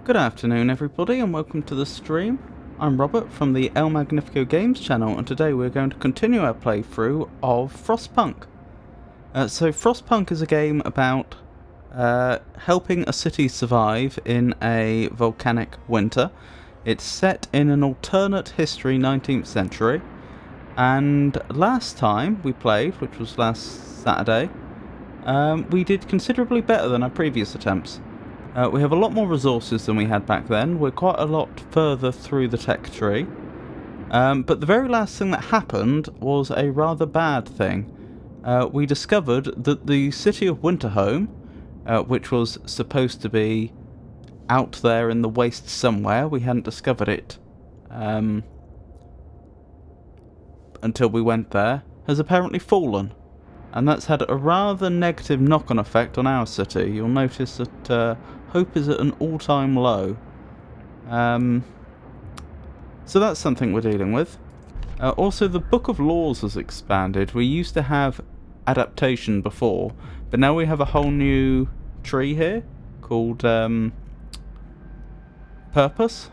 Good afternoon everybody and welcome to the stream. I'm Robert from the El Magnifico Games channel, and today we're going to continue our playthrough of Frostpunk. So Frostpunk is a game about helping a city survive in a volcanic winter. It's set in an alternate history 19th century, and last time we played, which was last Saturday, we did considerably better than our previous attempts. We have a lot more resources than we had back then. We're quite a lot further through the tech tree. But the very last thing that happened was a rather bad thing. We discovered that the city of Winterhome, which was supposed to be out there in the waste somewhere, we hadn't discovered it until we went there, has apparently fallen. And that's had a rather negative knock-on effect on our city. You'll notice that hope is at an all-time low. So that's something we're dealing with. Also, the Book of Laws has expanded. We used to have adaptation before, but now we have a whole new tree here called Purpose.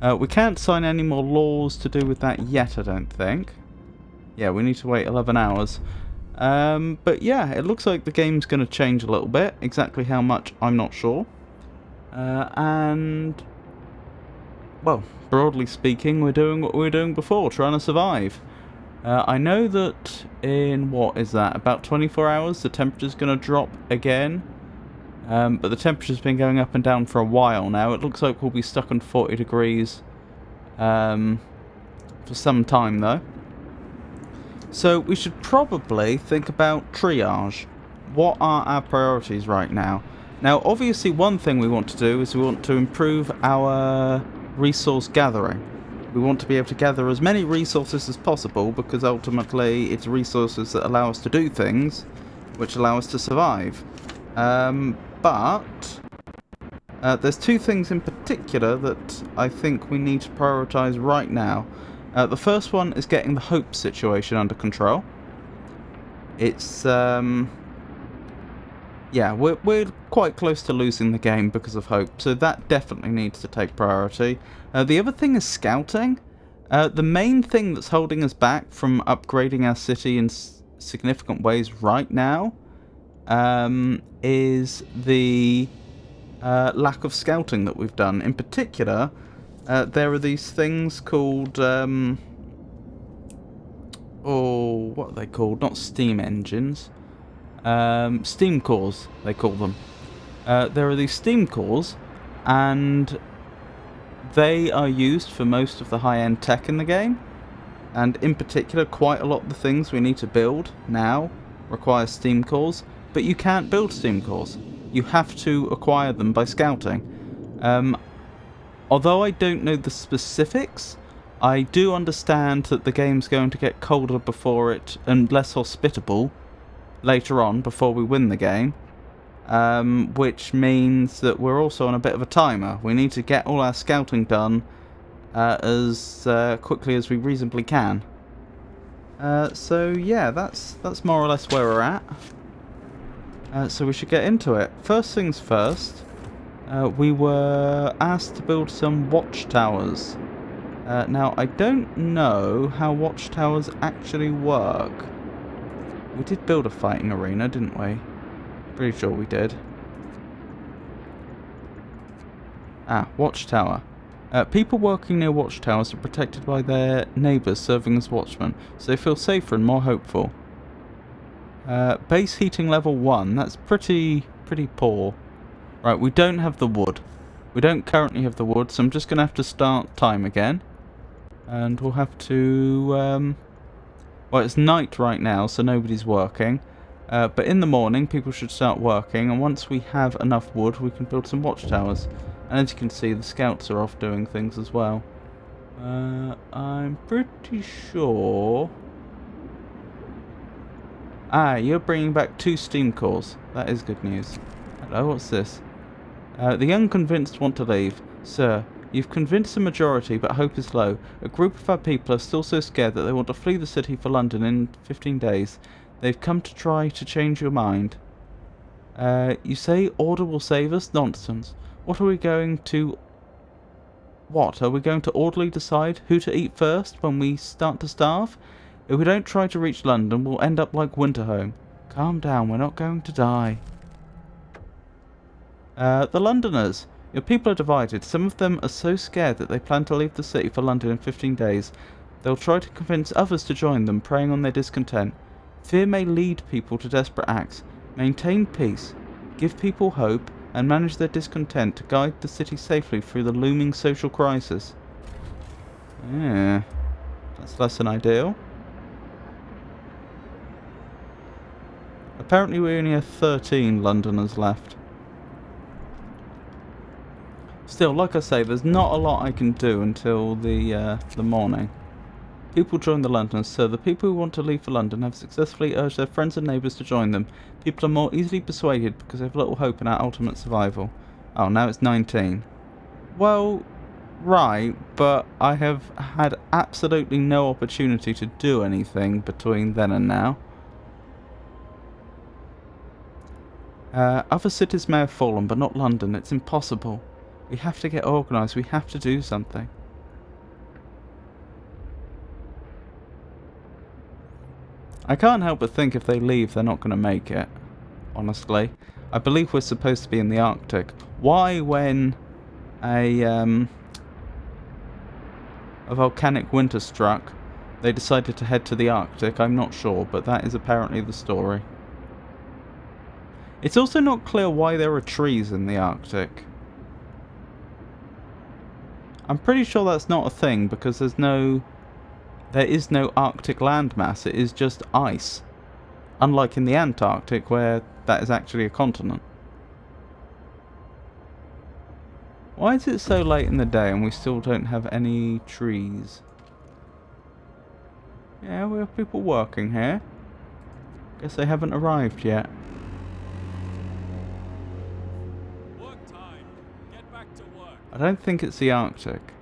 We can't sign any more laws to do with that yet, I don't think. Yeah, we need to wait 11 hours. But yeah, it looks like the game's going to change a little bit. Exactly how much, I'm not sure. And, well, broadly speaking, we're doing what we were doing before, trying to survive. I know that in, what is that, about 24 hours, the temperature's going to drop again. But the temperature's been going up and down for a while now. It looks like we'll be stuck on 40 degrees for some time, though. So we should probably think about triage. What are our priorities right now? Now, obviously, one thing we want to do is we want to improve our resource gathering. We want to be able to gather as many resources as possible, because ultimately it's resources that allow us to do things, which allow us to survive. But there's two things in particular that I think we need to prioritize right now. The first one is getting the hope situation under control. It's, yeah, we're quite close to losing the game because of hope, so that definitely needs to take priority. The other thing is scouting. The main thing that's holding us back from upgrading our city in significant ways right now is the lack of scouting that we've done. In particular, there are these things called, what are they called? Not steam engines. Steam cores, they call them. There are these steam cores, and they are used for most of the high-end tech in the game. And in particular, quite a lot of the things we need to build now require steam cores, but you can't build steam cores. You have to acquire them by scouting. Although I don't know the specifics, I do understand that the game's going to get colder before it, and less hospitable later on before we win the game. Which means that we're also on a bit of a timer. We need to get all our scouting done as quickly as we reasonably can. So yeah, that's more or less where we're at. So we should get into it. First things first. We were asked to build some watchtowers. Now, I don't know how watchtowers actually work. We did build a fighting arena, didn't we? Pretty sure we did. Ah, watchtower. People working near watchtowers are protected by their neighbours serving as watchmen, so they feel safer and more hopeful. Base heating level 1. That's pretty poor. Right, we don't have the wood. We don't currently have the wood, so I'm just going to have to start time again. And we'll have to... well, it's night right now, so nobody's working. But in the morning, people should start working, and once we have enough wood, we can build some watchtowers. And as you can see, the scouts are off doing things as well. I'm pretty sure... Ah, you're bringing back 2 steam cores. That is good news. Hello, what's this? The unconvinced want to leave. Sir, you've convinced the majority, but hope is low. A group of our people are still so scared that they want to flee the city for London in 15 days. They've come to try to change your mind. You say order will save us? Nonsense. What are we going to... What? Are we going to orderly decide who to eat first when we start to starve? If we don't try to reach London, we'll end up like Winterhome. Calm down, we're not going to die. The Londoners. Your people are divided. Some of them are so scared that they plan to leave the city for London in 15 days. They'll try to convince others to join them, preying on their discontent. Fear may lead people to desperate acts. Maintain peace, give people hope, and manage their discontent to guide the city safely through the looming social crisis. Yeah, that's less than ideal. Apparently we only have 13 Londoners left. Still, like I say, there's not a lot I can do until the morning. People join the Londoners, so the people who want to leave for London have successfully urged their friends and neighbours to join them. People are more easily persuaded because they have little hope in our ultimate survival. Oh, now it's 19. Well, right, but I have had absolutely no opportunity to do anything between then and now. Other cities may have fallen, but not London. It's impossible. We have to get organised. We have to do something. I can't help but think if they leave, they're not going to make it. Honestly. I believe we're supposed to be in the Arctic. Why, when a volcanic winter struck, they decided to head to the Arctic, I'm not sure, but that is apparently the story. It's also not clear why there are trees in the Arctic. I'm pretty sure that's not a thing, because there is no Arctic landmass, it is just ice. Unlike in the Antarctic, where that is actually a continent. Why is it so late in the day and we still don't have any trees? Yeah, we have people working here. Guess they haven't arrived yet. Work time. Get back to work. I don't think it's the Arctic.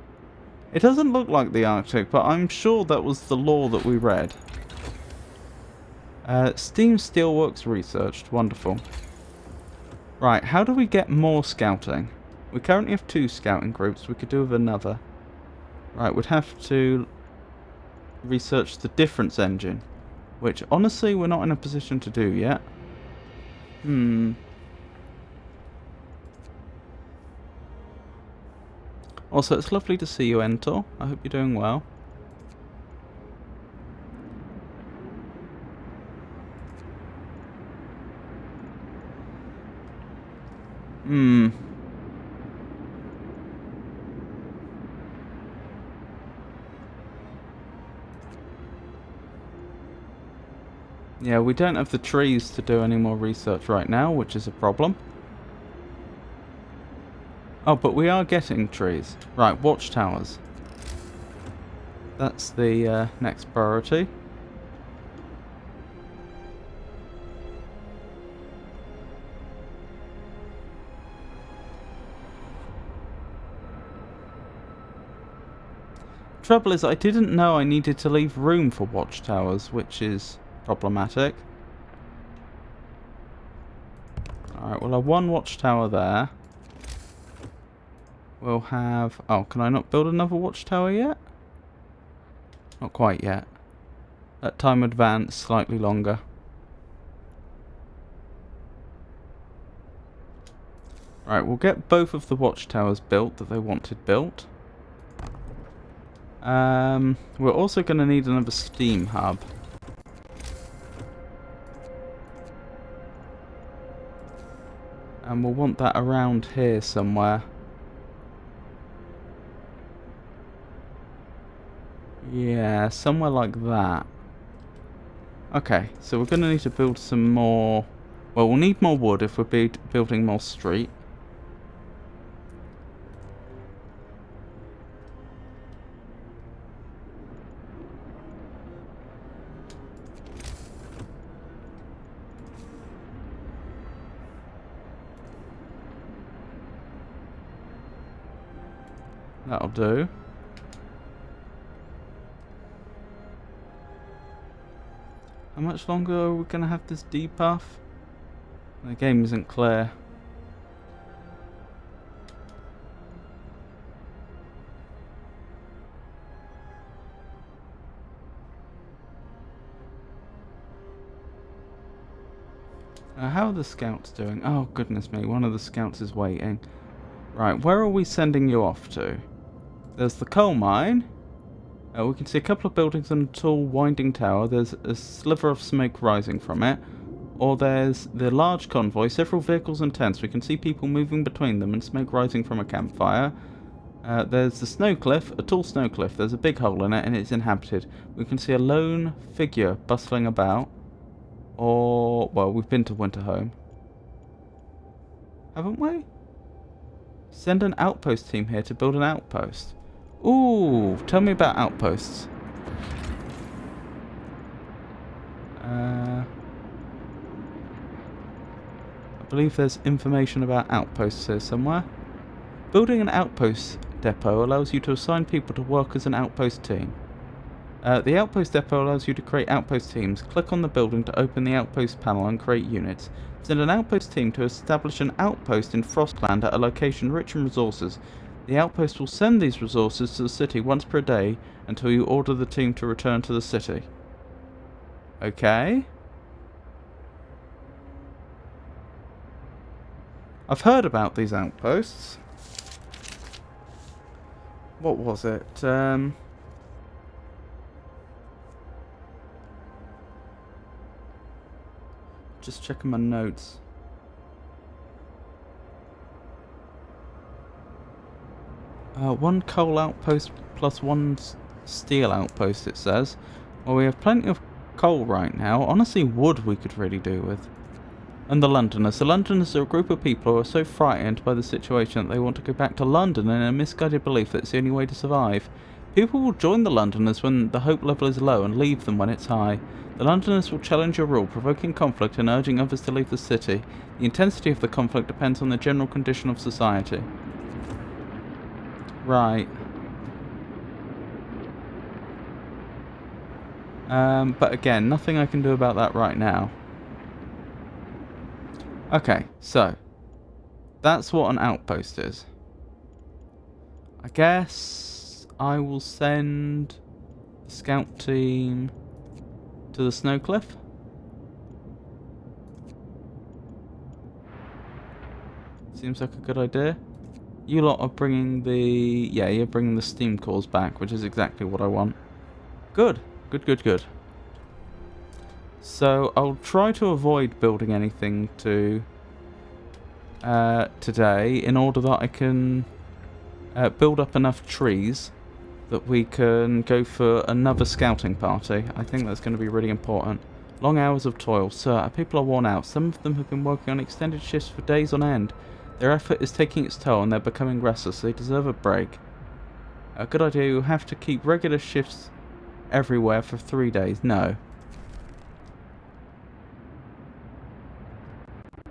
It doesn't look like the Arctic, but I'm sure that was the lore that we read. Steam Steelworks researched. Wonderful. Right, how do we get more scouting? We currently have 2 scouting groups. We could do with another. Right, we'd have to research the difference engine, which honestly we're not in a position to do yet. Also, it's lovely to see you, Entor. I hope you're doing well. Yeah, we don't have the trees to do any more research right now, which is a problem. Oh, but we are getting trees. Right, watchtowers. That's the next priority. Trouble is, I didn't know I needed to leave room for watchtowers, which is problematic. Alright, we'll have 1 watchtower there. We'll have... Oh, can I not build another watchtower yet? Not quite yet. Let time advance slightly longer. Right, we'll get both of the watchtowers built that they wanted built. We're also going to need another steam hub. And we'll want that around here somewhere. Yeah, somewhere like that. Okay, so we're going to need to build some more... Well, we'll need more wood if we're building more street. That'll do. How much longer are we going to have this debuff? The game isn't clear. How are the scouts doing? Oh, goodness me, one of the scouts is waiting. Right, where are we sending you off to? There's the coal mine. We can see a couple of buildings and a tall winding tower. There's a sliver of smoke rising from it. Or there's the large convoy, several vehicles and tents. We can see people moving between them and smoke rising from a campfire. There's the snow cliff, a tall snow cliff. There's a big hole in it and it's inhabited. We can see a lone figure bustling about. Or, well, we've been to Winterhome. Haven't we? Send an outpost team here to build an outpost. Ooh, tell me about outposts. I believe there's information about outposts here somewhere. Building an outpost depot allows you to assign people to work as an outpost team. The outpost depot allows you to create outpost teams. Click on the building to open the outpost panel and create units. Send an outpost team to establish an outpost in Frostland at a location rich in resources. The outpost will send these resources to the city once per day until you order the team to return to the city. Okay. I've heard about these outposts. What was it? Just checking my notes. One coal outpost plus one steel outpost, it says. Well, we have plenty of coal right now. Honestly, wood we could really do with. And the Londoners. The Londoners are a group of people who are so frightened by the situation that they want to go back to London in a misguided belief that it's the only way to survive. People will join the Londoners when the hope level is low and leave them when it's high. The Londoners will challenge your rule, provoking conflict and urging others to leave the city. The intensity of the conflict depends on the general condition of society. Right. But again, nothing I can do about that right now. Okay, so that's what an outpost is. I guess I will send the scout team to the snow cliff. Seems like a good idea. You lot are bringing the... yeah, you're bringing the steam cores back, which is exactly what I want. Good. Good, good, good. So I'll try to avoid building anything to today in order that I can build up enough trees that we can go for another scouting party. I think that's going to be really important. Long hours of toil. Sir, our people are worn out. Some of them have been working on extended shifts for days on end. Their effort is taking its toll and they're becoming restless. They deserve a break. A good idea. You'll have to keep regular shifts everywhere for 3 days. No.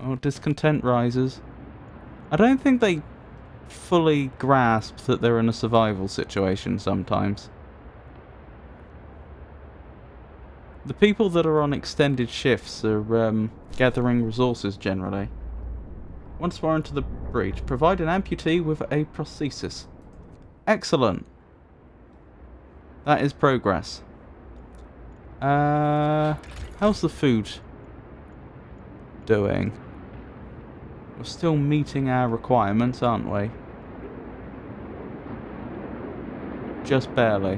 Oh, discontent rises. I don't think they fully grasp that they're in a survival situation sometimes. The people that are on extended shifts are gathering resources generally. Once far into the breach, provide an amputee with a prosthesis. Excellent. That is progress. How's the food doing? We're still meeting our requirements, aren't we? Just barely.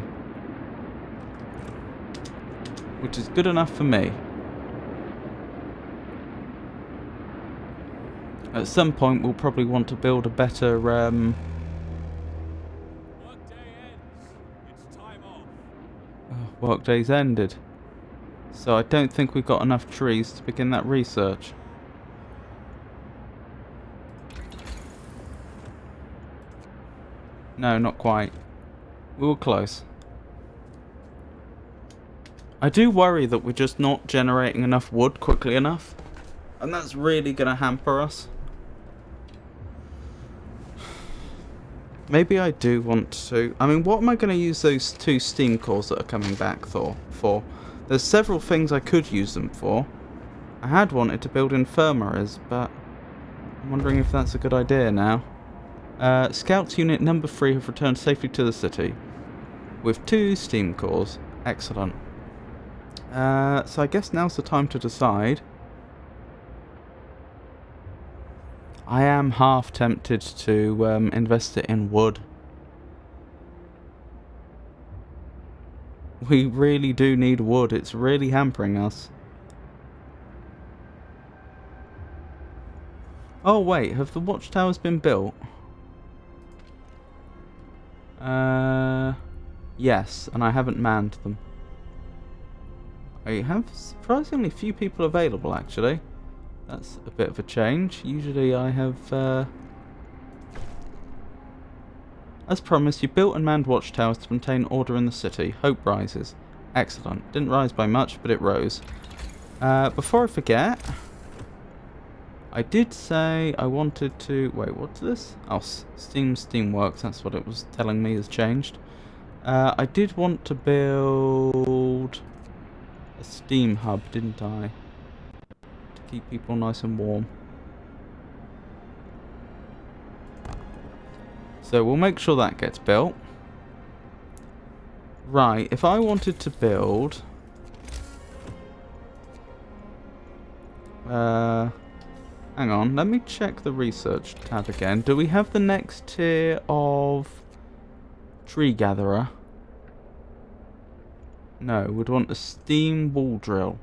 Which is good enough for me. At some point we'll probably want to build a better Workday ends. It's time off. workday's ended. So I don't think we've got enough trees to begin that research. No, not quite. We were close. I do worry that we're just not generating enough wood quickly enough. And that's really going to hamper us. Maybe I do want to... I mean, what am I going to use those 2 steam cores that are coming back for? There's several things I could use them for. I had wanted to build infirmaries, but I'm wondering if that's a good idea now. Scouts Unit number 3 have returned safely to the city. With 2 steam cores. Excellent. So I guess now's the time to decide. I am half tempted to invest it in wood. We really do need wood. It's really hampering us. Oh wait, have the watchtowers been built? Yes, and I haven't manned them. I have surprisingly few people available, actually. That's a bit of a change. Usually I have, As promised, you built and manned watchtowers to maintain order in the city. Hope rises. Excellent. Didn't rise by much, but it rose. Before I forget, I did say I wanted to... Wait, what's this? Oh, Steamworks. That's what it was telling me has changed. I did want to build a steam hub, didn't I? To keep people nice and warm. So we'll make sure that gets built. Right, if I wanted to build... hang on, let me check the research tab again. Do we have the next tier of tree gatherer? No, we'd want a steam wall drill.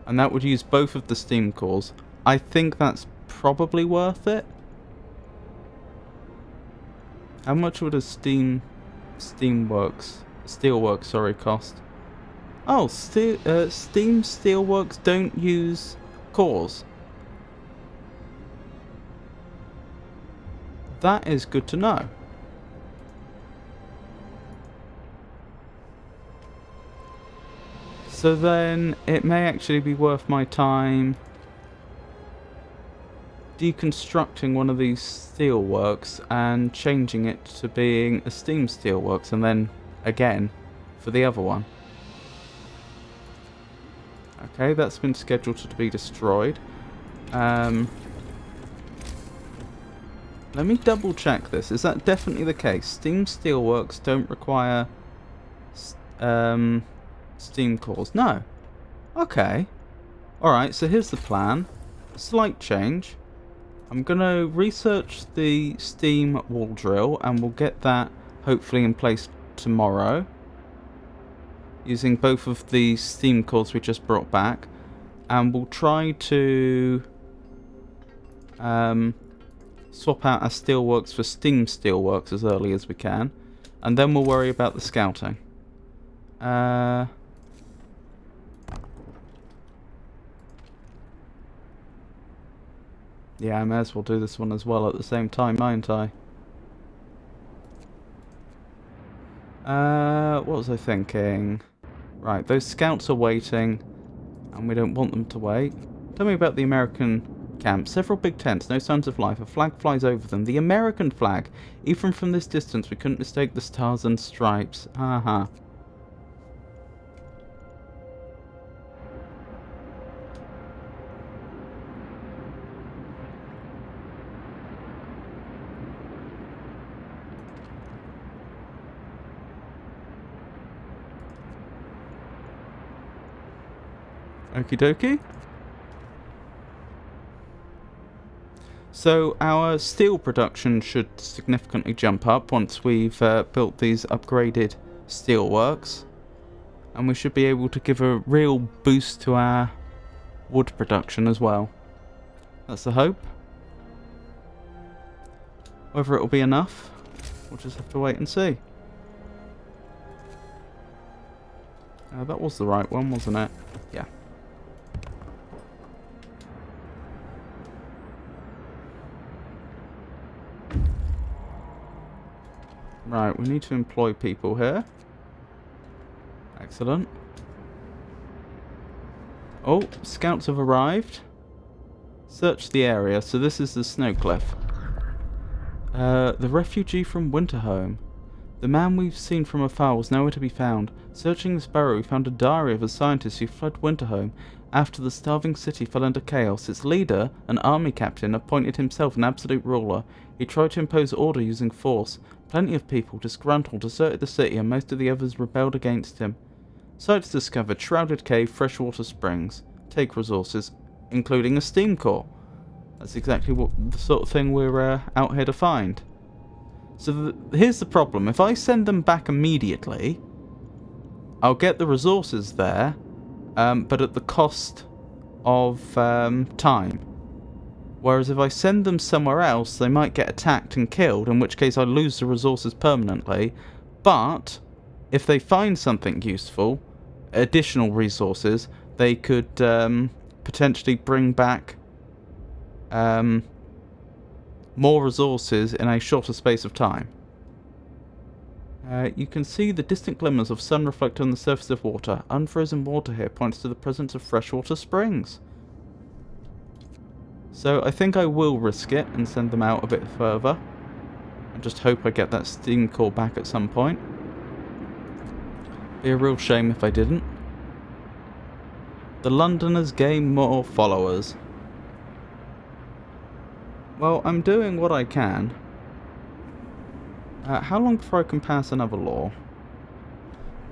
And that would use both of the steam cores. I think that's probably worth it. How much would a steelworks cost? Oh, steam steelworks don't use cores. That is good to know. So then it may actually be worth my time deconstructing one of these steelworks and changing it to being a steam steelworks, and then again for the other one. Okay, that's been scheduled to be destroyed. Let me double check this. Is that definitely the case? Steam steelworks don't require steam cores. No. Okay. Alright, so here's the plan. Slight change. I'm going to research the steam wall drill and we'll get that hopefully in place tomorrow. Using both of the steam cores we just brought back. And we'll try to swap out our steelworks for steam steelworks as early as we can. And then we'll worry about the scouting. Yeah, I may as well do this one as well at the same time, mightn't I? What was I thinking? Right, those scouts are waiting, and we don't want them to wait. Tell me about the American camp. Several big tents, no signs of life. A flag flies over them. The American flag! Even from this distance, we couldn't mistake the stars and stripes. Haha. Okie dokie. So our steel production should significantly jump up once we've built these upgraded steelworks. And we should be able to give a real boost to our wood production as well. That's the hope. Whether it'll be enough, we'll just have to wait and see. That was the right one, wasn't it? Yeah. Right, we need to employ people here. Excellent. Oh, scouts have arrived. Search the area. So this is the snow cliff. The refugee from Winterhome. The man we've seen from afar was nowhere to be found. Searching this burrow, we found a diary of a scientist who fled Winterhome after the starving city fell into chaos. Its leader, an army captain, appointed himself an absolute ruler. He tried to impose order using force. Plenty of people, disgruntled, deserted the city, and most of the others rebelled against him. Sites discovered: Shrouded Cave, freshwater springs. Take resources, including a steam core. That's exactly what the sort of thing we're out here to find. So here's the problem. If I send them back immediately, I'll get the resources there, but at the cost of time. Whereas if I send them somewhere else, they might get attacked and killed, in which case I lose the resources permanently. But if they find something useful, additional resources, they could potentially bring back more resources in a shorter space of time. You can see the distant glimmers of sun reflected on the surface of water. Unfrozen water here points to the presence of freshwater springs. So I think I will risk it and send them out a bit further. I just hope I get that steam core back at some point. Be a real shame if I didn't. The Londoners gain more followers. Well, I'm doing what I can. How long before I can pass another law?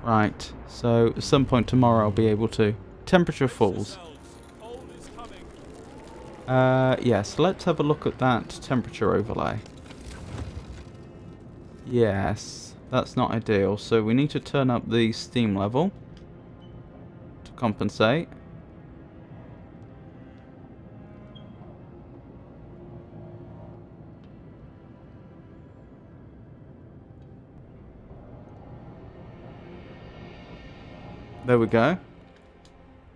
Right, so at some point tomorrow I'll be able to. Temperature falls. Cold is coming. Yes, let's have a look at that temperature overlay. Yes, that's not ideal, so we need to turn up the steam level to compensate. There we go.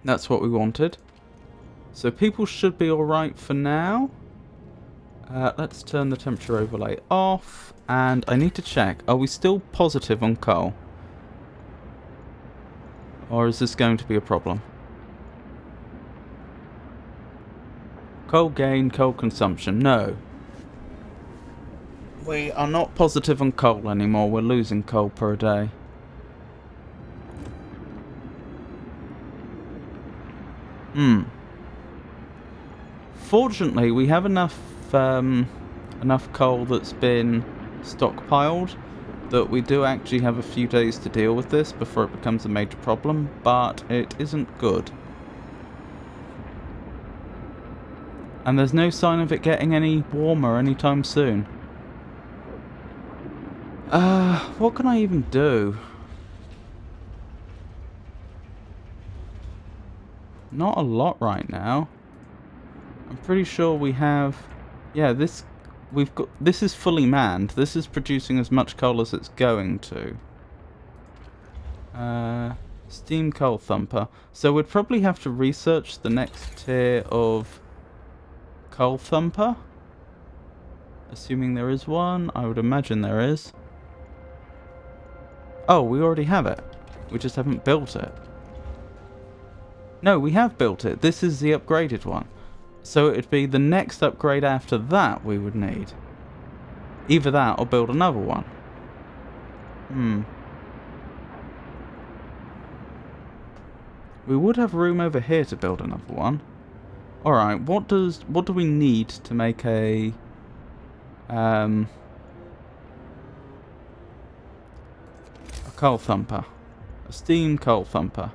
That's what we wanted. So people should be alright for now. Let's turn the temperature overlay off. And I need to check. Are we still positive on coal? Or is this going to be a problem? Coal gain, coal consumption. No. We are not positive on coal anymore. We're losing coal per day. Fortunately, we have enough coal that's been stockpiled that we do actually have a few days to deal with this before it becomes a major problem, but it isn't good. And there's no sign of it getting any warmer anytime soon. What can I even do? Not a lot right now. I'm pretty sure we have... Yeah, this is fully manned. This is producing as much coal as it's going to. Steam coal thumper. So we'd probably have to research the next tier of coal thumper. Assuming there is one. I would imagine there is. Oh, we already have it. We just haven't built it. No, we have built it. This is the upgraded one. So it'd be the next upgrade after that we would need. Either that or build another one. We would have room over here to build another one. Alright, what do we need to make a coal thumper? A steam coal thumper.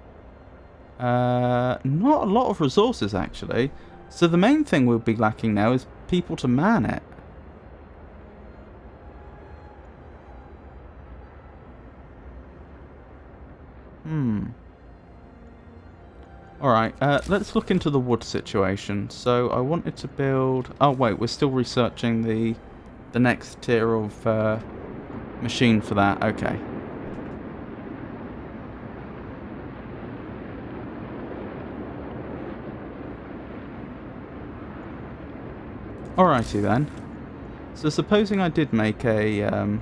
Not a lot of resources actually. So the main thing we'll be lacking now is people to man it. Alright, let's look into the wood situation. So I wanted to build... Oh wait, we're still researching the next tier of machine for that. Okay. Alrighty then. So supposing I did make a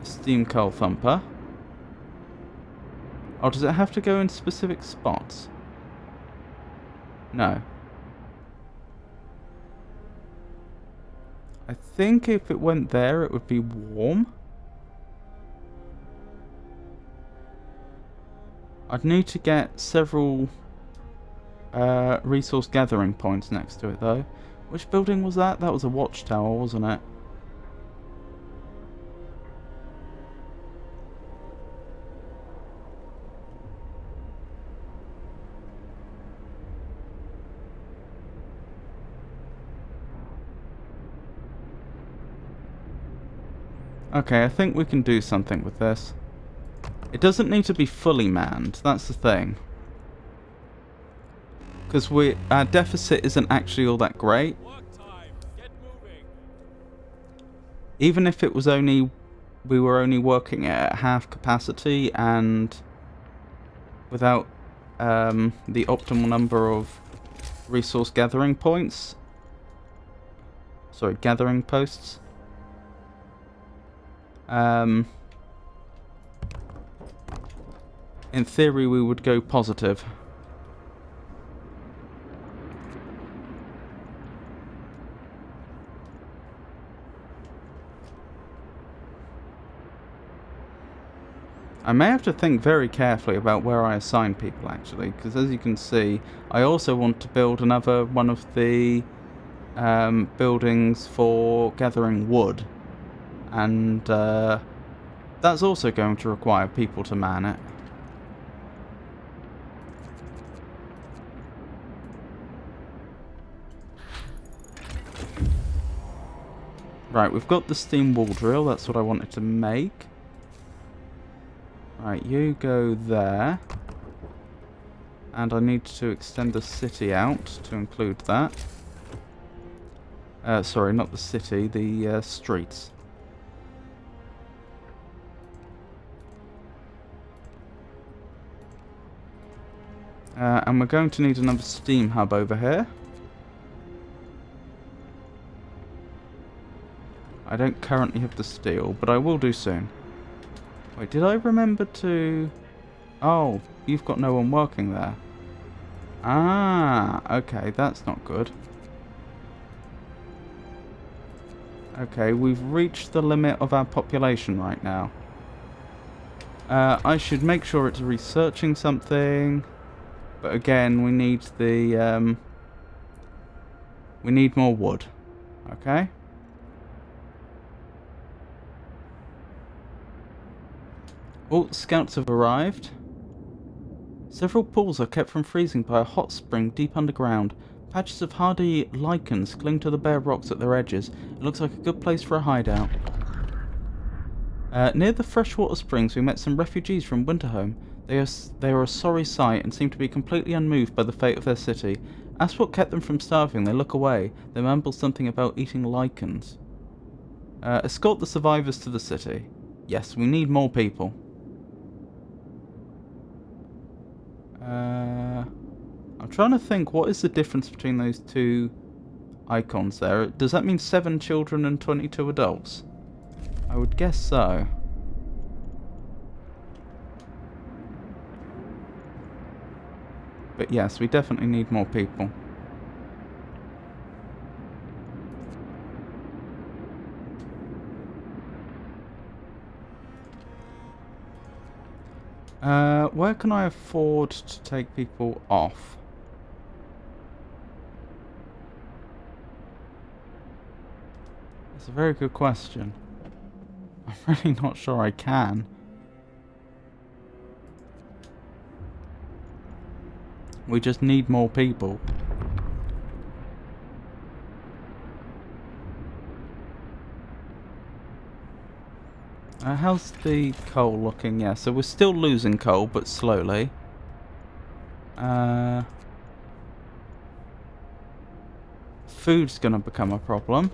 steam coal thumper. Oh, does it have to go in specific spots? No. I think if it went there, it would be warm. I'd need to get several resource gathering points next to it, though. Which building was that? That was a watchtower, wasn't it? Okay, I think we can do something with this. It doesn't need to be fully manned, that's the thing. Because our deficit isn't actually all that great. Work time. Get moving. Even if it was only... we were only working at half capacity and without the optimal number of resource gathering points. Sorry, gathering posts. In theory, we would go positive. I may have to think very carefully about where I assign people, actually, because as you can see, I also want to build another one of the buildings for gathering wood. And that's also going to require people to man it. Right, we've got the steam wall drill, that's what I wanted to make. Right, you go there. And I need to extend the city out to include that. Sorry, not the city, the streets. And we're going to need another steam hub over here. I don't currently have the steel, but I will do soon. Wait, did I remember to... Oh, you've got no one working there. Ah, okay, that's not good. Okay, we've reached the limit of our population right now. I should make sure it's researching something. But again, we need the... we need more wood. Okay? Oh, scouts have arrived. Several pools are kept from freezing by a hot spring deep underground. Patches of hardy lichens cling to the bare rocks at their edges. It looks like a good place for a hideout. Near the freshwater springs, we met some refugees from Winterhome. They are a sorry sight and seem to be completely unmoved by the fate of their city. Asked what kept them from starving, they look away. They mumble something about eating lichens. Escort the survivors to the city. Yes, we need more people. I'm trying to think, what is the difference between those two icons there? Does that mean 7 children and 22 adults? I would guess so. But yes, we definitely need more people. Where can I afford to take people off? That's a very good question. I'm really not sure I can. We just need more people. How's the coal looking? Yeah, so we're still losing coal, but slowly. Food's gonna become a problem.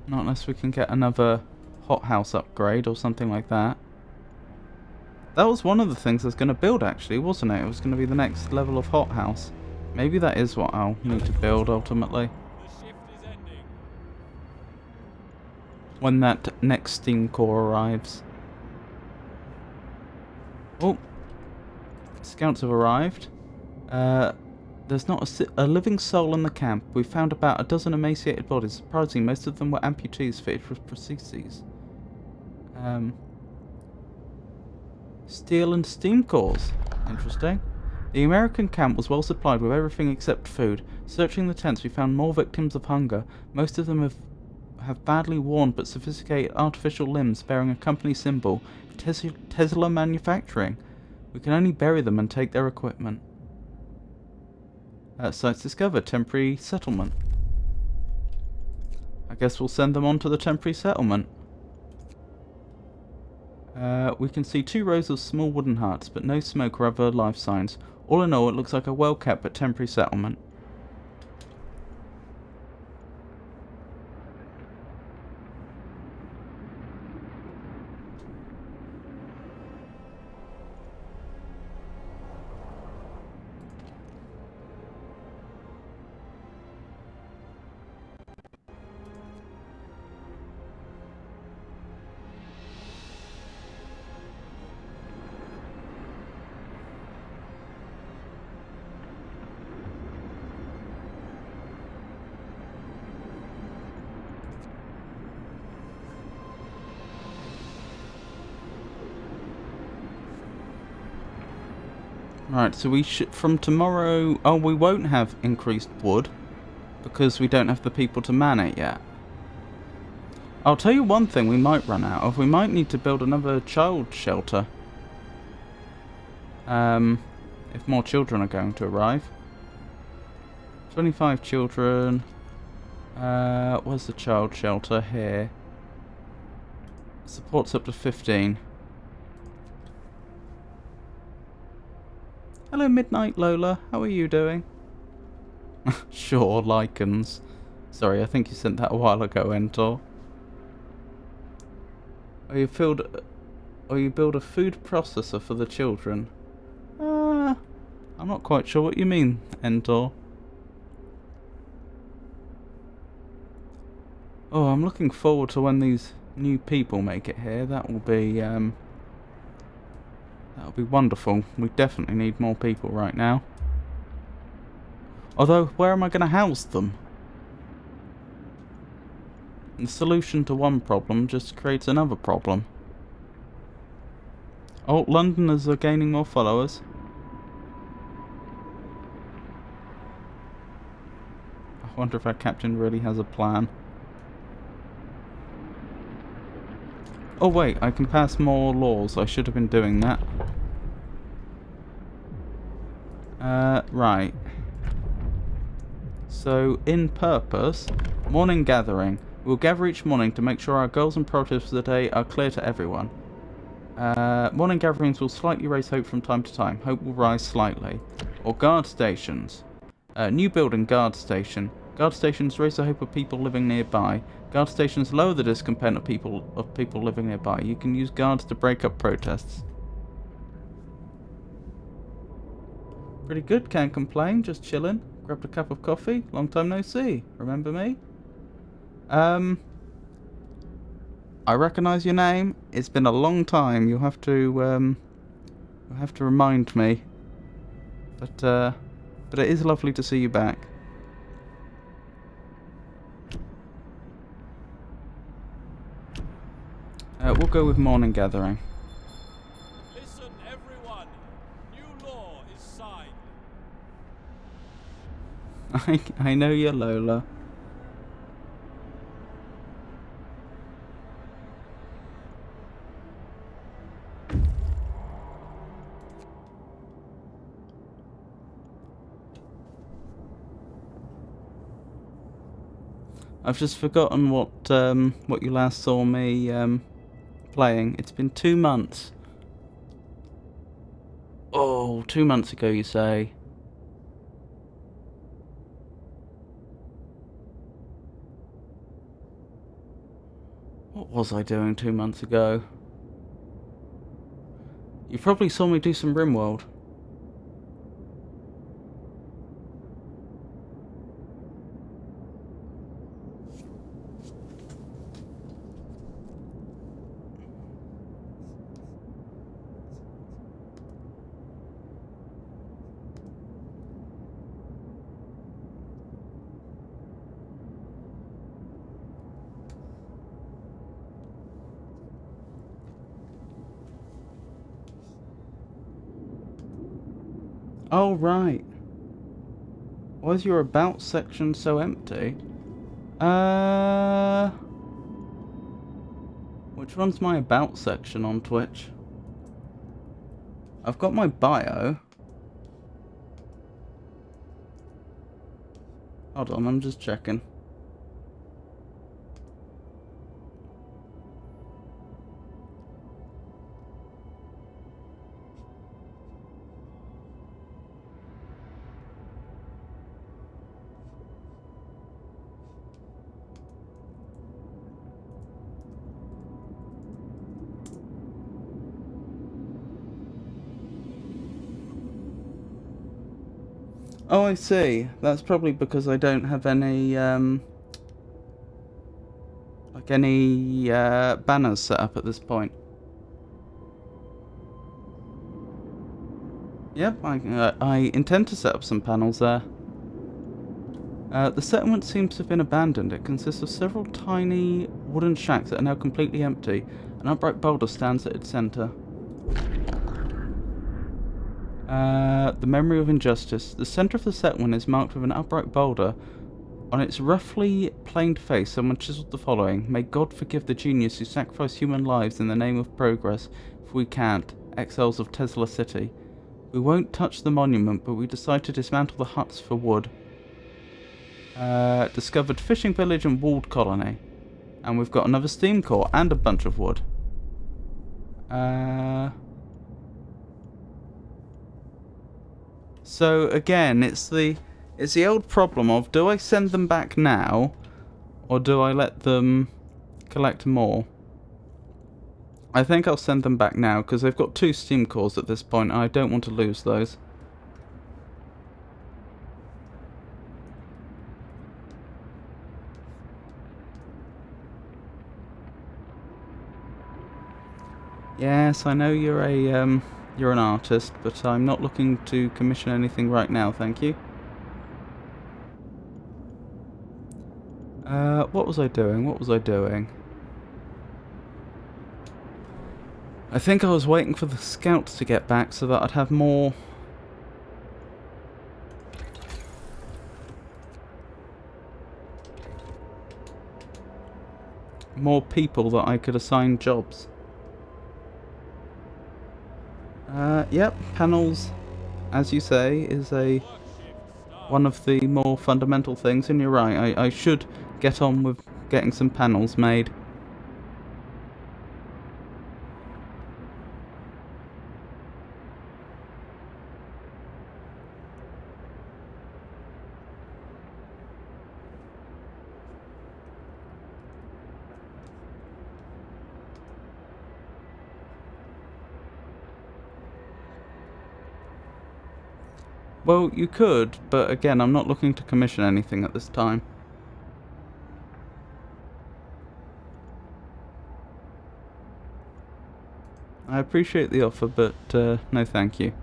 Not unless we can get another hothouse upgrade or something like that. That was one of the things I was going to build, actually, wasn't it? It was going to be the next level of hothouse. Maybe that is what I'll need to build, ultimately. The shift is ending. When that next steam core arrives. Oh. Scouts have arrived. There's not a living soul in the camp. We found about a dozen emaciated bodies. Surprisingly, most of them were amputees fitted for prostheses. Steel and steam cores. Interesting. The American camp was well supplied with everything except food. Searching the tents, we found more victims of hunger. Most of them have badly worn but sophisticated artificial limbs bearing a company symbol, Tesla Manufacturing. We can only bury them and take their equipment. Sites discovered. Temporary settlement. I guess we'll send them on to the temporary settlement. We can see 2 rows of small wooden huts, but no smoke or other life signs. All in all, it looks like a well-kept but temporary settlement. Right, so we should, from tomorrow, oh, we won't have increased wood, because we don't have the people to man it yet. I'll tell you one thing we might run out of, we might need to build another child shelter. If more children are going to arrive. 25 children, where's the child shelter? Here. Supports up to 15. Hello, Midnight Lola. How are you doing? Sure, lichens. Sorry, I think you sent that a while ago, Entor. Or you build a food processor for the children. I'm not quite sure what you mean, Entor. Oh, I'm looking forward to when these new people make it here. That will be that'll be wonderful. We definitely need more people right now. Although, where am I going to house them? The solution to one problem just creates another problem. Oh, Londoners are gaining more followers. I wonder if our captain really has a plan. Oh wait, I can pass more laws. I should have been doing that. Right. So, in purpose, morning gathering. We'll gather each morning to make sure our goals and priorities for the day are clear to everyone. Morning gatherings will slightly raise hope from time to time. Hope will rise slightly. Or guard stations. New building, guard station. Guard stations raise the hope of people living nearby. Guard stations lower the discontent of people living nearby. You can use guards to break up protests. Pretty good, can't complain, just chilling. Grabbed a cup of coffee, long time no see. Remember me? I recognise your name. It's been a long time. You'll have to remind me. But it is lovely to see you back. We'll go with morning gathering. Listen, everyone. New law is signed. I know you're Lola. I've just forgotten what you last saw me playing. It's been 2 months. Oh, 2 months ago, you say? What was I doing 2 months ago? You probably saw me do some RimWorld. Oh, right. Why is your about section so empty? Which one's my about section on Twitch? I've got my bio. Hold on, I'm just checking. Oh, I see. That's probably because I don't have any, like any, banners set up at this point. Yep, I intend to set up some panels there. The settlement seems to have been abandoned. It consists of several tiny wooden shacks that are now completely empty. An upright boulder stands at its centre. The memory of injustice. The centre of the settlement is marked with an upright boulder. On its roughly planed face, someone chiseled the following: "May God forgive the genius who sacrificed human lives in the name of progress. If we can't, exiles of Tesla City. We won't touch the monument, but we decide to dismantle the huts for wood. Discovered fishing village and walled colony. And we've got another steam core and a bunch of wood. So again, it's the old problem of, do I send them back now, or do I let them collect more? I think I'll send them back now, because they've got 2 steam cores at this point, and I don't want to lose those. Yes, I know you're an artist, but I'm not looking to commission anything right now, thank you. What was I doing? I think I was waiting for the scouts to get back so that I'd have more people that I could assign jobs. Yep, panels, as you say, is one of the more fundamental things, and you're right, I should get on with getting some panels made. Well, you could, but again, I'm not looking to commission anything at this time. I appreciate the offer, but no thank you.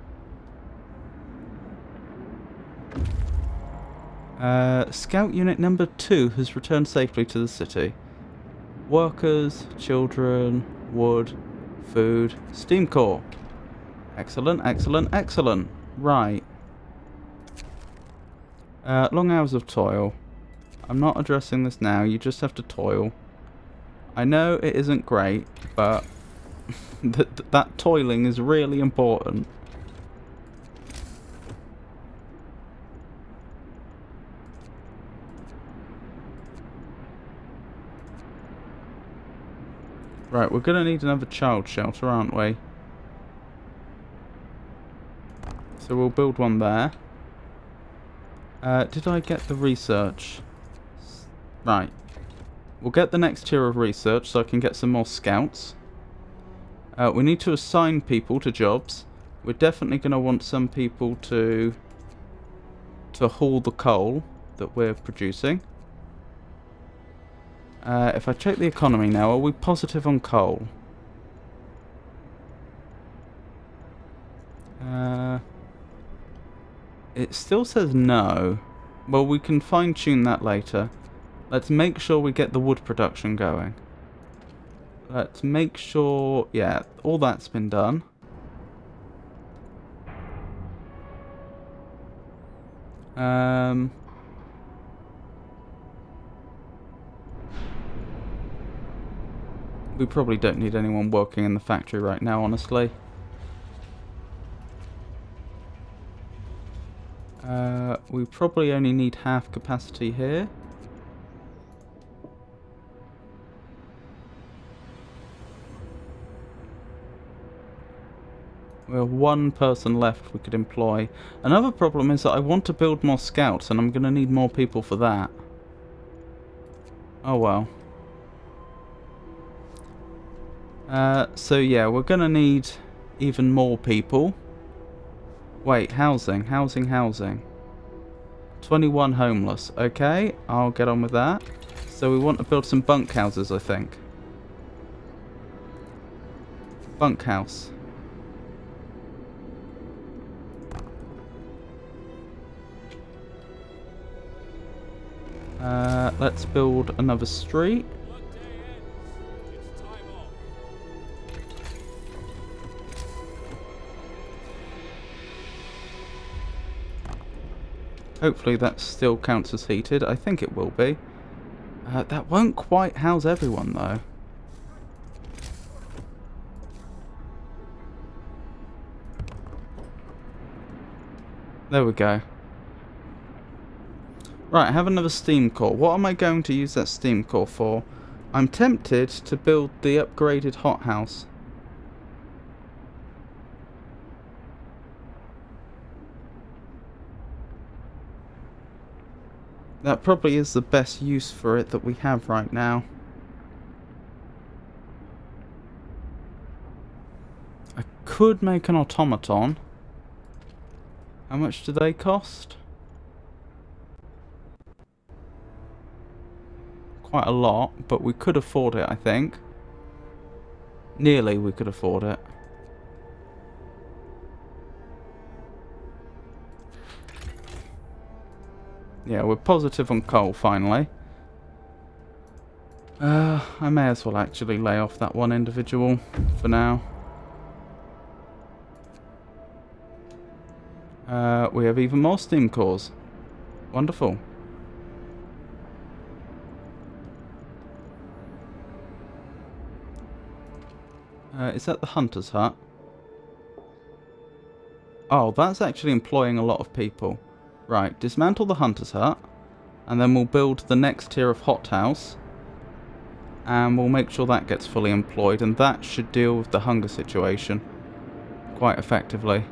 Scout Unit number 2 has returned safely to the city. Workers, children, wood, food, steam core. Excellent, excellent, excellent. Right. Long hours of toil. I'm not addressing this now, you just have to toil. I know it isn't great, but that toiling is really important. Right, we're gonna need another child shelter, aren't we? So we'll build one there. Did I get the research? Right. We'll get the next tier of research so I can get some more scouts. We need to assign people to jobs. We're definitely going to want some people to haul the coal that we're producing. If I check the economy now, are we positive on coal? It still says no. Well, we can fine-tune that later. Let's make sure we get the wood production going. Let's make sure... yeah, all that's been done. We probably don't need anyone working in the factory right now, honestly. We probably only need half capacity here. We have one person left we could employ. Another problem is that I want to build more scouts, and I'm going to need more people for that. Oh well. So yeah, we're going to need even more people. Wait, housing. 21 homeless. Okay, I'll get on with that. So we want to build some bunk houses, I think. Bunk house. Let's build another street. Workday ends. It's time off. Hopefully that still counts as heated. I think it will be. That won't quite house everyone though. There we go. Right, I have another steam core. What am I going to use that steam core for? I'm tempted to build the upgraded hothouse. That probably is the best use for it that we have right now. I could make an automaton. How much do they cost? Quite a lot, but we could afford it, I think. Nearly we could afford it. Yeah, we're positive on coal, finally. I may as well actually lay off that one individual for now. We have even more steam cores. Wonderful. Is that the hunter's hut? Oh, that's actually employing a lot of people. Right, dismantle the hunter's hut, and then we'll build the next tier of hothouse, and we'll make sure that gets fully employed, and that should deal with the hunger situation quite effectively.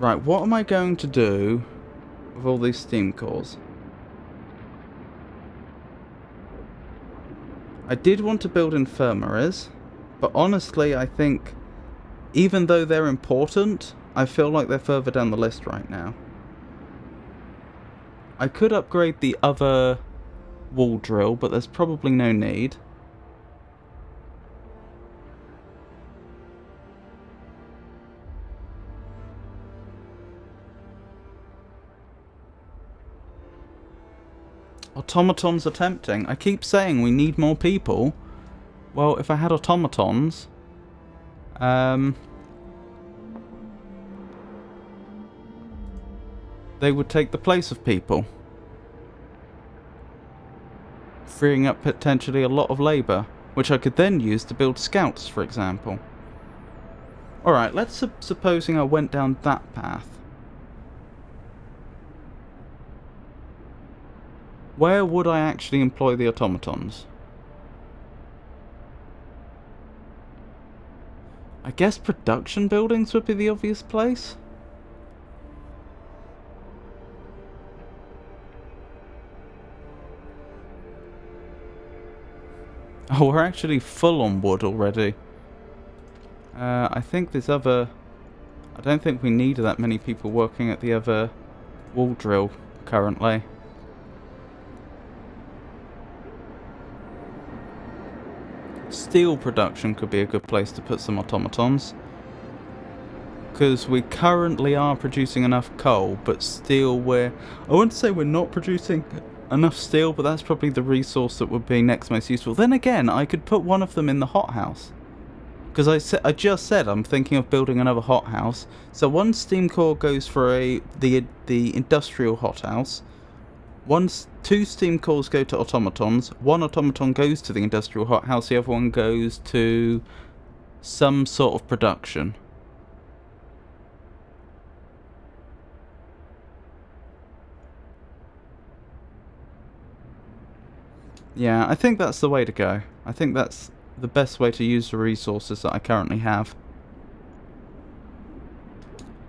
Right, what am I going to do with all these steam cores? I did want to build infirmaries, but honestly I think even though they're important, I feel like they're further down the list right now. I could upgrade the other wall drill, but there's probably no need. Automatons are tempting. I keep saying we need more people. Well, if I had automatons... they would take the place of people, freeing up potentially a lot of labour, which I could then use to build scouts, for example. Alright, let's supposing I went down that path. Where would I actually employ the automatons? I guess production buildings would be the obvious place. Oh, we're actually full on wood already. I think there's other... I don't think we need that many people working at the other wall drill currently. Steel production could be a good place to put some automatons. Because we currently are producing enough coal, but steel I wouldn't say we're not producing enough steel, but that's probably the resource that would be next most useful. Then again, I could put one of them in the hothouse. Because I just said I'm thinking of building another hothouse. So one steam core goes for the industrial hothouse. Two steam cores go to automatons. One automaton goes to the industrial hothouse. The other one goes to some sort of production. Yeah, I think that's the way to go. I think that's the best way to use the resources that I currently have.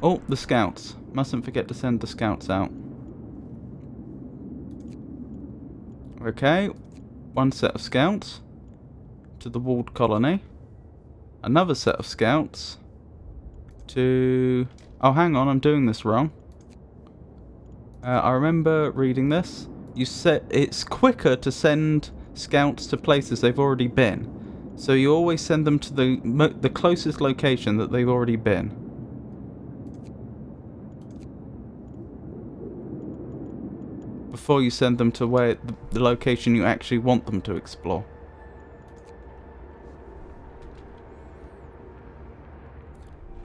Oh, the scouts. Mustn't forget to send the scouts out. Okay, one set of scouts to the walled colony. Another set of scouts to... Oh, hang on, I'm doing this wrong. I remember reading this. You said it's quicker to send scouts to places they've already been. So you always send them to the closest location that they've already been. Before you send them to where the location you actually want them to explore.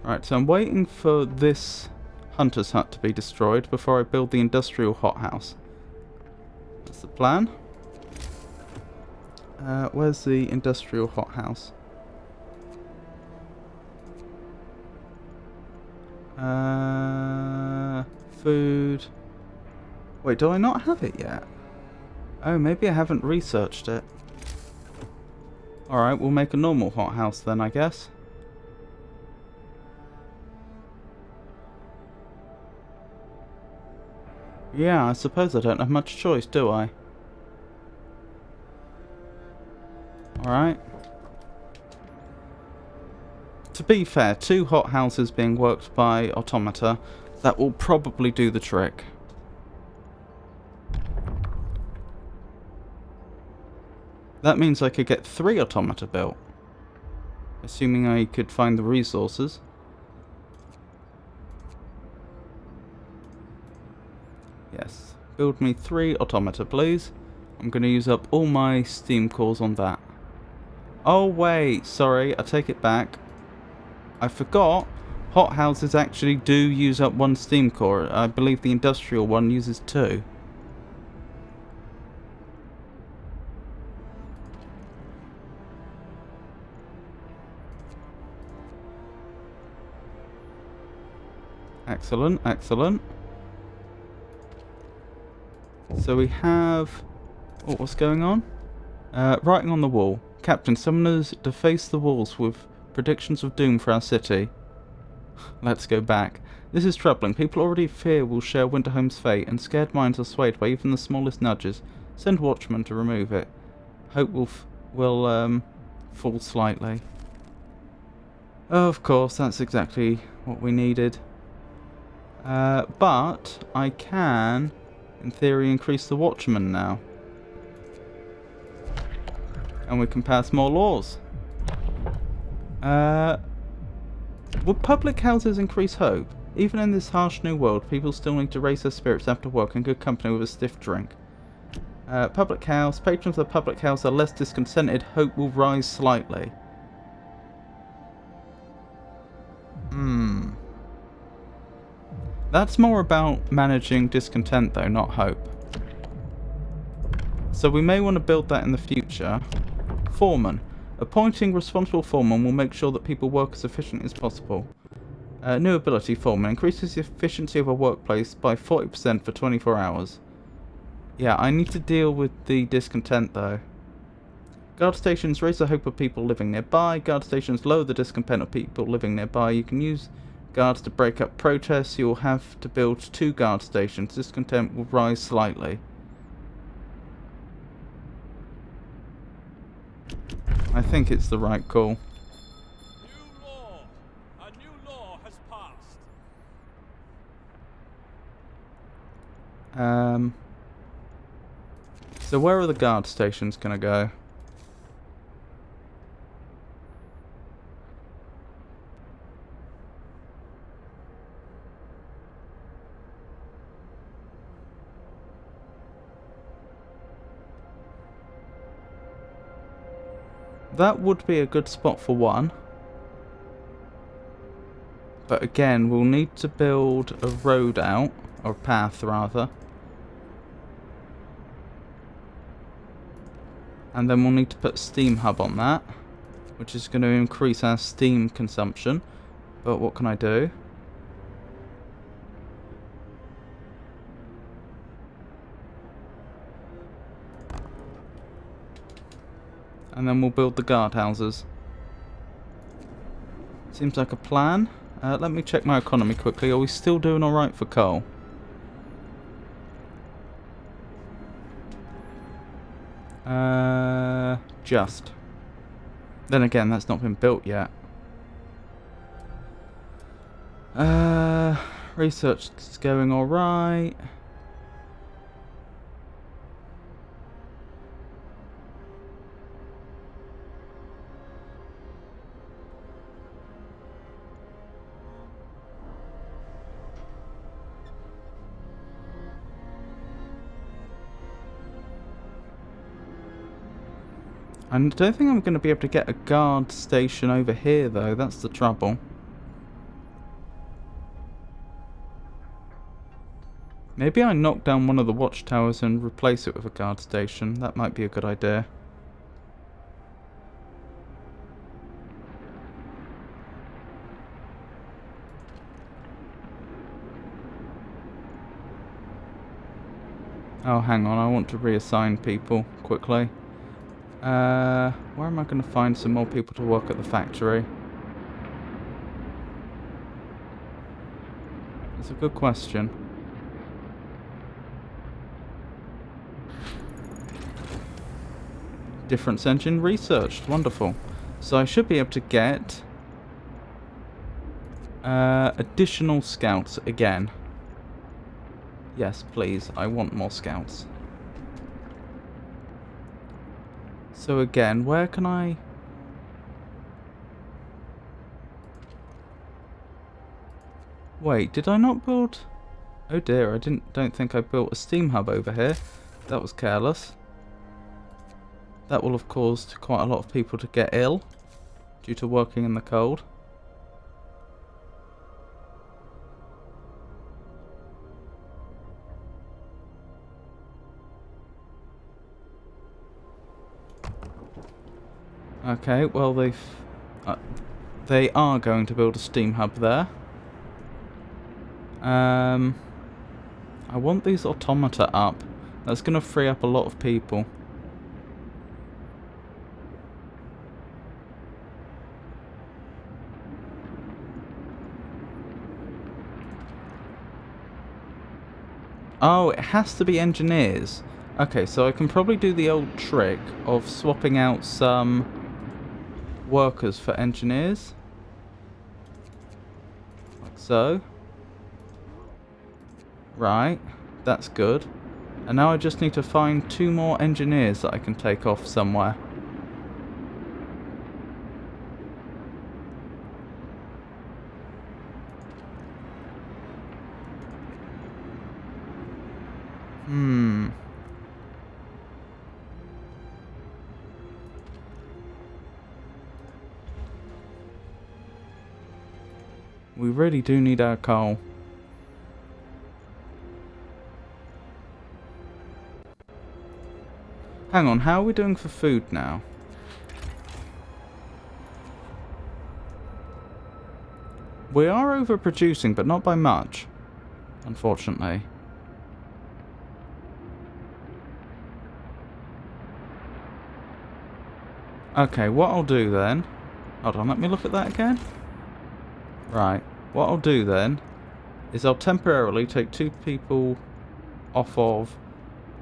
Alright, so I'm waiting for this hunter's hut to be destroyed before I build the industrial hothouse. That's the plan. Where's the industrial hothouse? Food. Wait, do I not have it yet? Oh, maybe I haven't researched it. Alright, we'll make a normal hothouse then, I guess. Yeah, I suppose I don't have much choice, do I? Alright. To be fair, 2 hothouses being worked by automata, that will probably do the trick. That means I could get 3 automata built. Assuming I could find the resources. Yes. Build me 3 automata, please. I'm going to use up all my steam cores on that. Oh, wait. Sorry, I take it back. I forgot. Hothouses actually do use up 1 steam core. I believe the industrial one uses 2. Excellent, excellent. So we have... Oh, what's going on? Writing on the wall. Captain, summoners deface the walls with predictions of doom for our city. Let's go back. This is troubling. People already fear we'll share Winterhome's fate, and scared minds are swayed by even the smallest nudges. Send watchmen to remove it. Hope will fall slightly. Of course, that's exactly what we needed. But I can, in theory, increase the watchmen now. And we can pass more laws. Would public houses increase hope? Even in this harsh new world, people still need to raise their spirits after work in good company with a stiff drink. Public house. Patrons of the public house are less discontented. Hope will rise slightly. That's more about managing discontent though, not hope. So we may want to build that in the future. Foreman. Appointing responsible foreman will make sure that people work as efficiently as possible. New ability, foreman. Increases the efficiency of a workplace by 40% for 24 hours. Yeah, I need to deal with the discontent though. Guard stations raise the hope of people living nearby. Guard stations lower the discontent of people living nearby. You can use guards to break up protests. You will have to build 2 guard stations. Discontent will rise slightly. I think it's the right call. New law. A new law has passed. So where are the guard stations gonna go? That would be a good spot for one. But again, we'll need to build a road out, or a path rather. And then we'll need to put a steam hub on that, which is going to increase our steam consumption. But what can I do? And then we'll build the guardhouses. Seems like a plan. Let me check my economy quickly. Are we still doing alright for coal? Just. Then again, that's not been built yet. Research is going alright. I don't think I'm going to be able to get a guard station over here, though. That's the trouble. Maybe I knock down one of the watchtowers and replace it with a guard station. That might be a good idea. Oh, hang on. I want to reassign people quickly. Where am I going to find some more people to work at the factory? That's a good question. Difference engine researched. Wonderful. So I should be able to get additional scouts again. Yes, please. I want more scouts. So again, where can I... Wait, did I not build... Oh dear, I don't think I built a steam hub over here. That was careless. That will have caused quite a lot of people to get ill due to working in the cold. Okay, well they are going to build a steam hub there. I want these automata up. That's going to free up a lot of people. Oh, it has to be engineers. Okay, so I can probably do the old trick of swapping out some workers for engineers. Like so. Right, that's good. And now I just need to find 2 more engineers that I can take off somewhere. We really do need our coal. Hang on, how are we doing for food now? We are overproducing, but not by much, unfortunately. Okay, what I'll do then... Hold on, let me look at that again. Right, what I'll do then is I'll temporarily take 2 people off of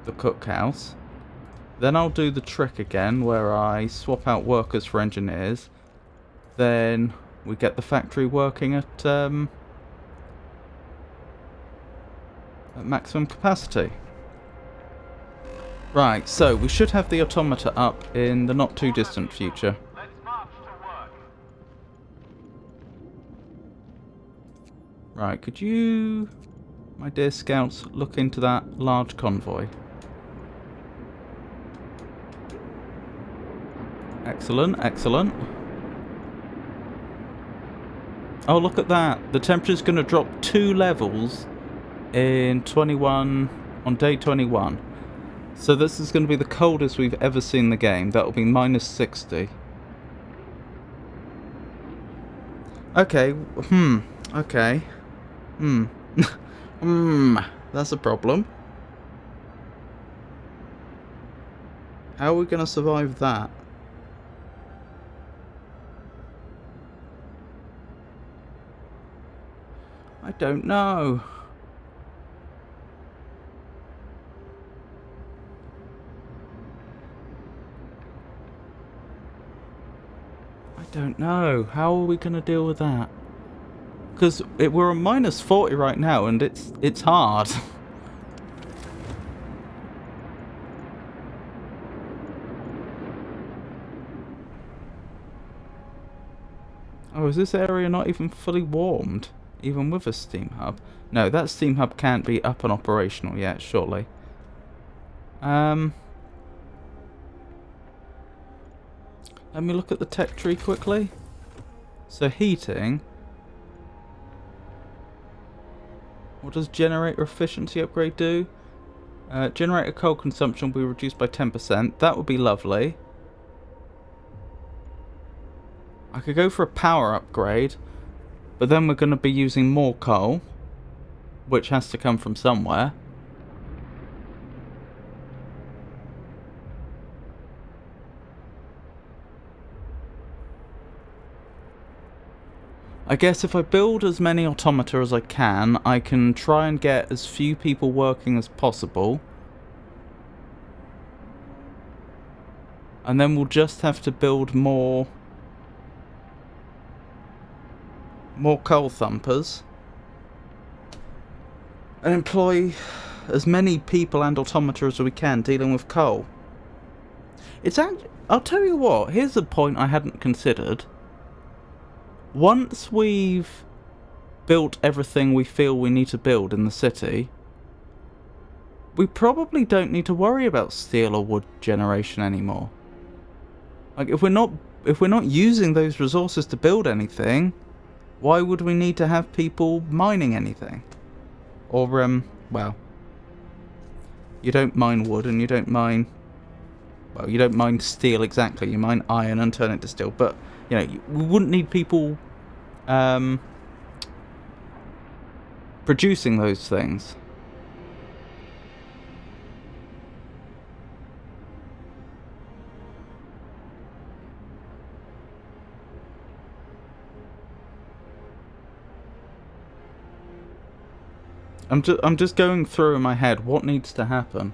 the cookhouse. Then I'll do the trick again where I swap out workers for engineers. Then we get the factory working at maximum capacity. Right, so we should have the automata up in the not too distant future. Right, could you, my dear scouts, look into that large convoy? Excellent, excellent. Oh, look at that. The temperature's going to drop 2 levels in 21, on day 21. So this is going to be the coldest we've ever seen the game. That will be -60. Okay. Okay. That's a problem. How are we going to survive that? I don't know. I don't know. How are we going to deal with that? Because we're on -40 right now, and it's hard. Oh, is this area not even fully warmed? Even with a steam hub? No, that steam hub can't be up and operational yet, surely. Let me look at the tech tree quickly. So heating. What does generator efficiency upgrade do? Generator coal consumption will be reduced by 10%. That would be lovely. I could go for a power upgrade, but then we're going to be using more coal, which has to come from somewhere. I guess if I build as many automata as I can try and get as few people working as possible. And then we'll just have to build more coal thumpers. And employ as many people and automata as we can dealing with coal. I'll tell you what, here's a point I hadn't considered. Once we've built everything we feel we need to build in the city, we probably don't need to worry about steel or wood generation anymore. Like, if we're not using those resources to build anything, why would we need to have people mining anything? Or, well, you don't mine wood and you don't mine, well, you don't mine steel exactly. You mine iron and turn it to steel. But, you know, we wouldn't need people producing those things. I'm just going through in my head what needs to happen.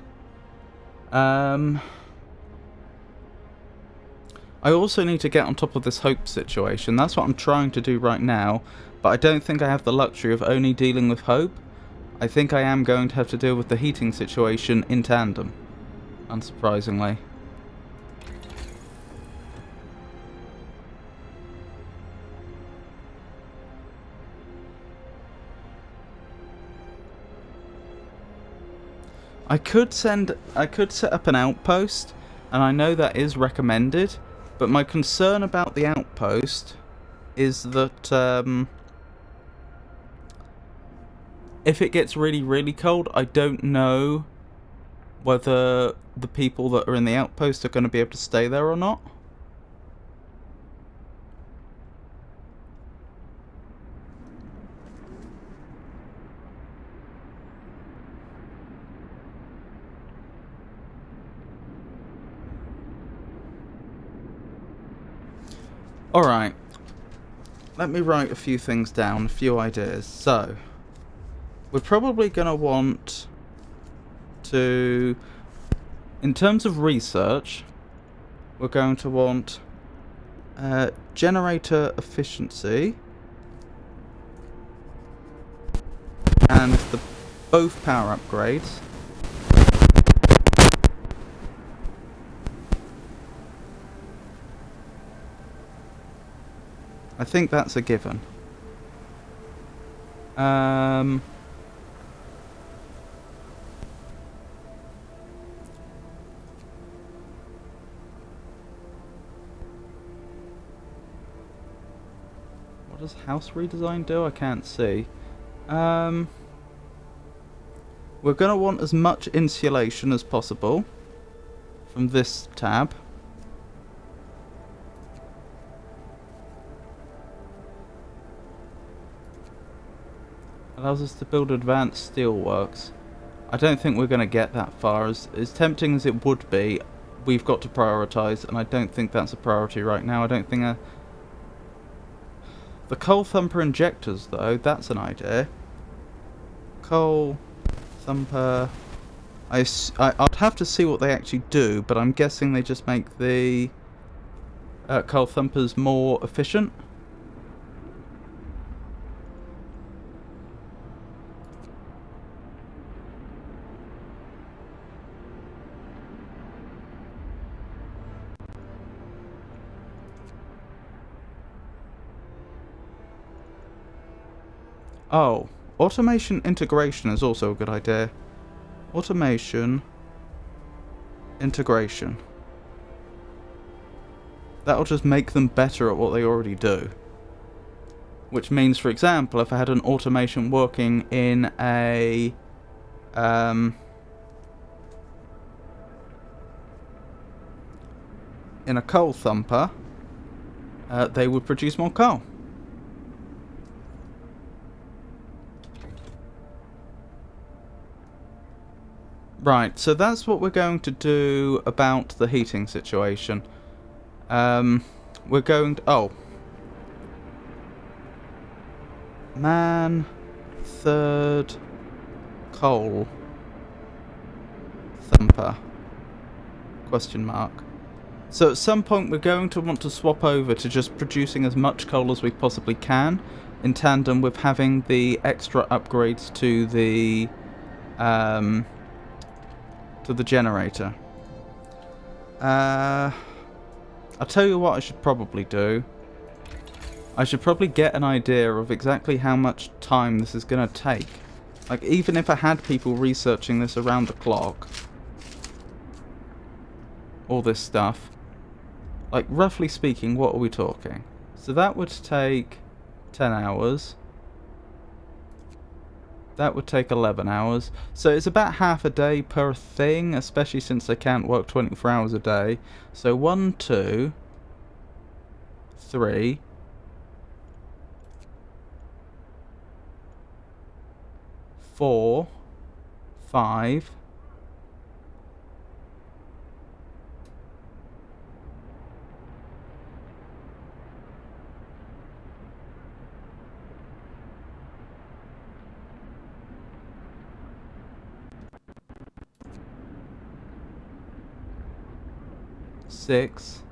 I also need to get on top of this hope situation. That's what I'm trying to do right now, but I don't think I have the luxury of only dealing with hope. I think I am going to have to deal with the heating situation in tandem, unsurprisingly. I could set up an outpost, and I know that is recommended, but my concern about the outpost is that if it gets really, really cold, I don't know whether the people that are in the outpost are going to be able to stay there or not. Alright, let me write a few things down, a few ideas. So, we're probably going to want to, in terms of research, we're going to want generator efficiency and both power upgrades. I think that's a given. What does house redesign do? I can't see. We're going to want as much insulation as possible. from this tab. Allows us to build advanced steelworks. I don't think we're going to get that far. As tempting as it would be, we've got to prioritise, and I don't think that's a priority right now. I don't think the coal thumper injectors, though, that's an idea. Coal thumper. I'd have to see what they actually do, but I'm guessing they just make the coal thumpers more efficient. Oh, automation integration is also a good idea. Automation integration. That'll just make them better at what they already do. Which means, for example, if I had an automation working in a coal thumper, they would produce more coal. Right, so that's what we're going to do about the heating situation. We're going to... Oh. Man, third, coal, thumper, question mark. So at some point we're going to want to swap over to just producing as much coal as we possibly can, in tandem with having the extra upgrades to the generator. I'll tell you what I should probably do. I should probably get an idea of exactly how much time this is going to take. Like, even if I had people researching this around the clock, all this stuff, like, roughly speaking, what are we talking? So that would take 10 hours. That would take 11 hours. So it's about half a day per thing, especially since they can't work 24 hours a day. So 1, 2, 3... 4, 5, 6,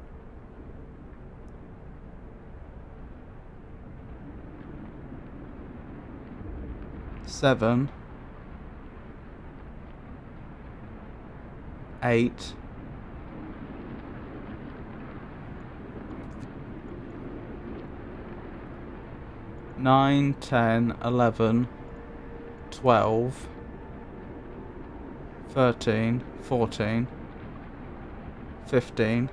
7, 8, 9, 10, 11, 12, 13, 14, 15,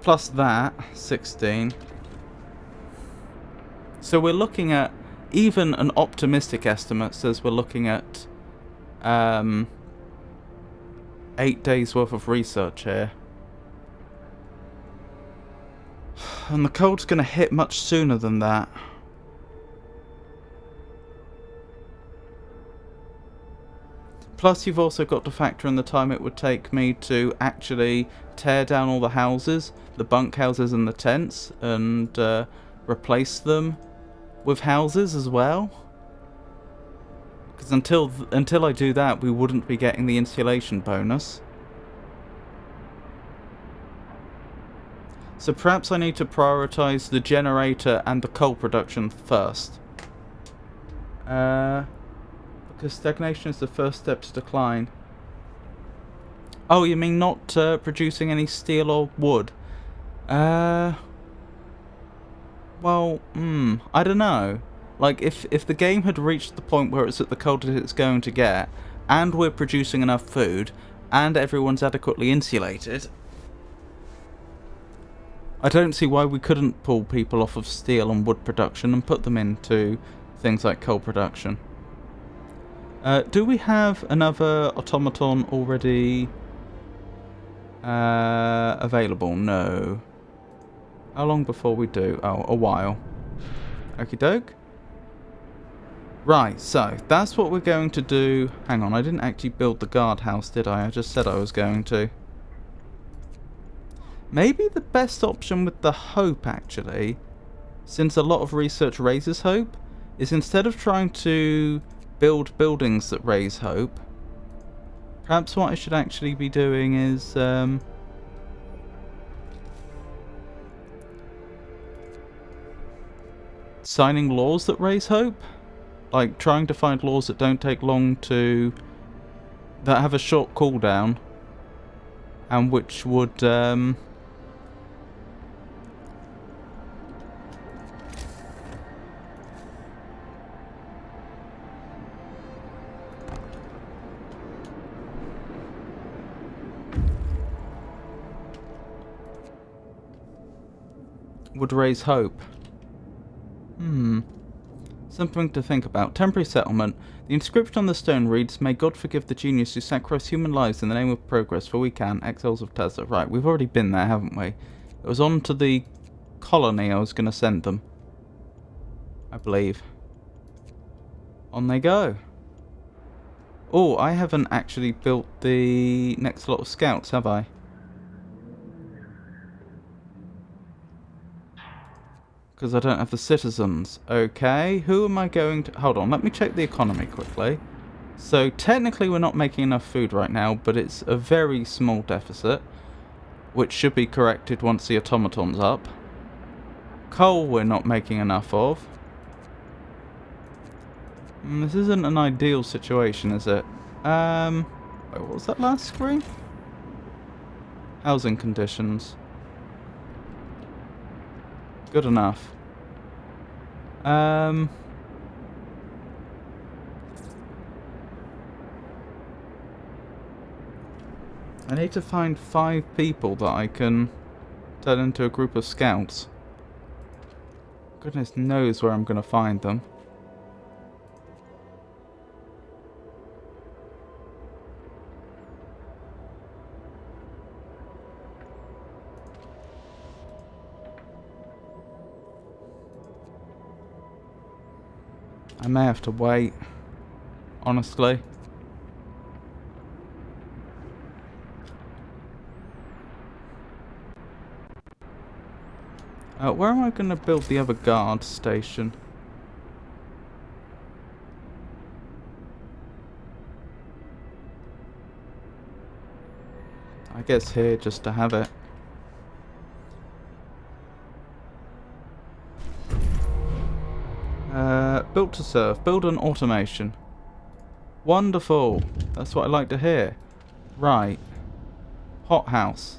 plus that, 16. So we're looking at, even an optimistic estimate says we're looking at 8 days worth of research here. And the cold's going to hit much sooner than that. Plus you've also got to factor in the time it would take me to actually tear down all the houses, the bunkhouses and the tents, and replace them with houses as well. Because until I do that, we wouldn't be getting the insulation bonus. So perhaps I need to prioritize the generator and the coal production first. Because stagnation is the first step to decline. Oh, you mean not producing any steel or wood? Well, I don't know. Like, if the game had reached the point where it's at the coldest it's going to get, and we're producing enough food, and everyone's adequately insulated, I don't see why we couldn't pull people off of steel and wood production and put them into things like coal production. Do we have another automaton already available? No. How long before we do? Oh, a while. Okie doke. Right, so that's what we're going to do. Hang on, I didn't actually build the guardhouse, did I? I just said I was going to. Maybe the best option with the hope, actually, since a lot of research raises hope, is instead of trying to build buildings that raise hope, perhaps what I should actually be doing is signing laws that raise hope. Like trying to find laws that don't take long to... that have a short cooldown, and which would raise hope. Something to think about. Temporary settlement. The inscription on the stone reads, "May God forgive the genius who sacrifice human lives in the name of progress, for we can, exiles of Tesla." Right, we've already been there, haven't we? It was on to the colony I was going to send them, I believe. On they go. Oh, I haven't actually built the next lot of scouts, have I? Because I don't have the citizens. Okay, who am I going to... Hold on, let me check the economy quickly. So, technically we're not making enough food right now, but it's a very small deficit, which should be corrected once the automaton's up. Coal we're not making enough of. This isn't an ideal situation, is it? Wait, what was that last screen? Housing conditions. Good enough. I need to find 5 people that I can turn into a group of scouts. Goodness knows where I'm going to find them. I may have to wait, honestly. Where am I going to build the other guard station? I guess here, just to have it. Built to serve. Build an automation. Wonderful. That's what I like to hear. Right. Hothouse.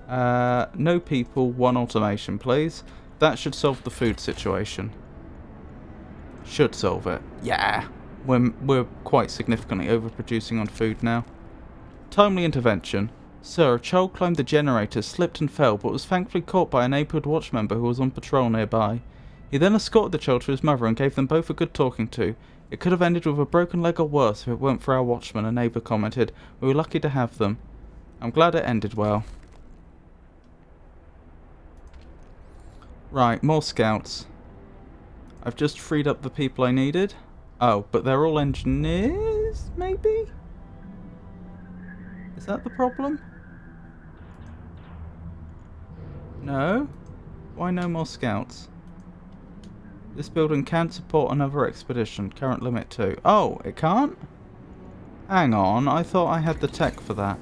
No people, 1 automation, please. That should solve the food situation. Should solve it. Yeah. We're quite significantly overproducing on food now. Timely intervention. Sir, a child climbed the generator, slipped and fell, but was thankfully caught by a neighbourhood watch member who was on patrol nearby. He then escorted the child to his mother and gave them both a good talking to. It could have ended with a broken leg or worse if it weren't for our watchman, a neighbour commented. We were lucky to have them. I'm glad it ended well. Right, more scouts. I've just freed up the people I needed. Oh, but they're all engineers, maybe? Is that the problem? No? Why no more scouts? This building can support another expedition. Current limit 2. Oh, it can't? Hang on, I thought I had the tech for that.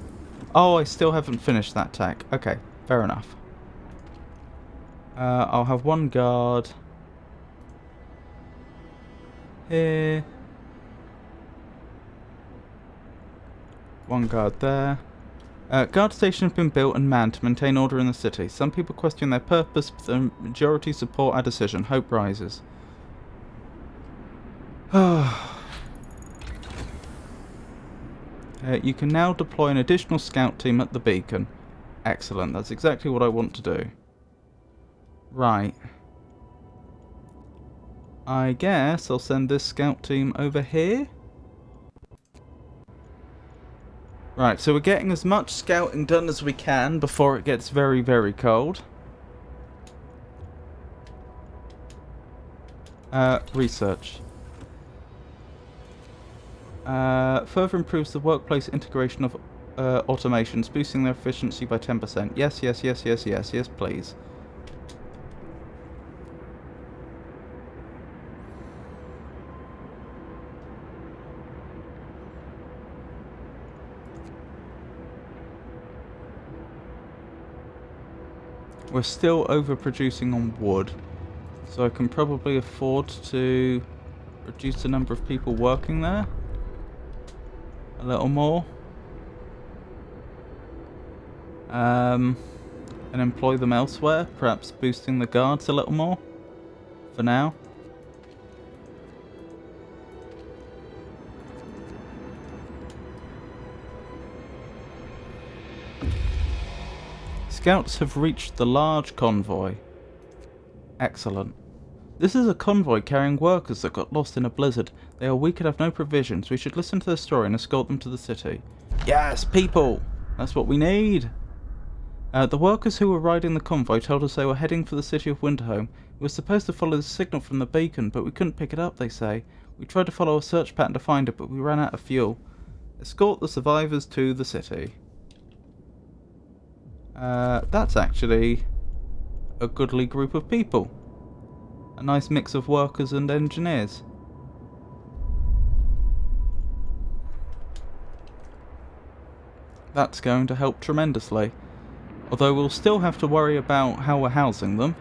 Oh, I still haven't finished that tech. Okay, fair enough. I'll have 1 guard here. 1 guard there. Guard station has been built and manned to maintain order in the city. Some people question their purpose, but the majority support our decision. Hope rises. You can now deploy an additional scout team at the beacon. Excellent, that's exactly what I want to do. Right. I guess I'll send this scout team over here. Right, so we're getting as much scouting done as we can before it gets very, very cold. Research. Further improves the workplace integration of automations, boosting their efficiency by 10%. Yes, yes, yes, yes, yes, yes, please. We're still overproducing on wood, so I can probably afford to reduce the number of people working there a little more. And employ them elsewhere, perhaps boosting the guards a little more for now. Scouts have reached the large convoy. Excellent. This is a convoy carrying workers that got lost in a blizzard. They are weak and have no provisions. We should listen to their story and escort them to the city. Yes, people! That's what we need! The workers who were riding the convoy told us they were heading for the city of Winterhome. We were supposed to follow the signal from the beacon, but we couldn't pick it up, they say. We tried to follow a search pattern to find it, but we ran out of fuel. Escort the survivors to the city. That's actually a goodly group of people. A nice mix of workers and engineers. That's going to help tremendously. Although we'll still have to worry about how we're housing them.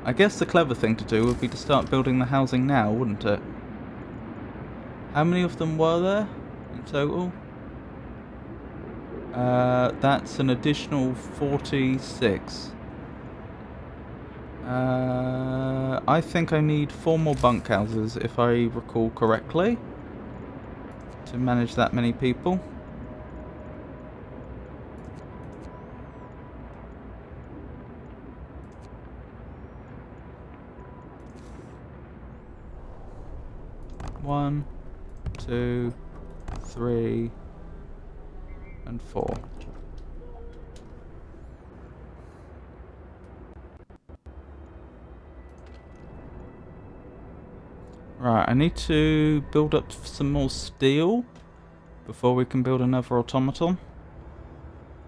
I guess the clever thing to do would be to start building the housing now, wouldn't it? How many of them were there in total? That's an additional 46. I think I need 4 more bunkhouses, if I recall correctly, to manage that many people. One, 2, 3, and 4. Right, I need to build up some more steel before we can build another automaton.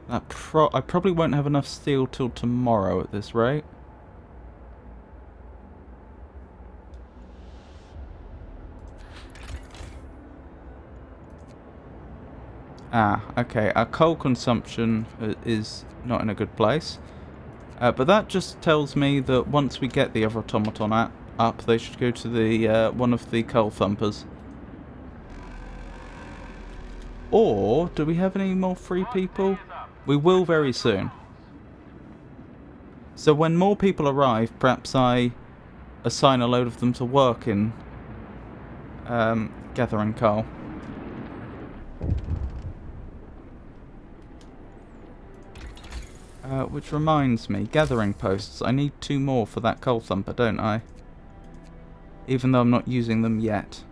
I probably won't have enough steel till tomorrow at this rate. Ah, okay, our coal consumption is not in a good place. But that just tells me that once we get the other automaton up, they should go to the one of the coal thumpers. Or, do we have any more free people? We will very soon. So when more people arrive, perhaps I assign a load of them to work in gathering coal. Which reminds me, gathering posts. I need 2 more for that coal thumper, don't I? Even though I'm not using them yet.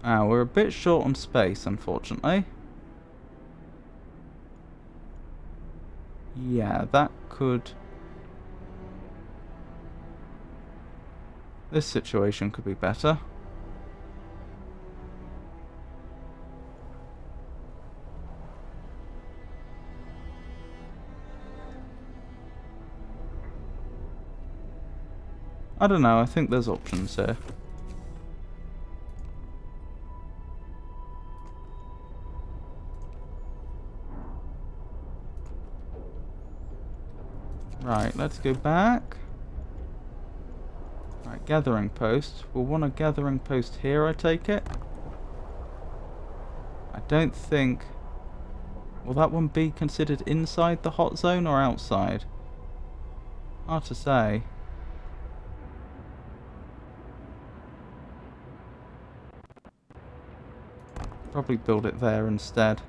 We're a bit short on space, unfortunately. Yeah, that could... This situation could be better. I don't know, I think there's options here. Right, let's go back. Right, gathering post. We'll want a gathering post here, I take it. I don't think... Will that one be considered inside the hot zone or outside? Hard to say. Probably build it there instead.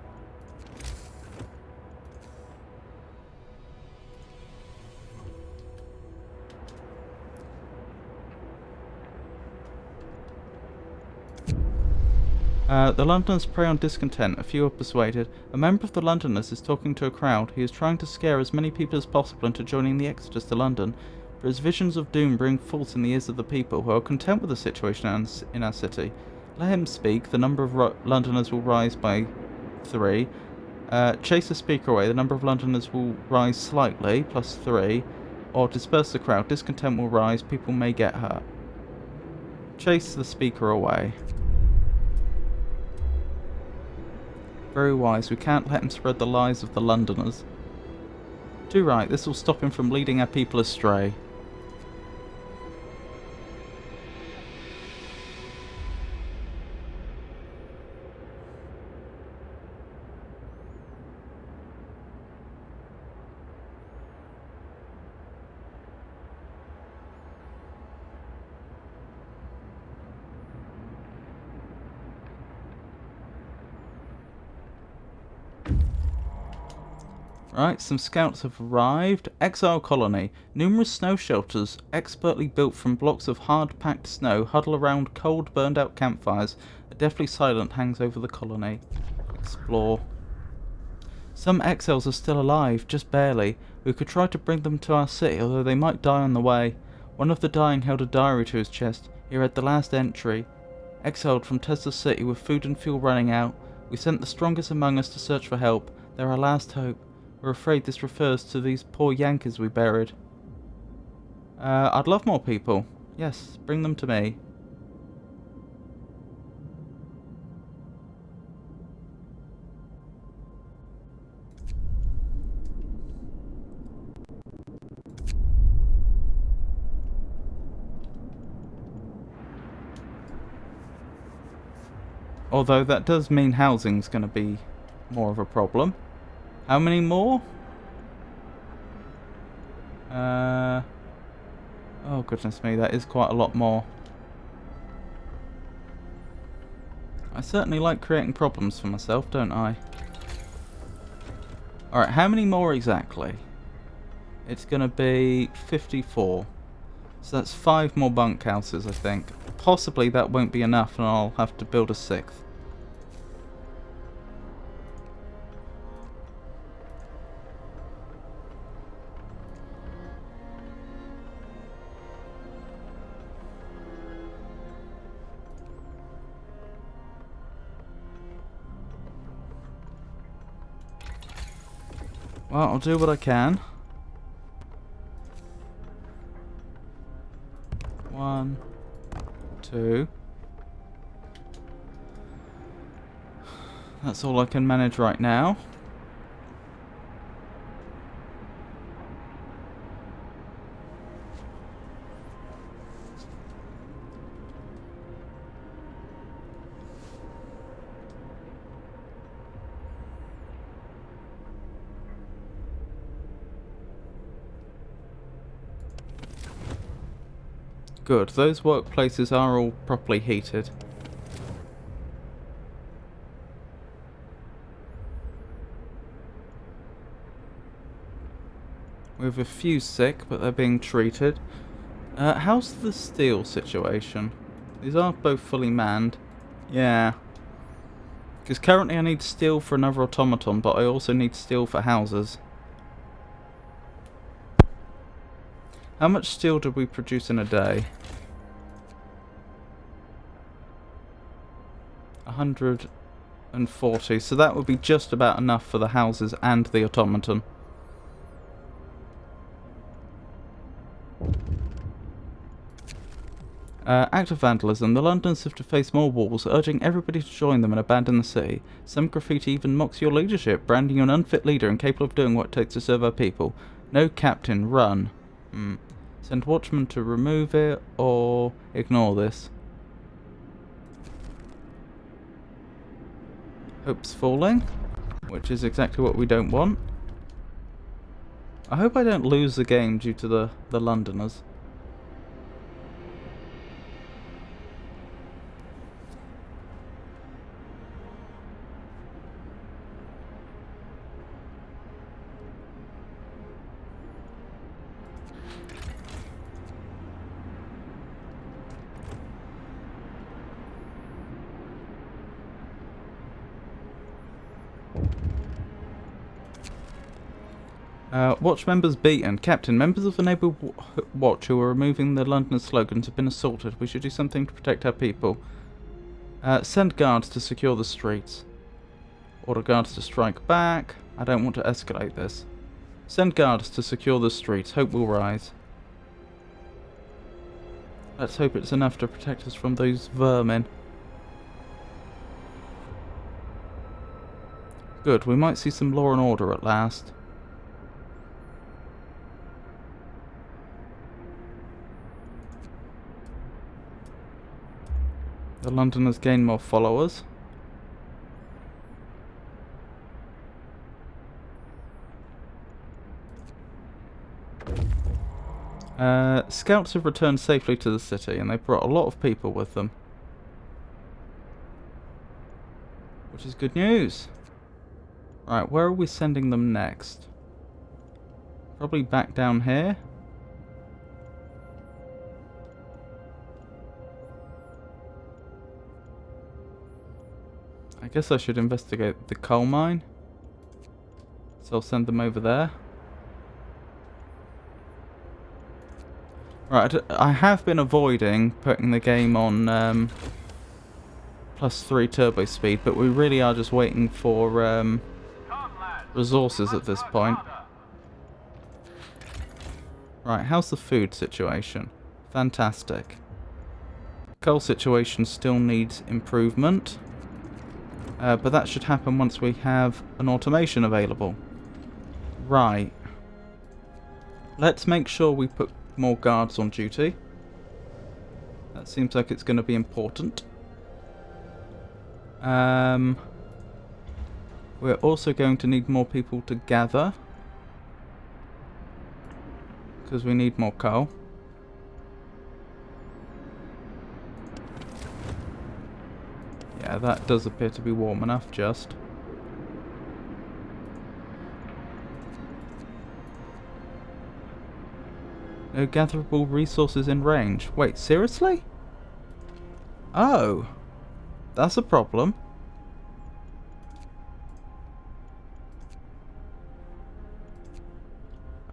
The Londoners prey on discontent. A few are persuaded. A member of the Londoners is talking to a crowd. He is trying to scare as many people as possible into joining the exodus to London. But his visions of doom bring false in the ears of the people, who are content with the situation in our city. Let him speak. The number of Londoners will rise by 3. Chase the speaker away. The number of Londoners will rise slightly, plus 3. Or disperse the crowd. Discontent will rise. People may get hurt. Chase the speaker away. Very wise. We can't let him spread the lies of the Londoners. Too right. This will stop him from leading our people astray. Right, some scouts have arrived. Exile colony. Numerous snow shelters, expertly built from blocks of hard-packed snow, huddle around cold, burned-out campfires. A deathly silence hangs over the colony. Explore. Some exiles are still alive, just barely. We could try to bring them to our city, although they might die on the way. One of the dying held a diary to his chest. He read the last entry. Exiled from Tesla City with food and fuel running out. We sent the strongest among us to search for help. They're our last hope. We're afraid this refers to these poor Yankees we buried. I'd love more people. Yes, bring them to me. Although that does mean housing's going to be more of a problem. How many more? Oh goodness me, that is quite a lot more. I certainly like creating problems for myself, don't I? Alright, how many more exactly? It's gonna be 54. So that's 5 more bunkhouses, I think. Possibly that won't be enough and I'll have to build a 6th. Well, I'll do what I can. 1, 2. That's all I can manage right now. Good, those workplaces are all properly heated. We have a few sick, but they're being treated. How's the steel situation? These are both fully manned. Yeah. Because currently I need steel for another automaton, but I also need steel for houses. How much steel did we produce in a day? 140, so that would be just about enough for the houses and the automaton. Act of vandalism. The Londoners have to face more walls, urging everybody to join them and abandon the city. Some graffiti even mocks your leadership, branding you an unfit leader incapable of doing what it takes to serve our people. No captain, run. Send watchmen to remove it, or ignore this. Hope's falling, which is exactly what we don't want. I hope I don't lose the game due to the Londoners. Watch members beaten. Captain, members of the neighbour watch who are removing the London slogans have been assaulted. We should do something to protect our people. Send guards to secure the streets. Order guards to strike back. I don't want to escalate this. Send guards to secure the streets. Hope will rise. Let's hope it's enough to protect us from those vermin. Good, we might see some law and order at last. The Londoners gain more followers. Scouts have returned safely to the city, and they brought a lot of people with them. Which is good news. Right, where are we sending them next? Probably back down here. I guess I should investigate the coal mine. So I'll send them over there. Right, I have been avoiding putting the game on +3 turbo speed, but we really are just waiting for resources at this point. Right, how's the food situation? Fantastic. Coal situation still needs improvement. But that should happen once we have an automation available. Right. Let's make sure we put more guards on duty. That seems like it's going to be important. We're also going to need more people to gather. Because we need more coal. Yeah, that does appear to be warm enough, just. No gatherable resources in range. Wait, seriously? Oh. That's a problem.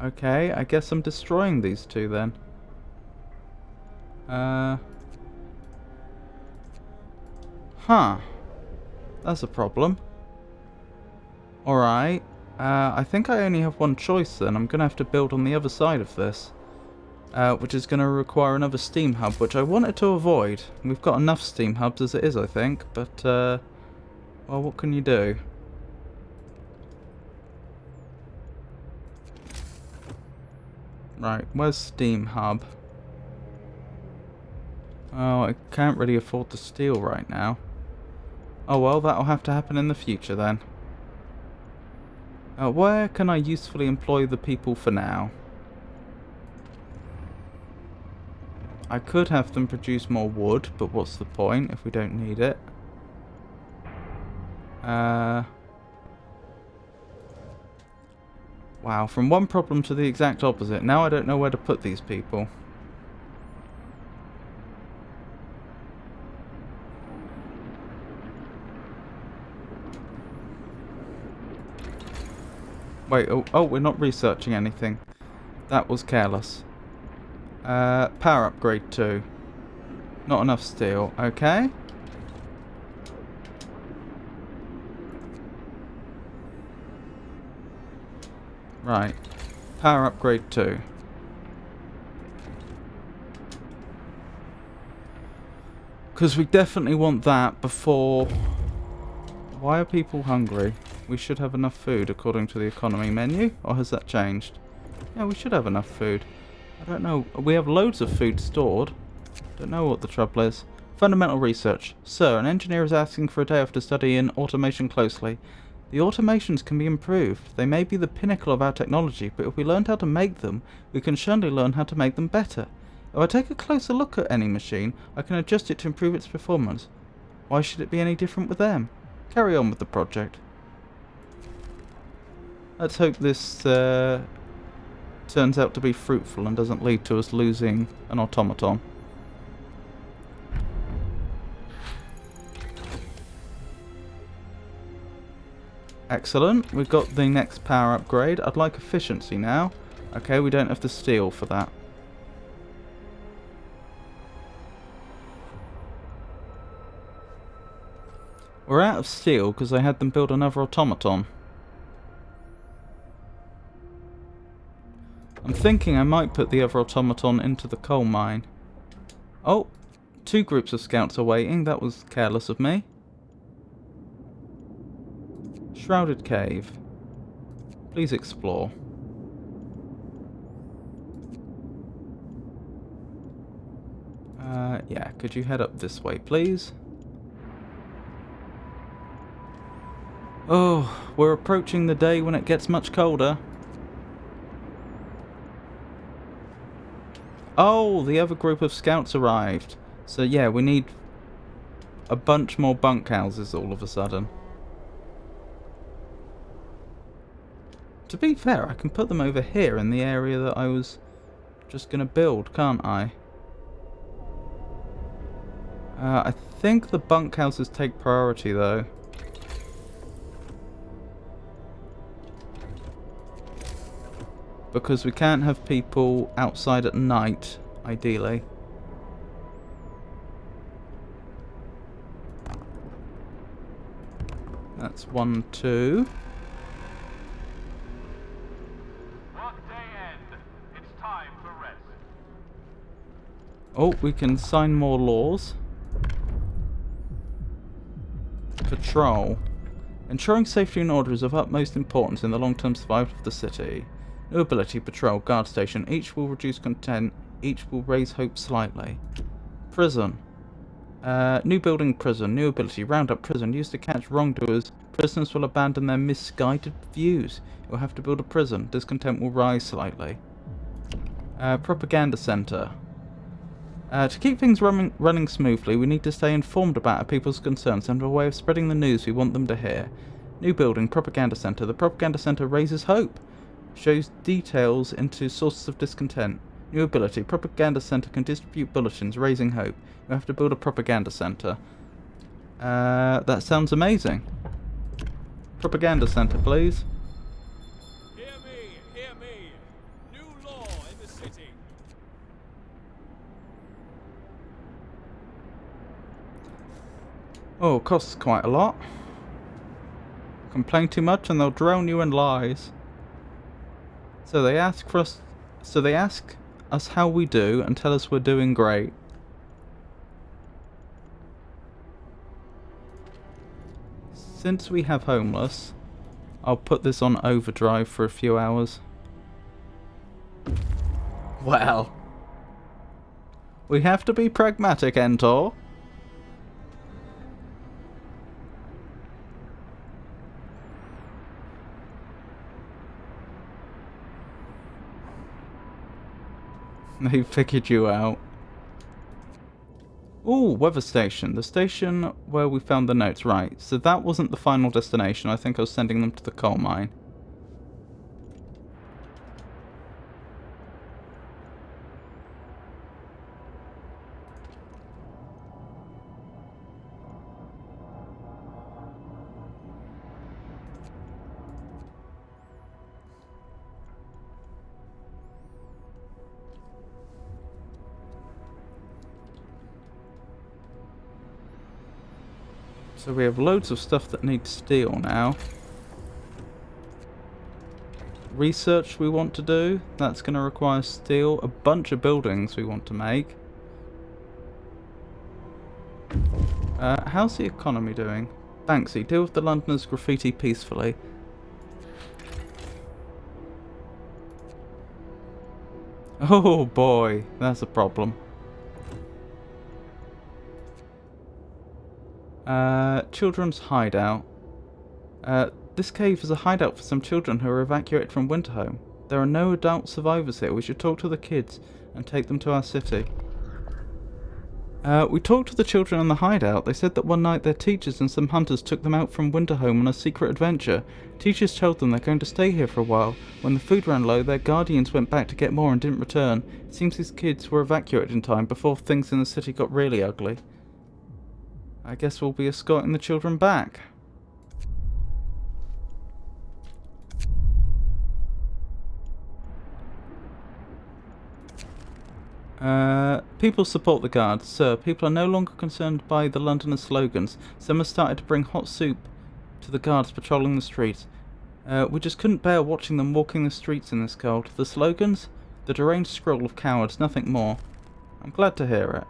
Okay, I guess I'm destroying these two then. Huh. That's a problem. Alright. I think I only have one choice then. I'm going to have to build on the other side of this. Which is going to require another steam hub, which I wanted to avoid. We've got enough steam hubs as it is, I think. But, well, what can you do? Right, where's steam hub? Oh, I can't really afford the steel right now. Oh well, that'll have to happen in the future then. Where can I usefully employ the people for now? I could have them produce more wood, but what's the point if we don't need it? Wow, from one problem to the exact opposite. Now I don't know where to put these people. Wait, oh, we're not researching anything. That was careless. Power upgrade 2. Not enough steel. Okay. Right. Power upgrade 2. Because we definitely want that before... Why are people hungry? We should have enough food according to the economy menu. Or has that changed? Yeah, we should have enough food. I don't know. We have loads of food stored. Don't know what the trouble is. Fundamental research. Sir, an engineer is asking for a day off to study in automation closely. The automations can be improved. They may be the pinnacle of our technology, but if we learned how to make them, we can surely learn how to make them better. If I take a closer look at any machine, I can adjust it to improve its performance. Why should it be any different with them? Carry on with the project. Let's hope this turns out to be fruitful and doesn't lead to us losing an automaton. Excellent. We've got the next power upgrade. I'd like efficiency now. Okay, we don't have the steel for that. We're out of steel because I had them build another automaton. I'm thinking I might put the other automaton into the coal mine. Oh, 2 groups of scouts are waiting. That was careless of me. Shrouded cave. Please explore. Yeah, could you head up this way, please? Oh, we're approaching the day when it gets much colder. Oh, the other group of scouts arrived. So yeah, we need a bunch more bunkhouses all of a sudden. To be fair, I can put them over here in the area that I was just going to build, can't I? I think the bunkhouses take priority though. Because we can't have people outside at night, ideally. That's 1, 2. Workday end. It's time for rest. Oh, we can sign more laws. Patrol. Ensuring safety and order is of utmost importance in the long-term survival of the city. New ability, patrol, guard station. Each will reduce content, each will raise hope slightly. Prison. New building, prison. New ability, round up prison. Used to catch wrongdoers. Prisoners will abandon their misguided views. You'll have to build a prison. Discontent will rise slightly. Propaganda center. To keep things running smoothly, we need to stay informed about our people's concerns and have a way of spreading the news we want them to hear. New building, propaganda center. The propaganda center raises hope. Shows details into sources of discontent. New ability, propaganda center can distribute bulletins, raising hope. You have to build a propaganda center. That sounds amazing. Propaganda center, please. Hear me, hear me. New law in the city. Oh, costs quite a lot. Complain too much and they'll drown you in lies. So they ask us how we do and tell us we're doing great. Since we have homeless, I'll put this on overdrive for a few hours. Well, we have to be pragmatic, Entor. They figured you out. Ooh, weather station. The station where we found the notes. Right, so that wasn't the final destination. I think I was sending them to the coal mine. So we have loads of stuff that needs steel now. Research we want to do. That's going to require steel. A bunch of buildings we want to make. How's the economy doing? Banksy, deal with the Londoners' graffiti peacefully. Oh boy, that's a problem. Children's hideout. This cave is a hideout for some children who are evacuated from Winterhome. There are no adult survivors here. We should talk to the kids and take them to our city. We talked to the children in the hideout. They said that one night their teachers and some hunters took them out from Winterhome on a secret adventure. Teachers told them they're going to stay here for a while. When the food ran low, their guardians went back to get more and didn't return. It seems these kids were evacuated in time before things in the city got really ugly. I guess we'll be escorting the children back. People support the guards. Sir, people are no longer concerned by the Londoners' slogans. Some have started to bring hot soup to the guards patrolling the streets. We just couldn't bear watching them walking the streets in this cold. The slogans? The deranged scroll of cowards, nothing more. I'm glad to hear it.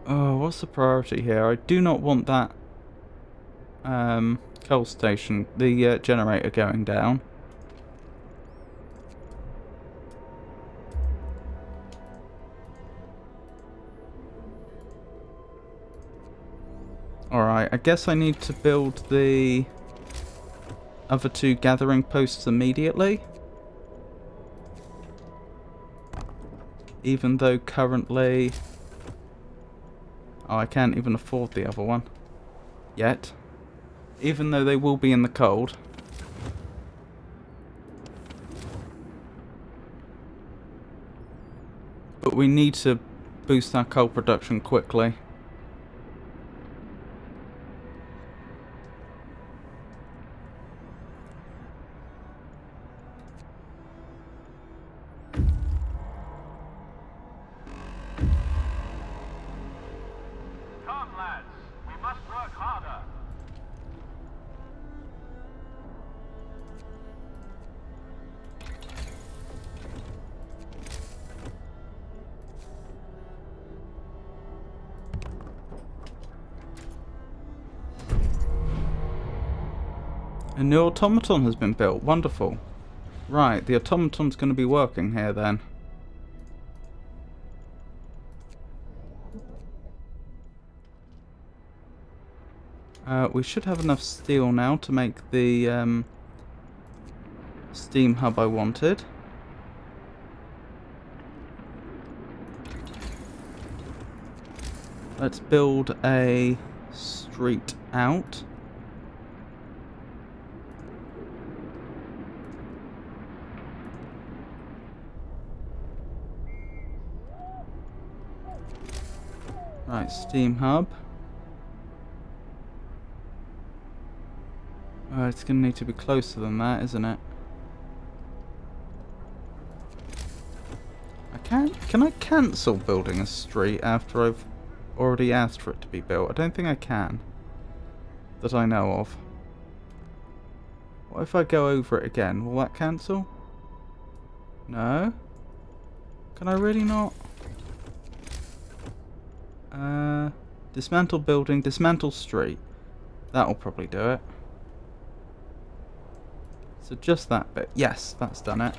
Oh, what's the priority here? I do not want that coal station, the generator going down. Alright, I guess I need to build the other two gathering posts immediately. Even though currently... Oh, I can't even afford the other one. Yet. Even though they will be in the cold. But we need to boost our coal production quickly. Come, lads. We must work harder. A new automaton has been built. Wonderful. Right, the automaton's going to be working here then. We should have enough steel now to make the steam hub I wanted. Let's build a street out. Right, steam hub. It's going to need to be closer than that, isn't it? Can I cancel building a street after I've already asked for it to be built? I don't think I can. That I know of. What if I go over it again? Will that cancel? No? Can I really not? Dismantle building, dismantle street. That'll probably do it. So just that bit. Yes, that's done it.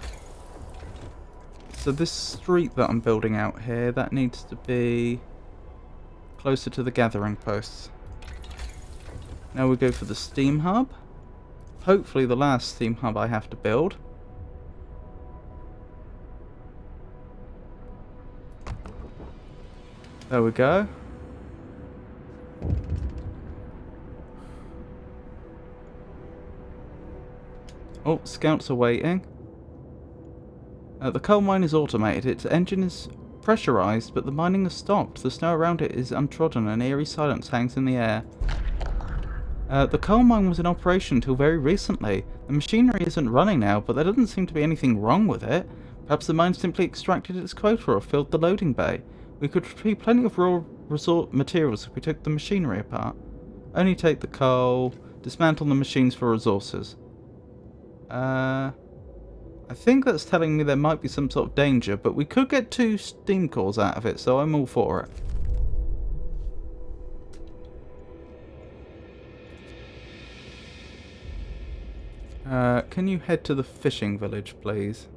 So this street that I'm building out here, that needs to be closer to the gathering posts. Now we go for the steam hub. Hopefully the last steam hub I have to build. There we go. Oh, scouts are waiting. The coal mine is automated. Its engine is pressurized, but the mining has stopped. The snow around it is untrodden, and eerie silence hangs in the air. The coal mine was in operation until very recently. The machinery isn't running now, but there doesn't seem to be anything wrong with it. Perhaps the mine simply extracted its quota or filled the loading bay. We could retrieve plenty of raw resort materials if we took the machinery apart. Only take the coal, dismantle the machines for resources. I think that's telling me there might be some sort of danger, but we could get 2 steam cores out of it, so I'm all for it. Can you head to the fishing village, please?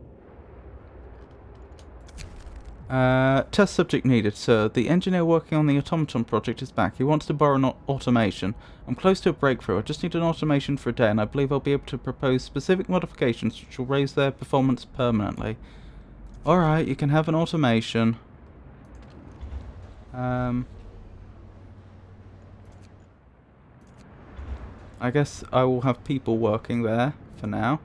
Test subject needed, sir. The engineer working on the automaton project is back. He wants to borrow an automation. I'm close to a breakthrough. I just need an automation for a day, and I believe I'll be able to propose specific modifications which will raise their performance permanently. Alright, you can have an automation. I guess I will have people working there for now.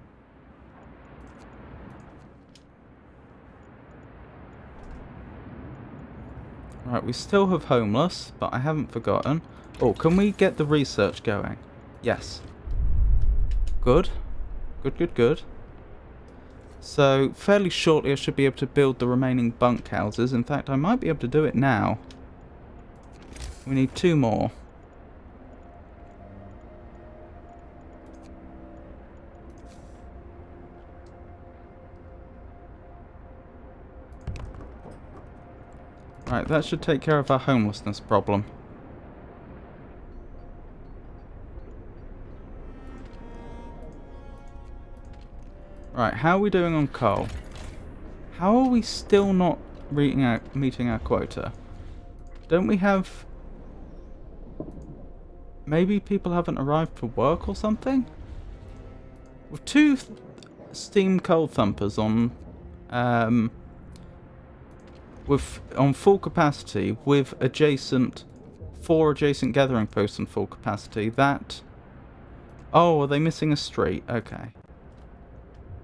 Right, we still have homeless, but I haven't forgotten. Oh, can we get the research going? Yes. Good. Good, good, good. So, fairly shortly I should be able to build the remaining bunk houses. In fact, I might be able to do it now. We need 2 more. Right, that should take care of our homelessness problem. Right, how are we doing on coal? How are we still not meeting our quota? Don't we have... Maybe people haven't arrived for work or something? With 2 steam coal thumpers on... on full capacity, with 4 adjacent gathering posts on full capacity, that... Oh, are they missing a street? Okay.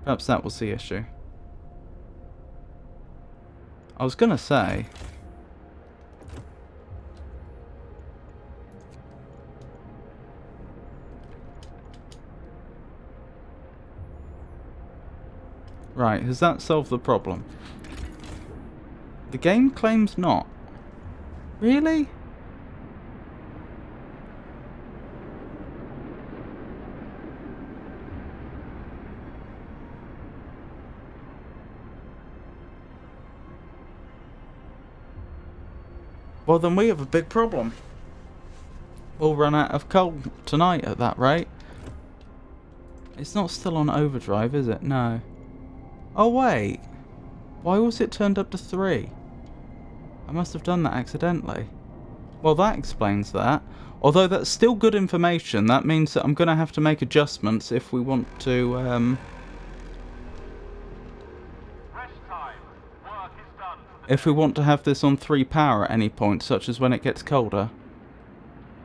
Perhaps that was the issue. I was gonna say... Right, has that solved the problem? The game claims not. Really? Well, then we have a big problem. We'll run out of coal tonight at that rate. It's not still on overdrive, is it? No. Oh, wait. Why was it turned up to 3? I must have done that accidentally. Well, that explains that. Although that's still good information, that means that I'm going to have to make adjustments if we want to, Rest time. Work is done. if we want to have this on 3 power at any point, such as when it gets colder.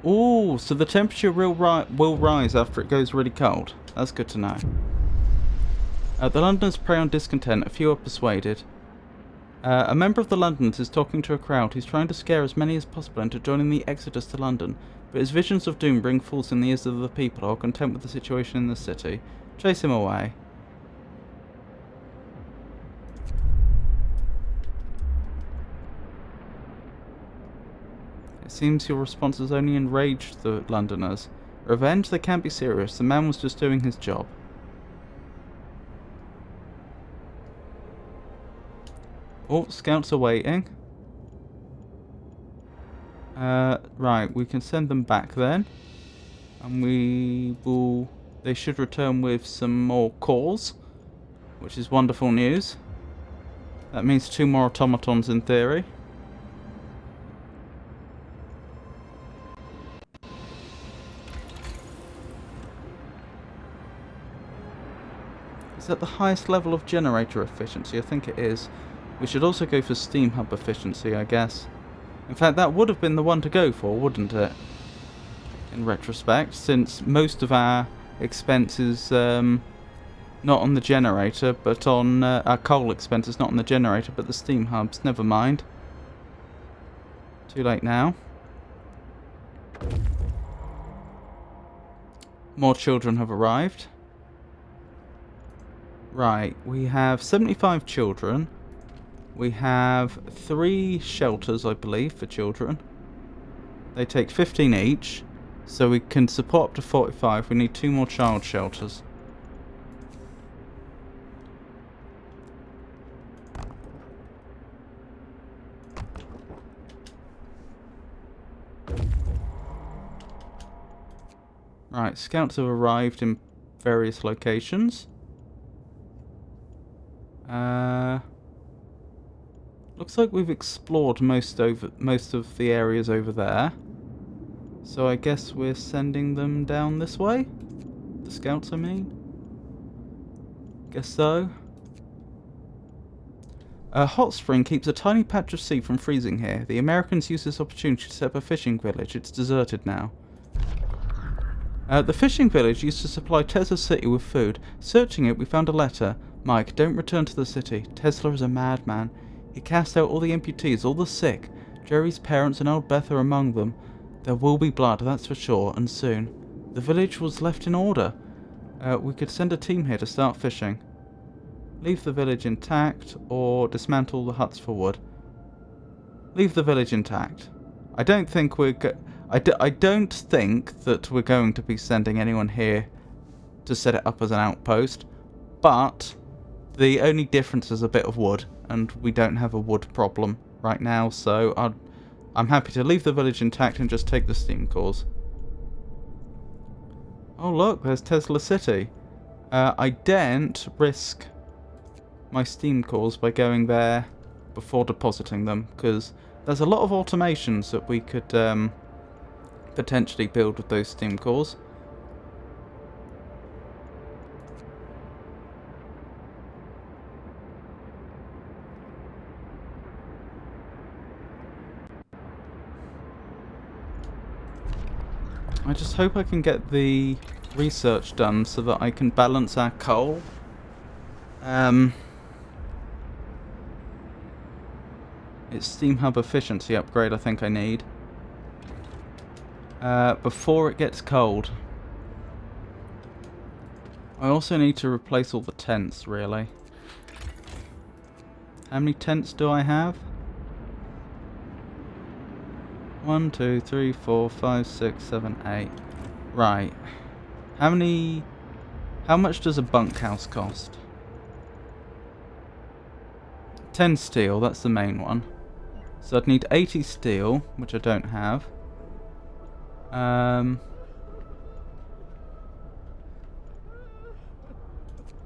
Ooh, so the temperature will rise after it goes really cold. That's good to know. The Londoners prey on discontent, a few are persuaded. A member of the Londoners is talking to a crowd. He's trying to scare as many as possible into joining the exodus to London, but his visions of doom bring fools in the ears of the people who are content with the situation in the city. Chase him away. It seems your response has only enraged the Londoners. Revenge? They can't be serious. The man was just doing his job. Oh, scouts are waiting. Right, we can send them back then. And they should return with some more cores, which is wonderful news. That means 2 more automatons in theory. Is that the highest level of generator efficiency? I think it is. We should also go for steam hub efficiency, I guess. In fact, that would have been the one to go for, wouldn't it? In retrospect, since most of our expenses, not on the generator, but on our coal expenses, not on the generator, but the steam hubs. Never mind. Too late now. More children have arrived. Right, we have 75 children. We have 3 shelters, I believe, for children. They take 15 each, so we can support up to 45. We need 2 more child shelters. Right, scouts have arrived in various locations. Looks like we've explored most of the areas over there. So I guess we're sending them down this way? The scouts, I mean? Guess so. Hot Spring keeps a tiny patch of sea from freezing here. The Americans use this opportunity to set up a fishing village. It's deserted now. The fishing village used to supply Tesla City with food. Searching it, we found a letter. Mike, don't return to the city. Tesla is a madman. He cast out all the amputees, all the sick. Jerry's parents and old Beth are among them. There will be blood, that's for sure, and soon. The village was left in order. We could send a team here to start fishing. Leave the village intact, or dismantle the huts for wood. Leave the village intact. I don't think we're I don't think that we're going to be sending anyone here to set it up as an outpost, but the only difference is a bit of wood, and we don't have a wood problem right now, so I'm happy to leave the village intact and just take the steam cores. Oh look, there's Tesla City. I daren't risk my steam cores by going there before depositing them, because there's a lot of automations that we could potentially build with those steam cores. I just hope I can get the research done so that I can balance our coal. It's Steam Hub efficiency upgrade I think I need. Before it gets cold. I also need to replace all the tents, really. How many tents do I have? 1, 2, 3, 4, 5, 6, 7, 8. Right. How much does a bunkhouse cost? 10 steel, that's the main one. So I'd need 80 steel, which I don't have.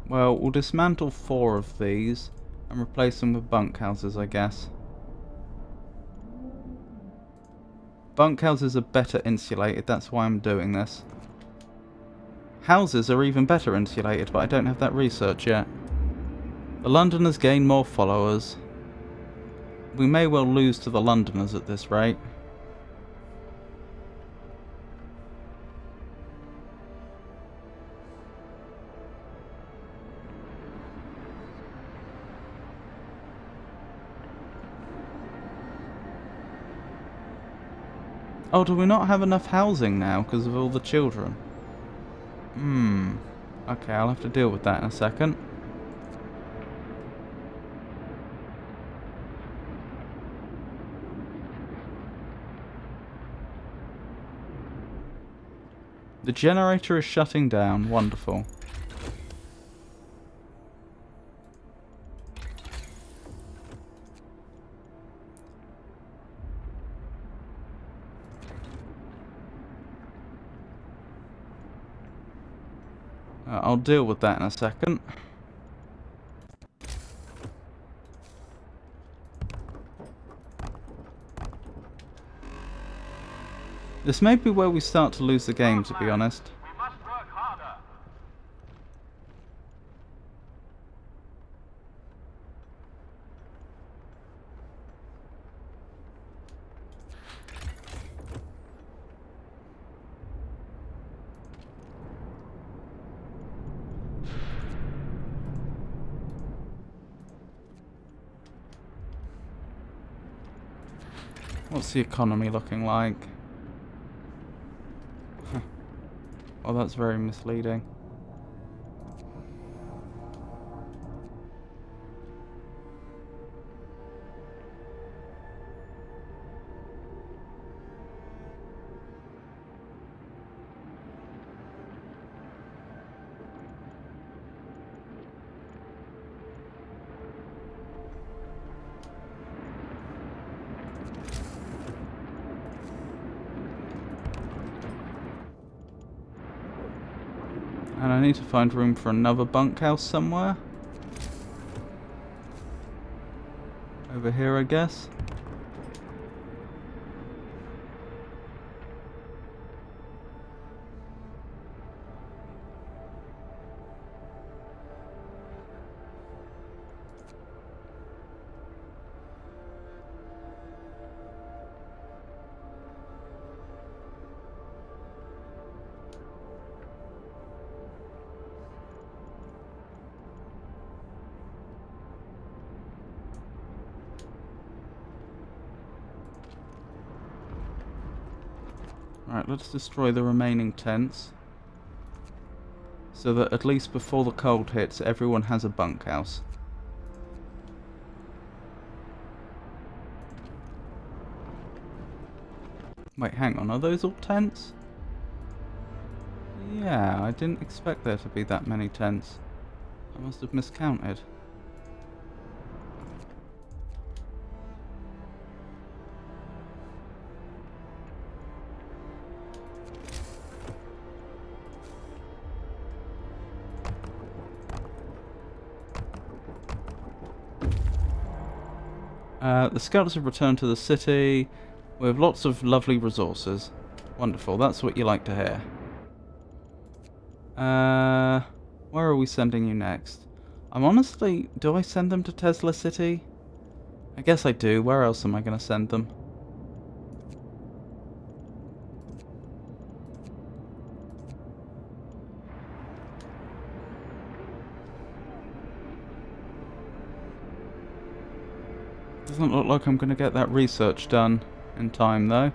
Well, we'll dismantle 4 of these and replace them with bunkhouses, I guess. Bunkhouses are better insulated, that's why I'm doing this. Houses are even better insulated, but I don't have that research yet. The Londoners gain more followers. We may well lose to the Londoners at this rate. Oh, do we not have enough housing now because of all the children? Okay, I'll have to deal with that in a second. The generator is shutting down. Wonderful. I'll deal with that in a second. This may be where we start to lose the game, to be honest. We must work harder. What's the economy looking like? Oh, that's very misleading. And I need to find room for another bunkhouse somewhere. Over here, I guess. Right, let's destroy the remaining tents. So that at least before the cold hits, everyone has a bunkhouse. Wait, hang on, are those all tents? Yeah, I didn't expect there to be that many tents. I must have miscounted. The scouts have returned to the city with lots of lovely resources. Wonderful, that's what you like to hear. Where are we sending you next? I'm honestly... Do I send them to Tesla City? I guess I do. Where else am I going to send them? Doesn't look like I'm going to get that research done in time, though.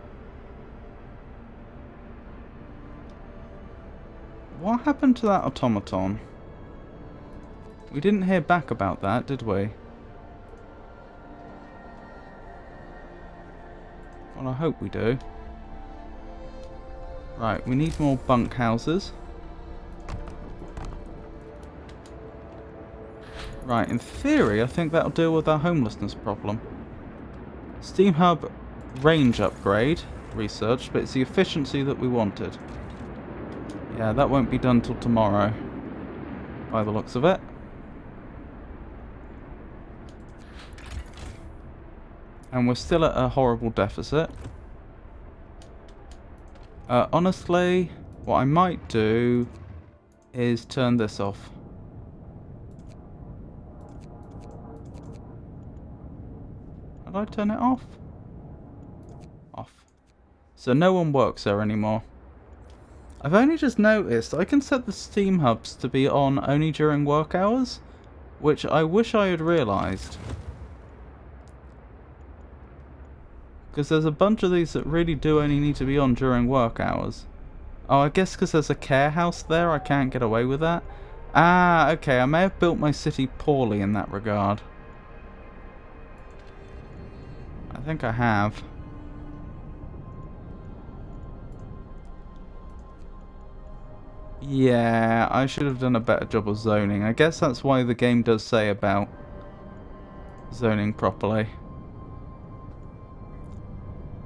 What happened to that automaton? We didn't hear back about that, did we? Well, I hope we do. Right, we need more bunkhouses. Right, in theory, I think that'll deal with our homelessness problem. Steam Hub range upgrade, research, but it's the efficiency that we wanted. Yeah, that won't be done till tomorrow, by the looks of it. And we're still at a horrible deficit. Honestly, what I might do is turn this off. Did I turn it off? Off. So no one works there anymore. I've only just noticed I can set the steam hubs to be on only during work hours, which I wish I had realised. Because there's a bunch of these that really do only need to be on during work hours. Oh, I guess because there's a care house there, I can't get away with that. Ah, okay, I may have built my city poorly in that regard. I think I have. Yeah, I should have done a better job of zoning. I guess that's why the game does say about zoning properly.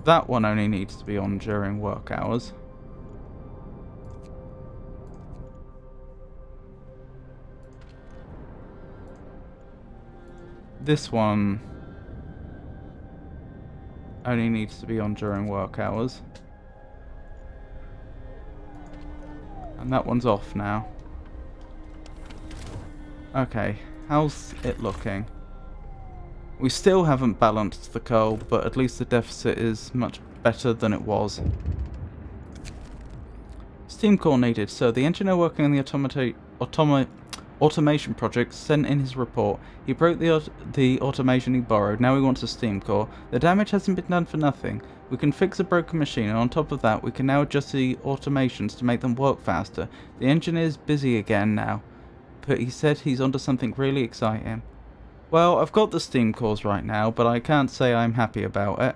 That one only needs to be on during work hours. This one only needs to be on during work hours. And that one's off now. Okay, how's it looking? We still haven't balanced the coal, but at least the deficit is much better than it was. Steam core needed. So the engineer working on the automation project sent in his report. He broke the automation he borrowed. Now he wants a steam core. The damage hasn't been done for nothing. We can fix a broken machine, and on top of that, we can now adjust the automations to make them work faster. The engineer's busy again now, but he said he's onto something really exciting. Well, I've got the steam cores right now, but I can't say I'm happy about it.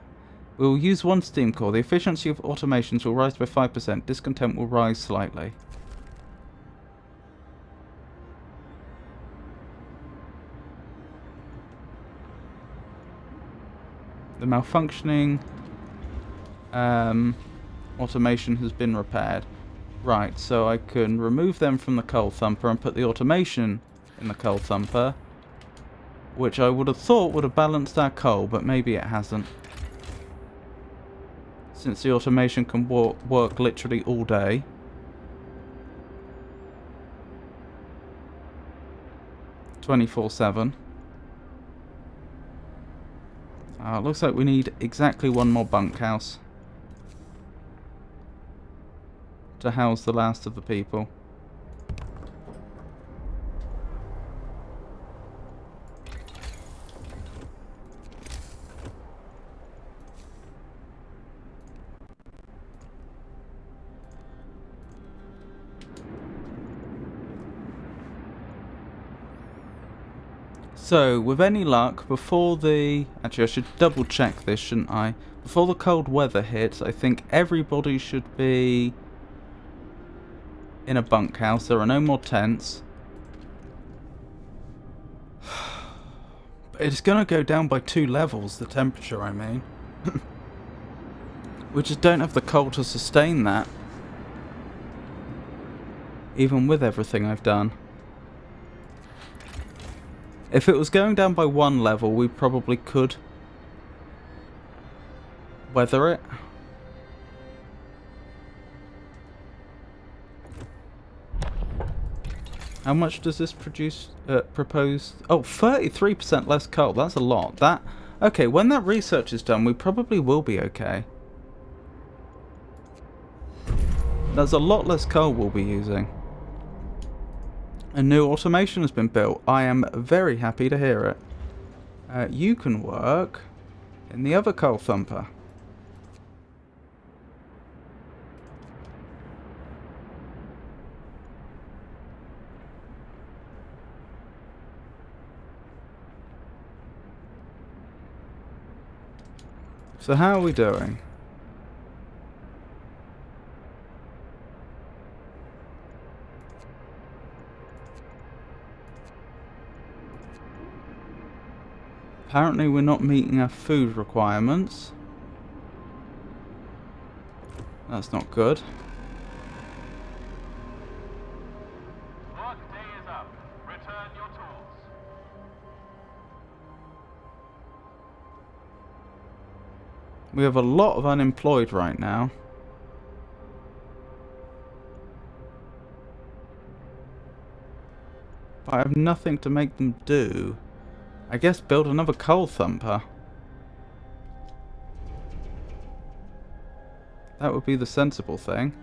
We will use one steam core. The efficiency of automations will rise by 5%. Discontent will rise slightly. The malfunctioning automation has been repaired. Right, so I can remove them from the coal thumper and put the automation in the coal thumper, which I would have thought would have balanced our coal, but maybe it hasn't. Since the automation can work literally all day. (24/7). Looks like we need exactly one more bunkhouse to house the last of the people. So, with any luck, before the... Actually, I should double check this, shouldn't I? Before the cold weather hits, I think everybody should be in a bunkhouse. There are no more tents. It's going to go down by 2 levels, the temperature, I mean. We just don't have the coal to sustain that. Even with everything I've done. If it was going down by 1 level, we probably could weather it. How much does this propose? Oh, 33% less coal. That's a lot. Okay, when that research is done, we probably will be okay. That's a lot less coal we'll be using. A new automation has been built. I am very happy to hear it. You can work in the other coal thumper. So how are we doing? Apparently we're not meeting our food requirements. That's not good. Work day is up. Return your tools. We have a lot of unemployed right now. But I have nothing to make them do. I guess build another coal thumper. That would be the sensible thing.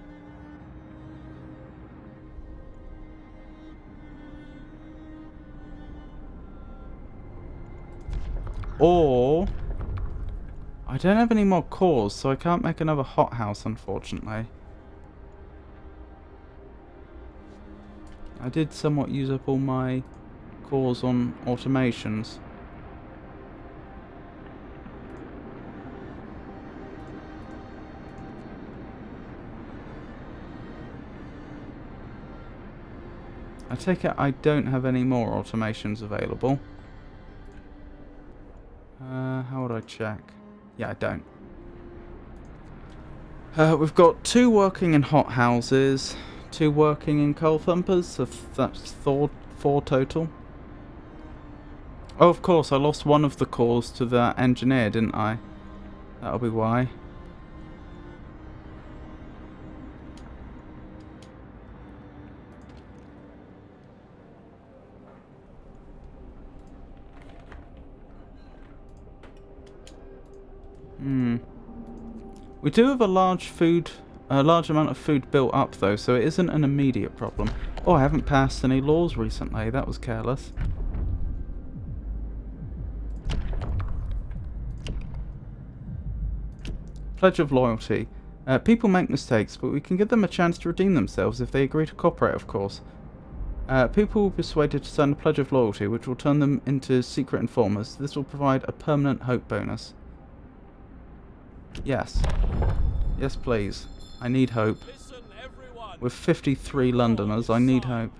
Or... I don't have any more cores, so I can't make another hothouse, unfortunately. I did somewhat use up all my cores on automations. I take it I don't have any more automations available. How would I check? Yeah, I don't. We've got 2 working in hothouses, 2 working in coal thumpers, so that's 4 total. Oh, of course, I lost one of the cores to the engineer, didn't I? That'll be why. We do have a large amount of food built up though, so it isn't an immediate problem. Oh, I haven't passed any laws recently. That was careless. Pledge of loyalty. People make mistakes, but we can give them a chance to redeem themselves if they agree to cooperate, of course. People will be persuaded to sign a pledge of loyalty, which will turn them into secret informers. This will provide a permanent hope bonus. Yes. Yes, please. I need hope. Listen, everyone. With 53 Londoners, I need hope.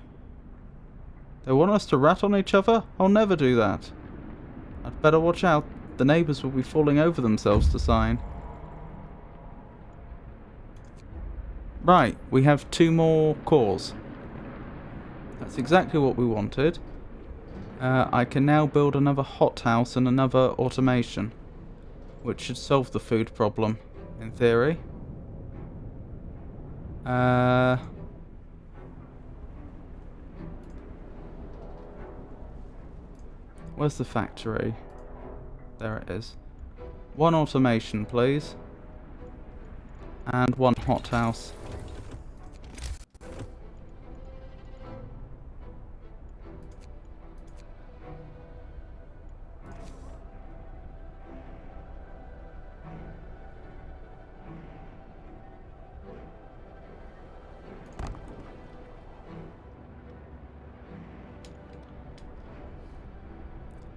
They want us to rat on each other? I'll never do that. I'd better watch out. The neighbours will be falling over themselves to sign. Right, we have 2 more cores. That's exactly what we wanted. I can now build another hothouse and another automation, which should solve the food problem, in theory. Where's the factory? There it is. 1 automation, please. And 1 hothouse.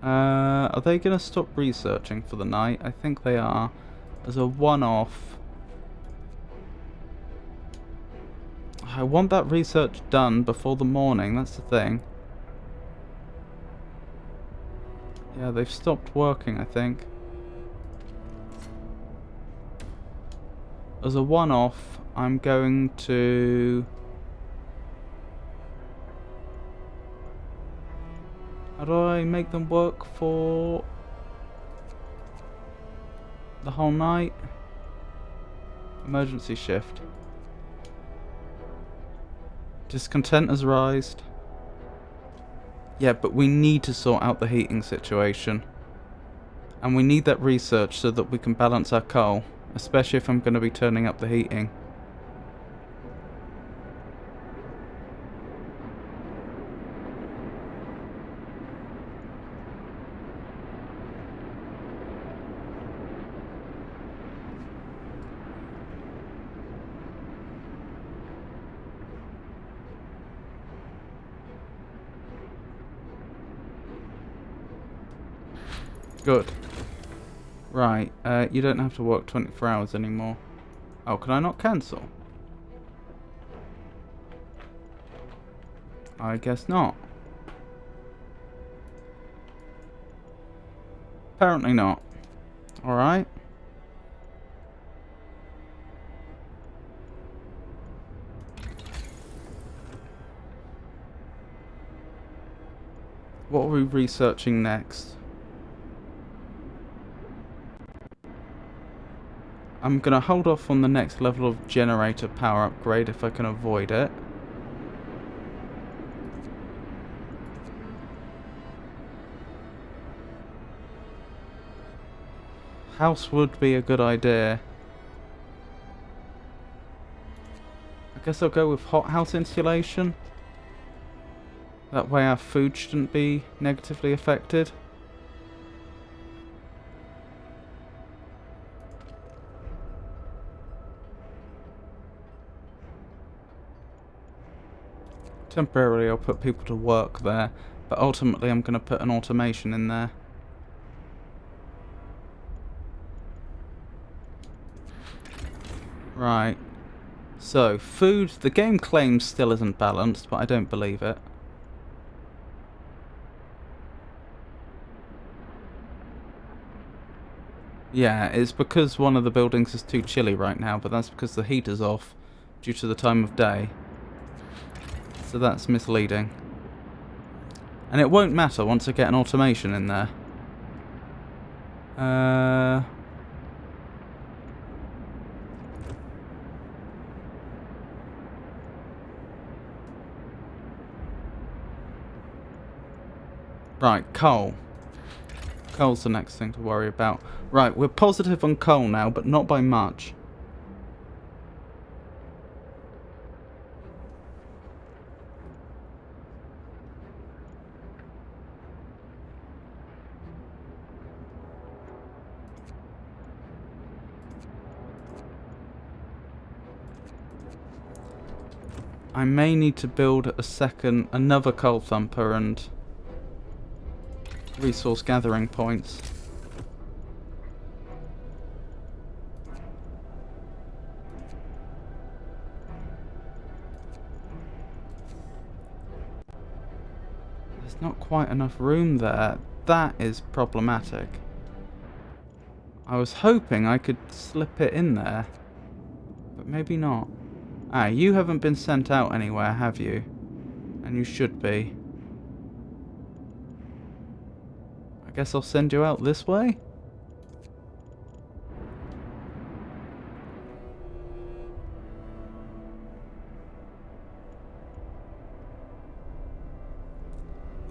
Are they going to stop researching for the night? I think they are. As a one-off. I want that research done before the morning, that's the thing. Yeah, they've stopped working, I think. As a one-off, I'm going to... How do I make them work for the whole night? Emergency shift. Discontent has rised. Yeah, but we need to sort out the heating situation. And we need that research so that we can balance our coal. Especially if I'm going to be turning up the heating. Good. Right, you don't have to work 24 hours anymore. Oh, can I not cancel? I guess not. Apparently not. Alright. What are we researching next? I'm going to hold off on the next level of generator power upgrade if I can avoid it. House would be a good idea. I guess I'll go with hothouse insulation. That way our food shouldn't be negatively affected. Temporarily I'll put people to work there, but ultimately I'm going to put an automation in there. Right. So, food, the game claims still isn't balanced, but I don't believe it. Yeah, it's because one of the buildings is too chilly right now, but that's because the heater's off due to the time of day. So that's misleading. And it won't matter once I get an automation in there. Right, coal. Coal's the next thing to worry about. Right, we're positive on coal now, but not by much. I may need to build another coal thumper and resource gathering points. There's not quite enough room there. That is problematic. I was hoping I could slip it in there, but maybe not. Ah, you haven't been sent out anywhere, have you? And you should be. I guess I'll send you out this way?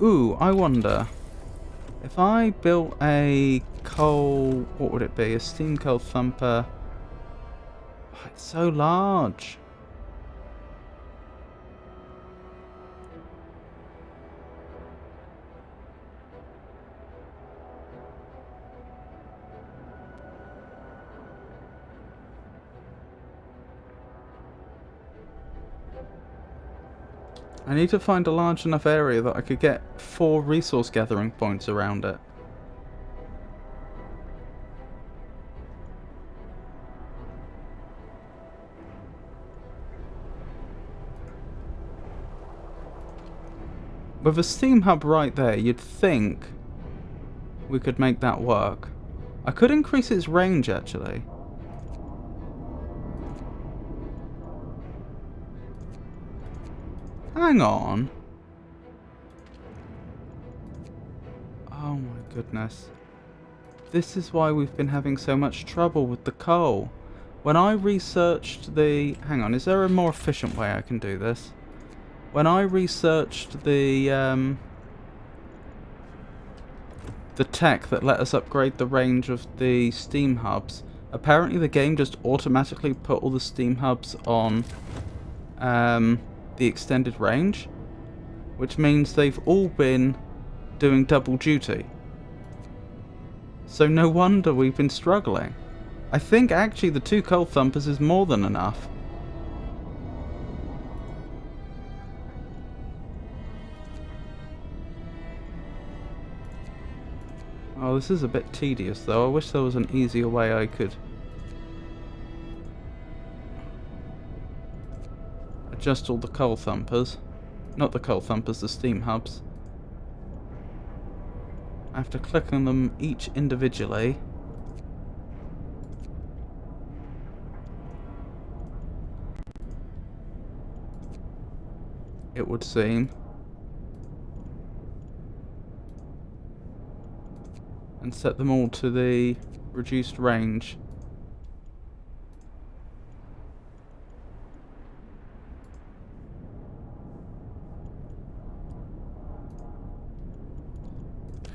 Ooh, I wonder. If I built a coal... What would it be? A steam coal thumper. Oh, it's so large. I need to find a large enough area that I could get 4 resource gathering points around it. With a steam hub right there, you'd think we could make that work. I could increase its range, actually. Hang on. Oh my goodness. This is why we've been having so much trouble with the coal. When I researched the... Hang on, is there a more efficient way I can do this? When I researched the tech that let us upgrade the range of the steam hubs, apparently the game just automatically put all the steam hubs on the extended range, which means they've all been doing double duty. So no wonder we've been struggling. I think actually the 2 coal thumpers is more than enough. Oh, this is a bit tedious though. I wish there was an easier way I could adjust all the coal thumpers. Not the coal thumpers, the steam hubs. After clicking them each individually. It would seem. And set them all to the reduced range.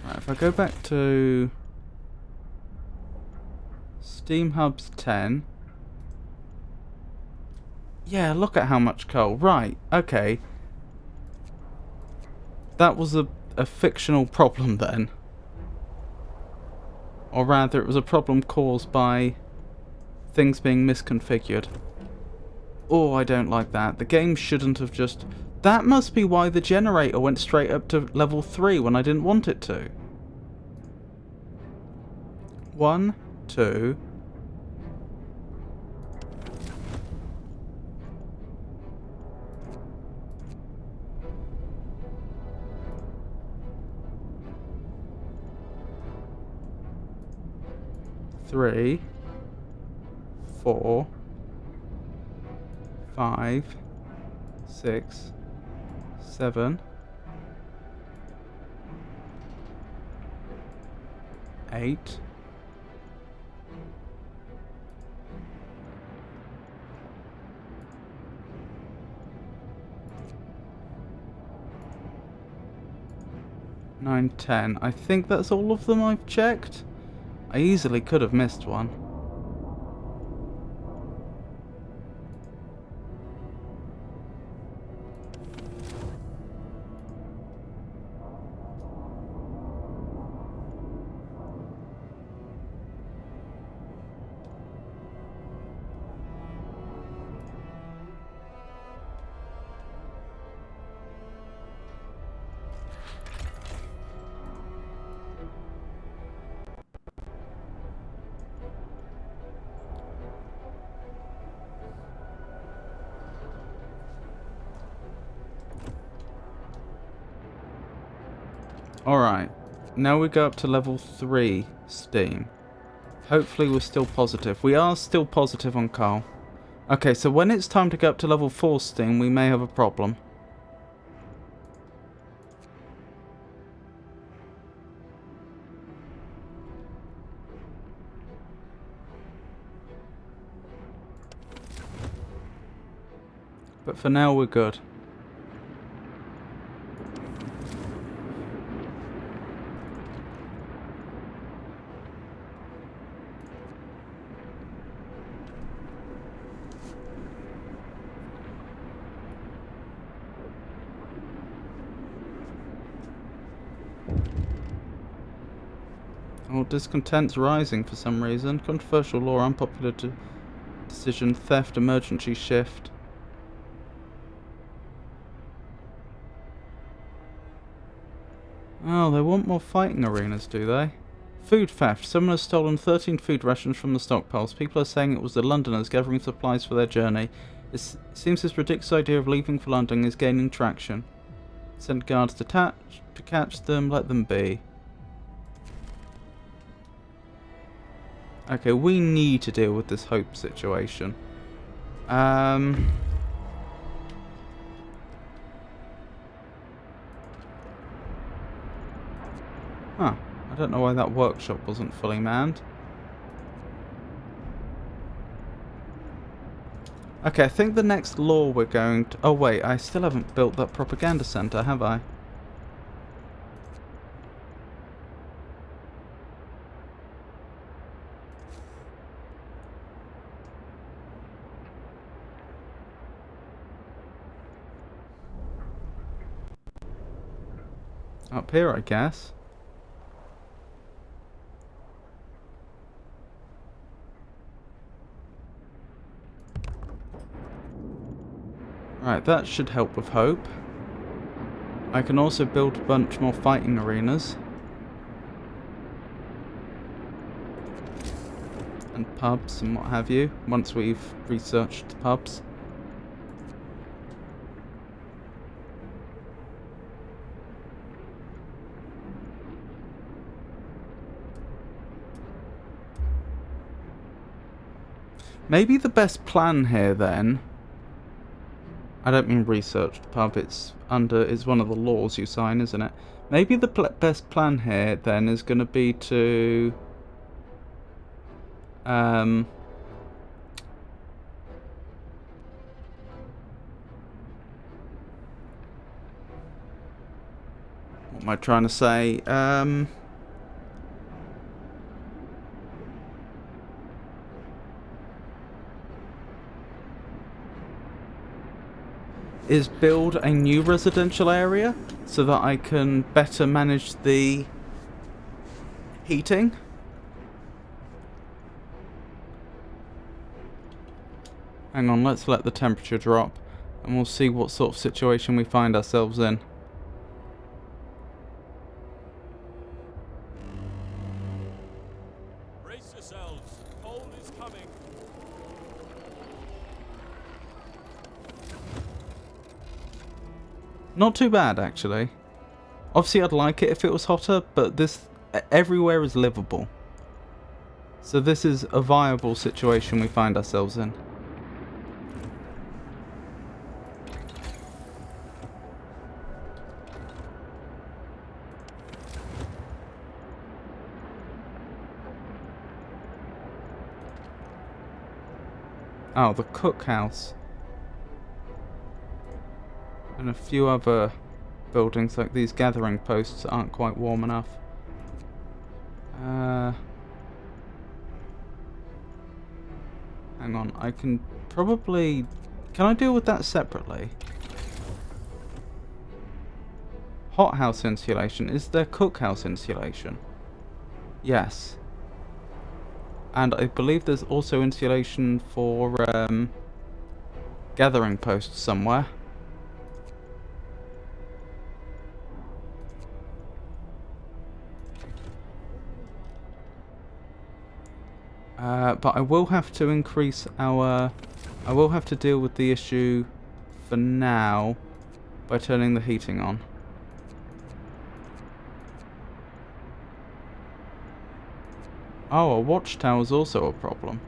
Right, if I go back to Steam Hubs 10. Yeah, look at how much coal. Right, okay. That was a fictional problem then. Or rather, it was a problem caused by things being misconfigured. Oh, I don't like that. The game shouldn't have just... That must be why the generator went straight up to level 3 when I didn't want it to. 1, 2... Three, 4, 5, 6, 7, 8, 9, 10. I think that's all of them I've checked. I easily could have missed one. Alright, now we go up to level 3 steam. Hopefully we're still positive. We are still positive on coal. Okay, so when it's time to go up to level 4 steam, we may have a problem. But for now we're good. Oh, discontent's rising for some reason. Controversial law, unpopular decision, theft, emergency shift. Oh, they want more fighting arenas, do they? Food theft. Someone has stolen 13 food rations from the stockpiles. People are saying it was the Londoners gathering supplies for their journey. It seems this ridiculous idea of leaving for London is gaining traction. Send guards to catch them, let them be. Okay, we need to deal with this Hope situation. Huh, I don't know why that workshop wasn't fully manned. Okay, I think the next law we're going to... Oh wait, I still haven't built that propaganda center, have I? Up here, I guess. Right, that should help with Hope. I can also build a bunch more fighting arenas. And pubs and what have you, once we've researched the pubs. Maybe the best plan here then... I don't mean researched pub, it's one of the laws you sign, isn't it? Maybe the best plan here then is going to be to... what am I trying to say? Is build a new residential area so that I can better manage the heating. Hang on, let's let the temperature drop and we'll see what sort of situation we find ourselves in. Brace yourselves. Cold is coming. Not too bad, actually. Obviously, I'd like it if it was hotter, but this everywhere is livable. So this is a viable situation we find ourselves in. Oh, the cookhouse. And a few other buildings, like these gathering posts, aren't quite warm enough. Hang on, I can probably... Can I deal with that separately? Hothouse insulation. Is there cookhouse insulation? Yes. And I believe there's also insulation for gathering posts somewhere. But I will have to increase our... I will have to deal with the issue for now by turning the heating on. Oh, a watchtower is also a problem.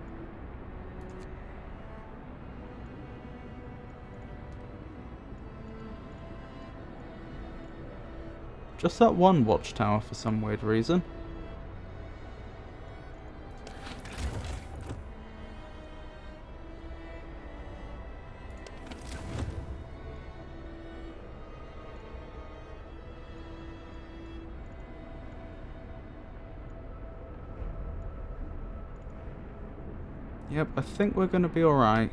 Just that one watchtower for some weird reason. Yep, I think we're going to be alright.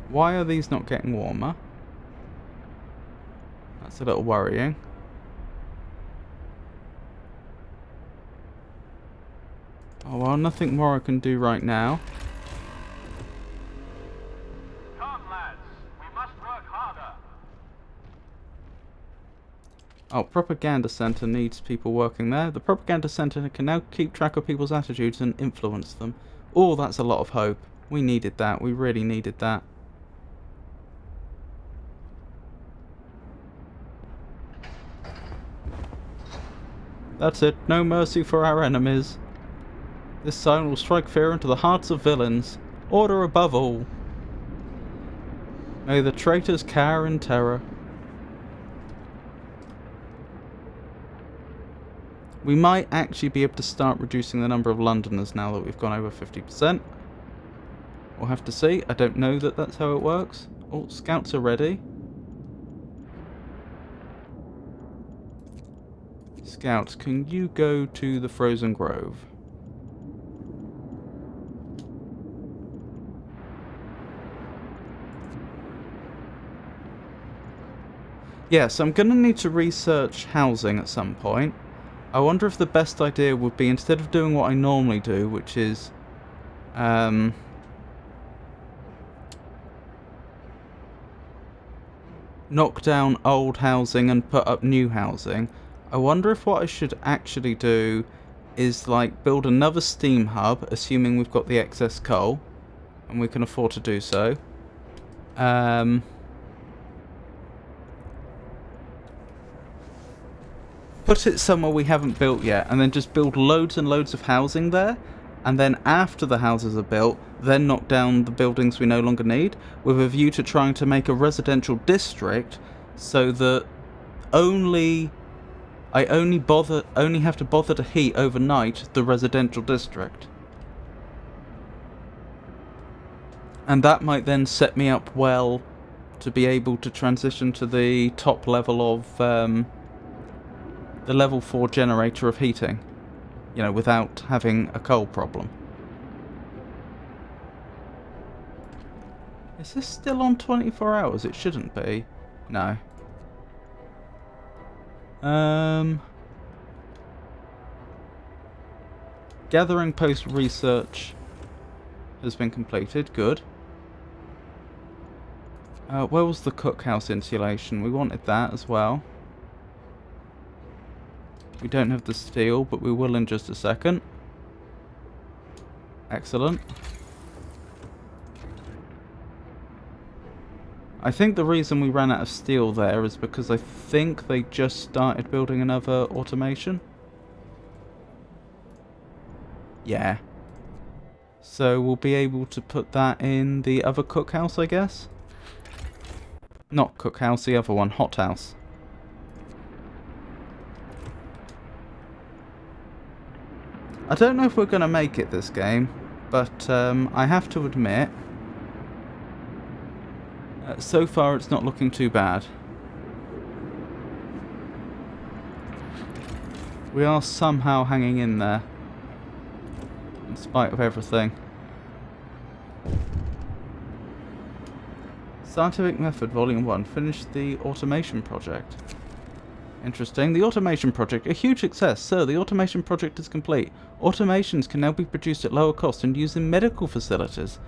Why are these not getting warmer? That's a little worrying. Oh well, nothing more I can do right now. Come, lads. We must work harder. Oh, propaganda center needs people working there. The propaganda center can now keep track of people's attitudes and influence them. Oh, that's a lot of hope. We needed that. We really needed that. That's it. No mercy for our enemies. This sign will strike fear into the hearts of villains. Order above all. May the traitors cower in terror. We might actually be able to start reducing the number of Londoners now that we've gone over 50%. We'll have to see. I don't know that that's how it works. Oh, scouts are ready. Scouts, can you go to the Frozen Grove? Yes, I'm going to need to research housing at some point. I wonder if the best idea would be, instead of doing what I normally do, which is knock down old housing and put up new housing. I wonder if what I should actually do is like build another steam hub, assuming we've got the excess coal and we can afford to do so. Put it somewhere we haven't built yet, and then just build loads and loads of housing there, and then after the houses are built, then knock down the buildings we no longer need, with a view to trying to make a residential district so that I only have to bother to heat overnight the residential district. And that might then set me up well to be able to transition to the top level of the level 4 generator of heating, you know, without having a coal problem. Is this still on 24 hours? It shouldn't be. No. Gathering post research has been completed. Good. Where was the cookhouse insulation? We wanted that as well. We don't have the steel, but we will in just a second. Excellent. I think the reason we ran out of steel there is because I think they just started building another automation. Yeah. So we'll be able to put that in the other cookhouse, I guess? Not cookhouse, the other one, hothouse. I don't know if we're going to make it this game, but I have to admit, so far it's not looking too bad. We are somehow hanging in there, in spite of everything. Scientific Method Volume 1, finished the automation project. Interesting. The automation project, a huge success. Sir, the automation project is complete. Automations can now be produced at lower cost and used in medical facilities.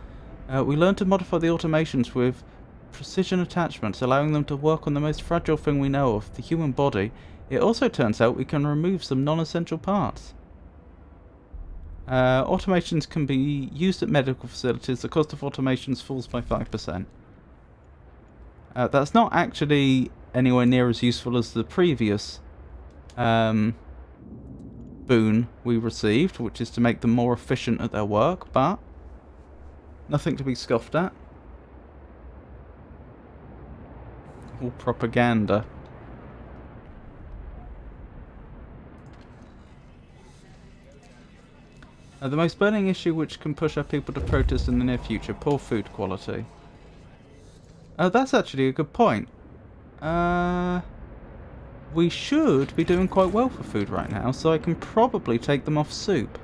We learned to modify the automations with precision attachments, allowing them to work on the most fragile thing we know of, the human body. It also turns out we can remove some non-essential parts. Automations can be used at medical facilities. The cost of automations falls by 5%. That's not actually anywhere near as useful as the previous boon we received, which is to make them more efficient at their work, but nothing to be scoffed at. All propaganda. The most burning issue which can push our people to protest in the near future, poor food quality. That's actually a good point. We should be doing quite well for food right now, so I can probably take them off soup.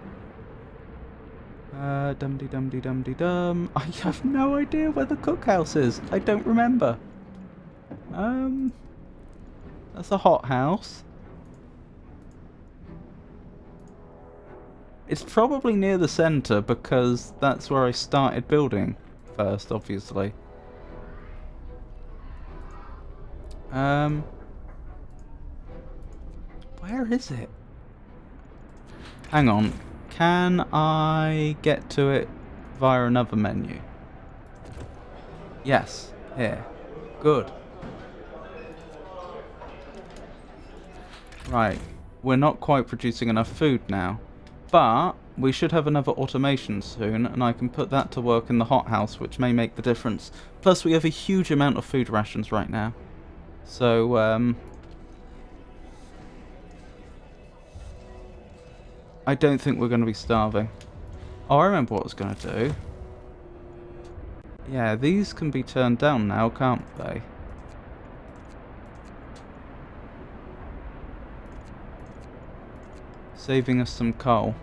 Dum-de-dum-de-dum-de-dum. I have no idea where the cookhouse is. I don't remember. That's a hothouse. It's probably near the centre because that's where I started building first, obviously. Where is it? Hang on. Can I get to it via another menu? Yes. Here. Good. Right. We're not quite producing enough food now. But we should have another automation soon, and I can put that to work in the hothouse, which may make the difference. Plus, we have a huge amount of food rations right now. So, I don't think we're going to be starving. Oh, I remember what I was going to do. Yeah, these can be turned down now, can't they? Saving us some coal.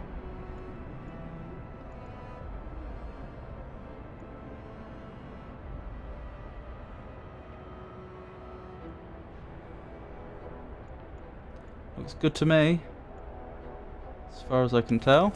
Looks good to me, as far as I can tell.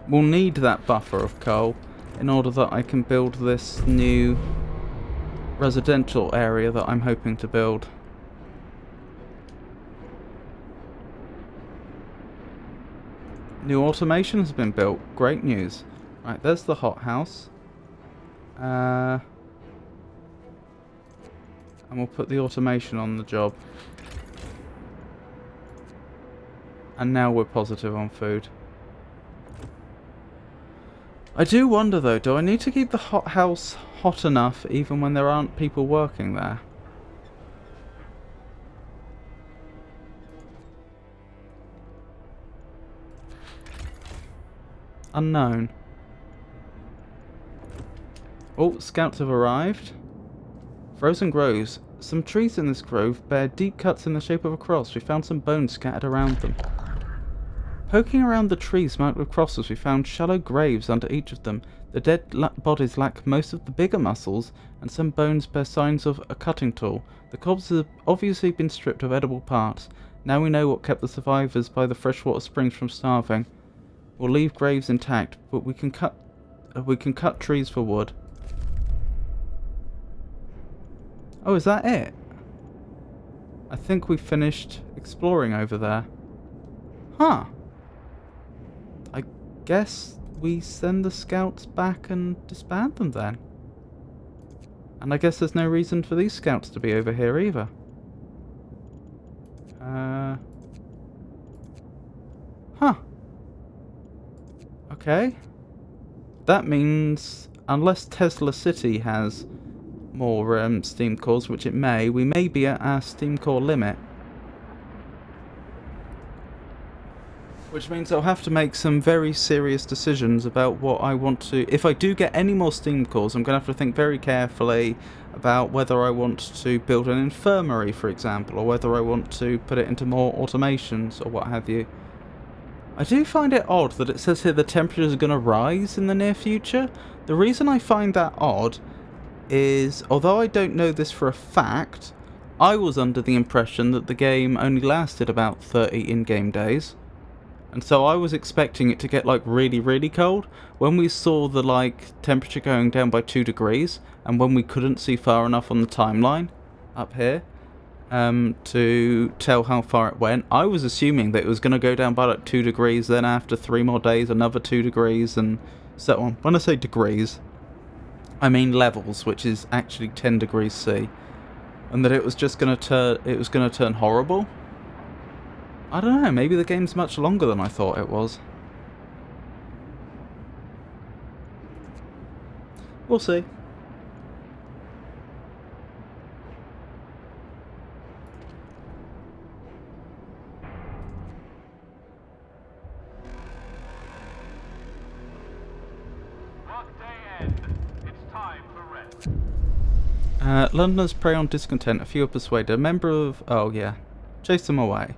We'll need that buffer of coal in order that I can build this new residential area that I'm hoping to build. New automation has been built. Great news. Right, there's the hothouse. And we'll put the automation on the job. And now we're positive on food. I do wonder though, do I need to keep the hothouse hot enough even when there aren't people working there? Unknown. Oh, scouts have arrived. Frozen groves. Some trees in this grove bear deep cuts in the shape of a cross. We found some bones scattered around them. Poking around the trees marked with crosses, we found shallow graves under each of them. The dead bodies lack most of the bigger muscles, and some bones bear signs of a cutting tool. The corpses have obviously been stripped of edible parts. Now we know what kept the survivors by the freshwater springs from starving. We'll leave graves intact, but we can cut trees for wood. Oh, is that it? I think we finished exploring over there. Huh. I guess we send the scouts back and disband them then. And I guess there's no reason for these scouts to be over here either. Huh. Okay. That means, unless Tesla City has more steam cores, which it may, we may be at our steam core limit. Which means I'll have to make some very serious decisions about what I want to... If I do get any more steam cores, I'm going to have to think very carefully about whether I want to build an infirmary, for example, or whether I want to put it into more automations, or what have you. I do find it odd that it says here the temperatures are going to rise in the near future. The reason I find that odd is, although I don't know this for a fact, I was under the impression that the game only lasted about 30 in-game days. And so I was expecting it to get like really, really cold. When we saw the like temperature going down by 2 degrees, and when we couldn't see far enough on the timeline up here to tell how far it went, I was assuming that it was going to go down by like 2 degrees, then after 3 more days another 2 degrees, and so on. When I say degrees, I mean levels, which is actually 10 degrees C, and that it was just going to turn horrible. I don't know, maybe the game's much longer than I thought it was. We'll see. Workday end. It's time for rest. Londoners prey on discontent. A few are persuaded. A member of... Oh, yeah. Chase them away.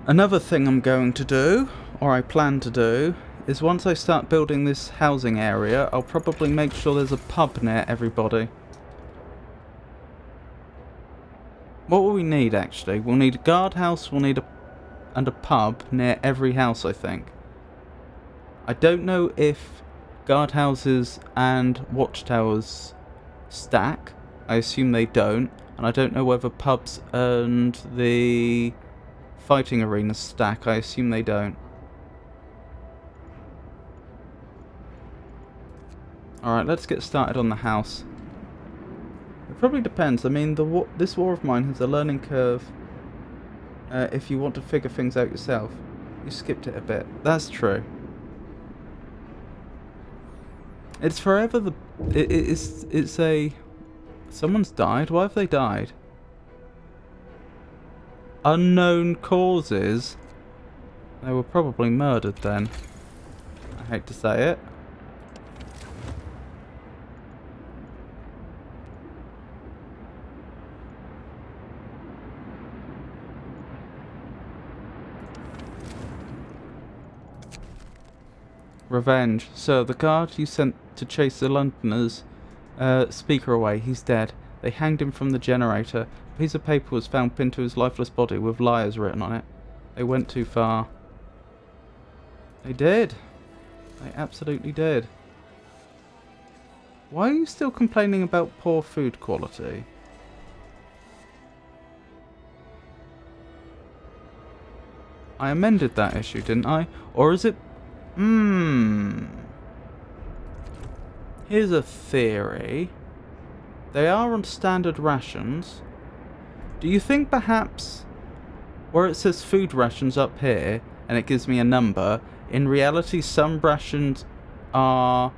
Another thing I'm going to do, or I plan to do, is once I start building this housing area, I'll probably make sure there's a pub near everybody. What will we need, actually? We'll need a guardhouse, and a pub near every house, I think. I don't know if guardhouses and watchtowers stack. I assume they don't. And I don't know whether pubs and the fighting arenas stack. I assume they don't. Alright, let's get started on the house. It probably depends. I mean, this war of mine has a learning curve. If you want to figure things out yourself. You skipped it a bit. That's true. It's forever the... It's a... Someone's died? Why have they died? Unknown causes? They were probably murdered then. I hate to say it. Revenge. Sir, the guard you sent to chase the Londoners' speaker away, he's dead. They hanged him from the generator. A piece of paper was found pinned to his lifeless body with liars written on it. They went too far. They did. They absolutely did. Why are you still complaining about poor food quality? I amended that issue, didn't I? Or is it... Here's a theory. They are on standard rations. Do you think perhaps where it says food rations up here and it gives me a number, in reality some rations are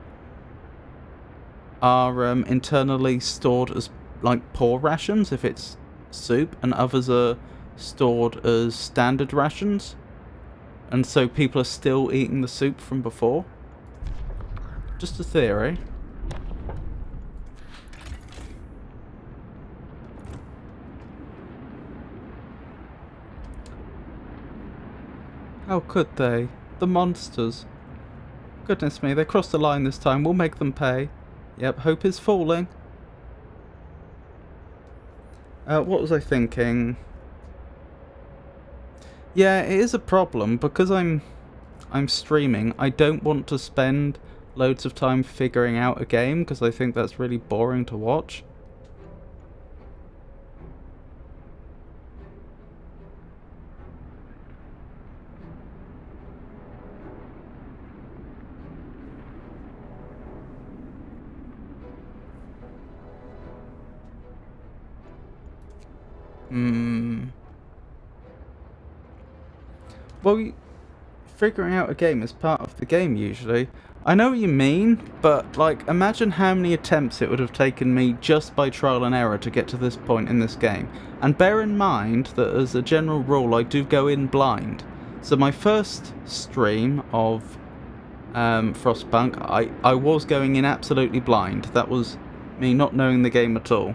internally stored as like poor rations if it's soup, and others are stored as standard rations? And so people are still eating the soup from before? Just a theory. How could they? The monsters. Goodness me, they crossed the line this time. We'll make them pay. Yep, hope is falling. What was I thinking? Yeah, it is a problem because I'm streaming. I don't want to spend loads of time figuring out a game because I think that's really boring to watch. Well, figuring out a game is part of the game usually. I know what you mean, but like, imagine how many attempts it would have taken me just by trial and error to get to this point in this game. And bear in mind that as a general rule, I do go in blind. So my first stream of Frostpunk, I was going in absolutely blind. That was me not knowing the game at all.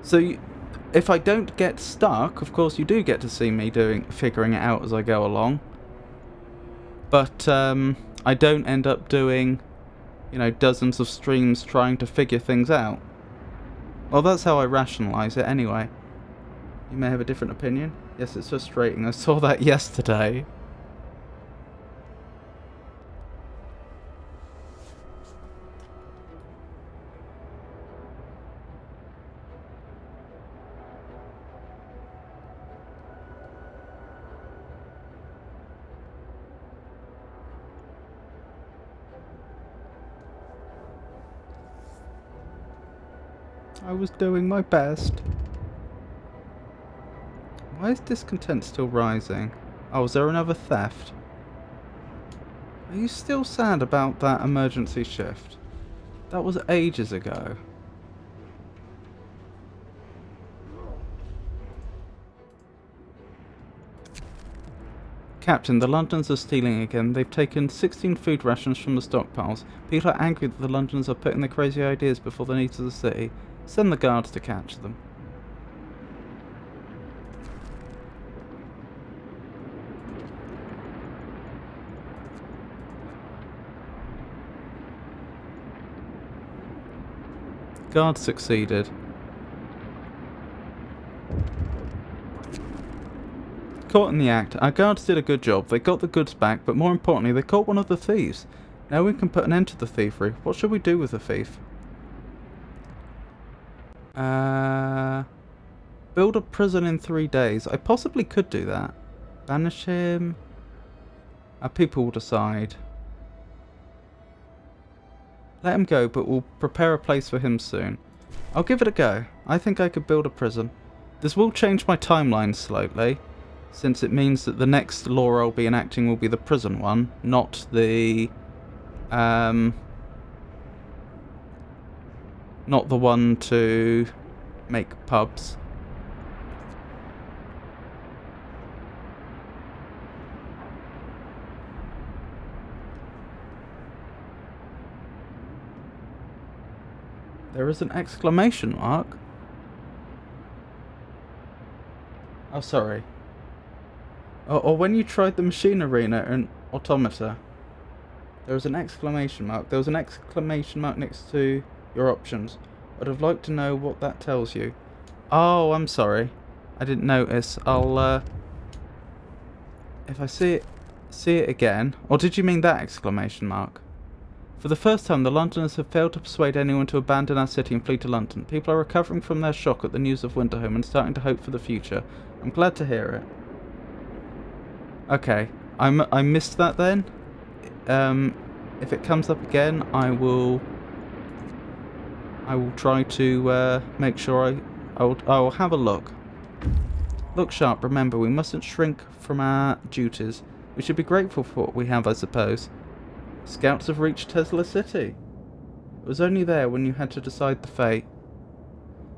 So if I don't get stuck, of course you do get to see me figuring it out as I go along. But I don't end up doing, you know, dozens of streams trying to figure things out. Well, that's how I rationalise it anyway. You may have a different opinion. Yes, it's frustrating. I saw that yesterday. I was doing my best. Why is discontent still rising? Oh, is there another theft? Are you still sad about that emergency shift? That was ages ago. Captain, the Londons are stealing again. They've taken 16 food rations from the stockpiles. People are angry that the Londoners are putting their crazy ideas before the needs of the city. Send the guards to catch them. Guard succeeded. Caught in the act. Our guards did a good job. They got the goods back, but more importantly, they caught one of the thieves. Now we can put an end to the thievery. What should we do with the thief? Build a prison in 3 days. I possibly could do that. Banish him. Our people will decide. Let him go, but we'll prepare a place for him soon. I'll give it a go. I think I could build a prison. This will change my timeline slightly, since it means that the next law I'll be enacting will be the prison one, not the not the one to make pubs. There is an exclamation mark. Oh, sorry. Or when you tried the machine arena and automata. There was an exclamation mark. There was an exclamation mark next to your options. I'd have liked to know what that tells you. Oh, I'm sorry. I didn't notice. I'll, if I see it again. Or did you mean that exclamation mark? For the first time, the Londoners have failed to persuade anyone to abandon our city and flee to London. People are recovering from their shock at the news of Winterhome and starting to hope for the future. I'm glad to hear it. Okay, I missed that then. If it comes up again, I will try to make sure I will have a look. Look sharp. Remember, we mustn't shrink from our duties. We should be grateful for what we have, I suppose. Scouts have reached Tesla City. It was only there when you had to decide the fate.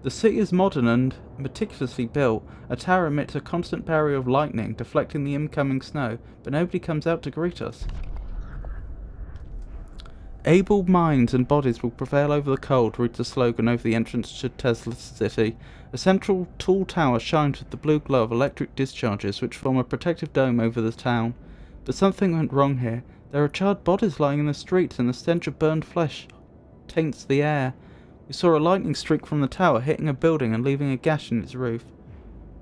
The city is modern and meticulously built. A tower emits a constant barrier of lightning, deflecting the incoming snow, but nobody comes out to greet us. Able minds and bodies will prevail over the cold, reads the slogan over the entrance to Tesla City. A central tall tower shines with the blue glow of electric discharges, which form a protective dome over the town. But something went wrong here. There are charred bodies lying in the streets, and the stench of burned flesh taints the air. We saw a lightning streak from the tower, hitting a building and leaving a gash in its roof.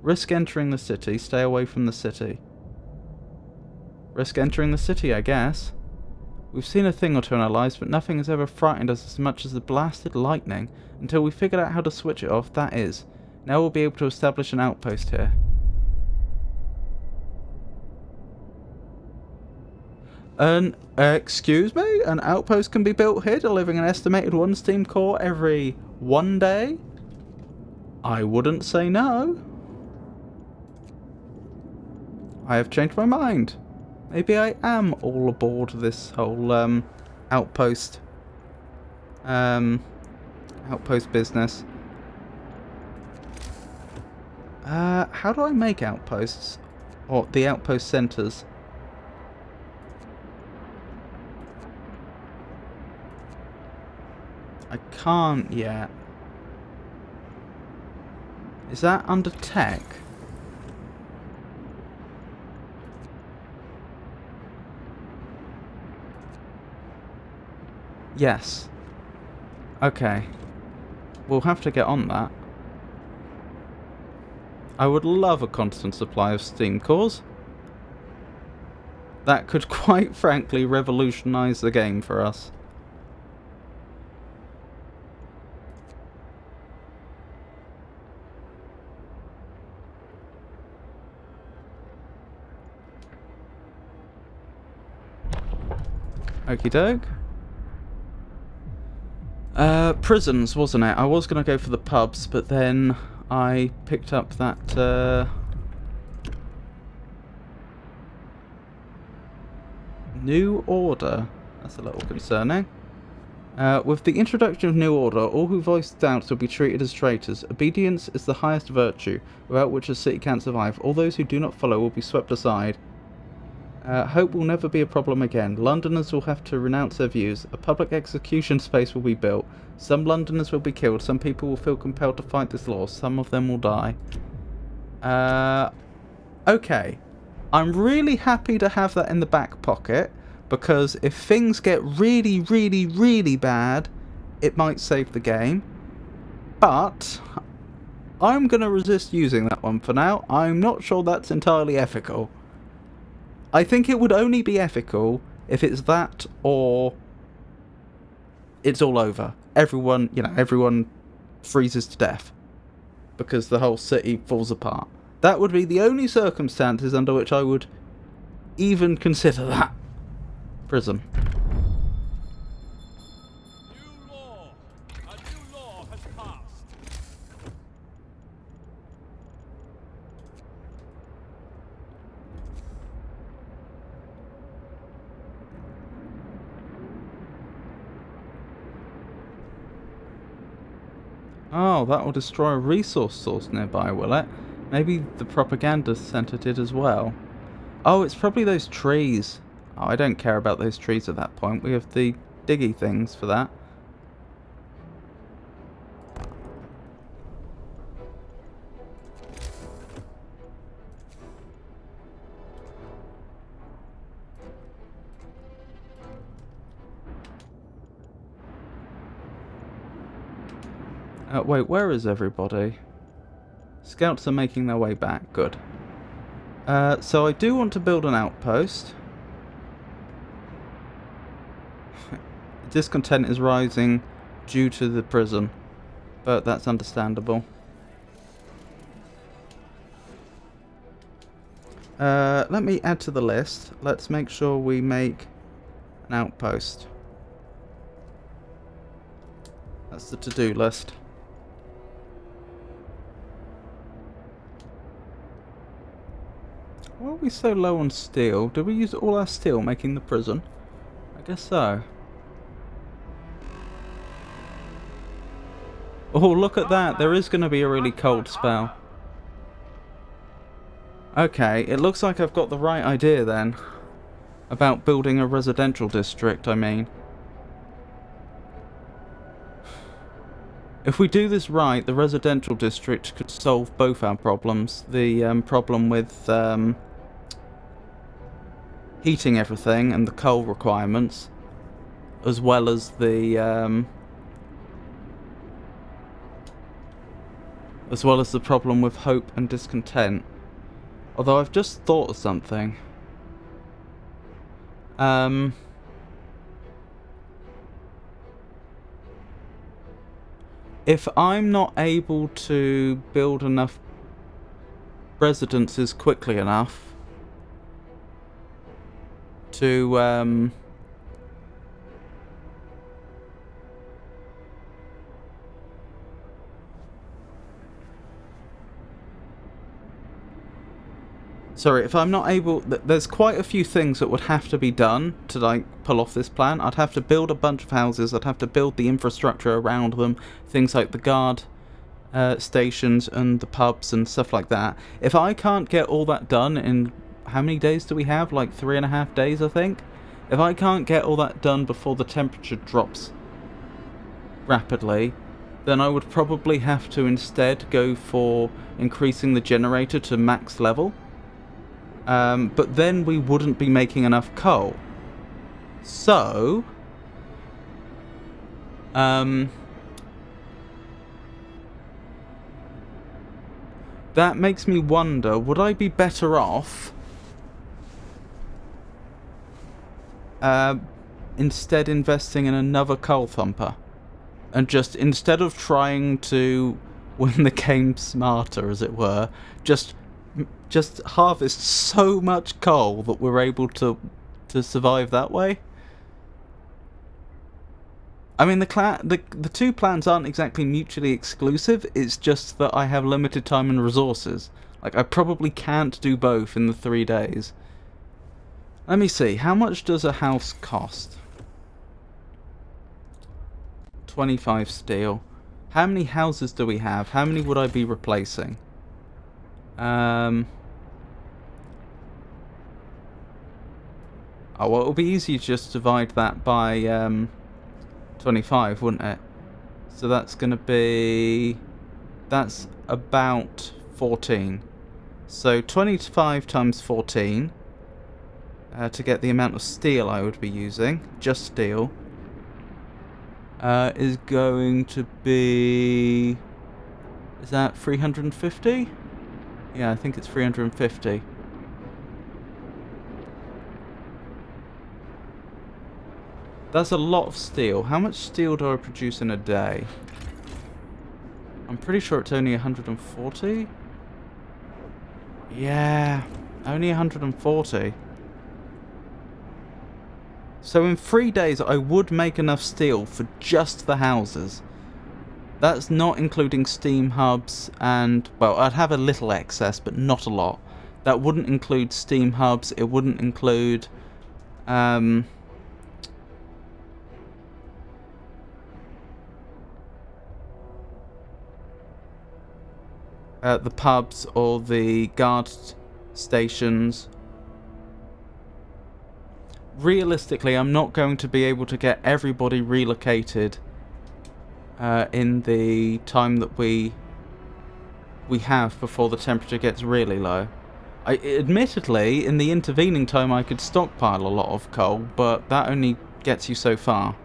Risk entering the city, stay away from the city. Risk entering the city, I guess. We've seen a thing or two in our lives, but nothing has ever frightened us as much as the blasted lightning. Until we figured out how to switch it off, that is. Now we'll be able to establish an outpost here. Excuse me? An outpost can be built here, delivering an estimated 1 steam core every 1 day? I wouldn't say no. I have changed my mind. Maybe I am all aboard this whole, outpost business. How do I make outposts? Or the outpost centers? I can't yet. Is that under tech? Yes. Okay. We'll have to get on that. I would love a constant supply of steam cores. That could quite frankly revolutionize the game for us. Okie doke. Prisons, wasn't it? I was going to go for the pubs, but then I picked up that New Order. That's a little concerning. With the introduction of New Order, all who voice doubts will be treated as traitors. Obedience is the highest virtue, without which a city can't survive. All those who do not follow will be swept aside. Hope will never be a problem again. Londoners will have to renounce their views. A public execution space will be built. Some Londoners will be killed. Some people will feel compelled to fight this law. Some of them will die. Okay. I'm really happy to have that in the back pocket, because if things get really, really, really bad, it might save the game. But I'm going to resist using that one for now. I'm not sure that's entirely ethical. I think it would only be ethical if it's that or it's all over. Everyone, everyone freezes to death because the whole city falls apart. That would be the only circumstances under which I would even consider that. Prism. New law. A new law has passed. Oh, that will destroy a resource source nearby, will it? Maybe the propaganda centre did as well. Oh, it's probably those trees. Oh, I don't care about those trees at that point. We have the diggy things for that. Wait, where is everybody? Scouts are making their way back. Good. So I do want to build an outpost. Discontent is rising due to the prison, but that's understandable. Let me add to the list. Let's make sure we make an outpost. That's the to-do list. Why are we so low on steel? Did we use all our steel making the prison? I guess so. Oh, look at that. There is going to be a really cold spell. Okay, it looks like I've got the right idea then. About building a residential district, I mean. If we do this right, the residential district could solve both our problems. The problem with heating everything and the coal requirements, as well as the problem with hope and discontent. Although I've just thought of something. If I'm not able to build enough residences quickly enough to sorry, if I'm not able... There's quite a few things that would have to be done to, like, pull off this plan. I'd have to build a bunch of houses. I'd have to build the infrastructure around them. Things like the guard stations and the pubs and stuff like that. If I can't get all that done in... How many days do we have? Like 3.5 days, I think? If I can't get all that done before the temperature drops rapidly, then I would probably have to instead go for increasing the generator to max level. But then we wouldn't be making enough coal. So... that makes me wonder, would I be better off instead investing in another coal thumper? And just, instead of trying to win the game smarter, as it were, just harvest so much coal that we're able to survive that way? I mean, the two plans aren't exactly mutually exclusive, it's just that I have limited time and resources. Like, I probably can't do both in the 3 days. Let me see, how much does a house cost? 25 steel. How many houses do we have? How many would I be replacing? Oh, well, it'll be easy to just divide that by 25, wouldn't it? So that's going to be... That's about 14. So 25 times 14 to get the amount of steel I would be using, just steel, is going to be Is that 350? Yeah, I think it's 350. That's a lot of steel. How much steel do I produce in a day? I'm pretty sure it's only 140. Yeah, only 140. So in 3 days, I would make enough steel for just the houses. That's not including steam hubs and, well, I'd have a little excess, but not a lot. That wouldn't include steam hubs. It wouldn't include, the pubs or the guard stations. Realistically, I'm not going to be able to get everybody relocated in the time that we have before the temperature gets really low. Admittedly, in the intervening time, I could stockpile a lot of coal, but that only gets you so far.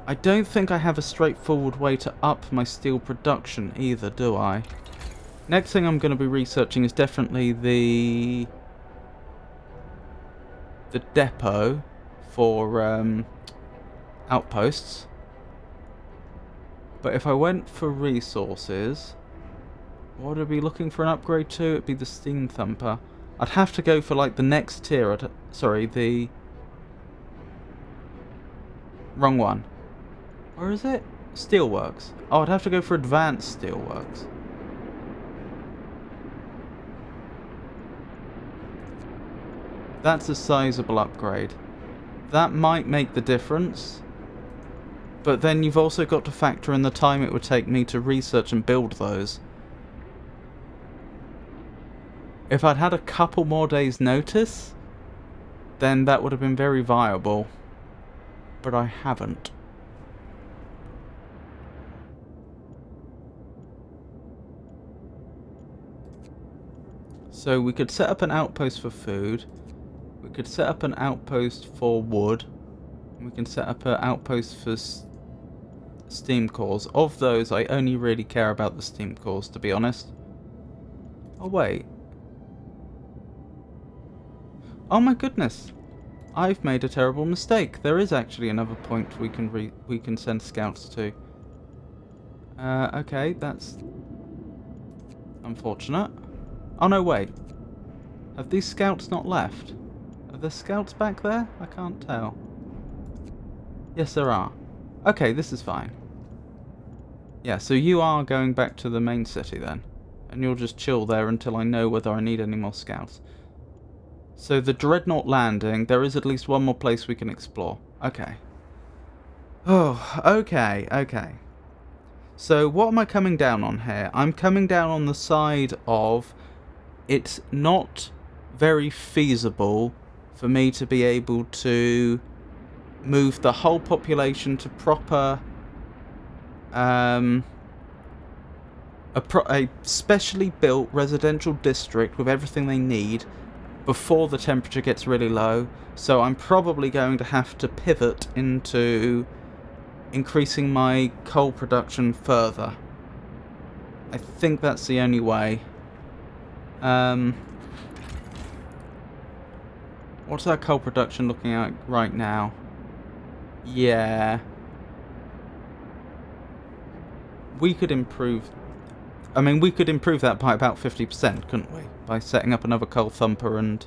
I don't think I have a straightforward way to up my steel production either, do I? Next thing I'm going to be researching is definitely the depot for outposts. But if I went for resources, what would I be looking for an upgrade to? It'd be the steam thumper. I'd have to go for like the next tier. Sorry, the wrong one. Where is it? Steelworks. Oh, I'd have to go for advanced steelworks. That's a sizable upgrade. That might make the difference. But then you've also got to factor in the time it would take me to research and build those. If I'd had a couple more days' notice, then that would have been very viable. But I haven't. So we could set up an outpost for food. We could set up an outpost for wood. We can set up an outpost for steam cores. Of those, I only really care about the steam cores, to be honest. Oh, wait. Oh my goodness. I've made a terrible mistake. There is actually another point we can send scouts to. Okay, that's unfortunate. Oh no, wait. Have these scouts not left? Are there scouts back there? I can't tell. Yes, there are. Okay, this is fine. Yeah, so you are going back to the main city then. And you'll just chill there until I know whether I need any more scouts. So the Dreadnought Landing, there is at least one more place we can explore. Okay. Oh, okay. So what am I coming down on here? I'm coming down on the side of it's not very feasible for me to be able to move the whole population to proper a specially built residential district with everything they need before the temperature gets really low. So I'm probably going to have to pivot into increasing my coal production further. I think that's the only way. What's our coal production looking at right now? Yeah. We could improve... I mean, we could improve that by about 50%, couldn't we? By setting up another coal thumper and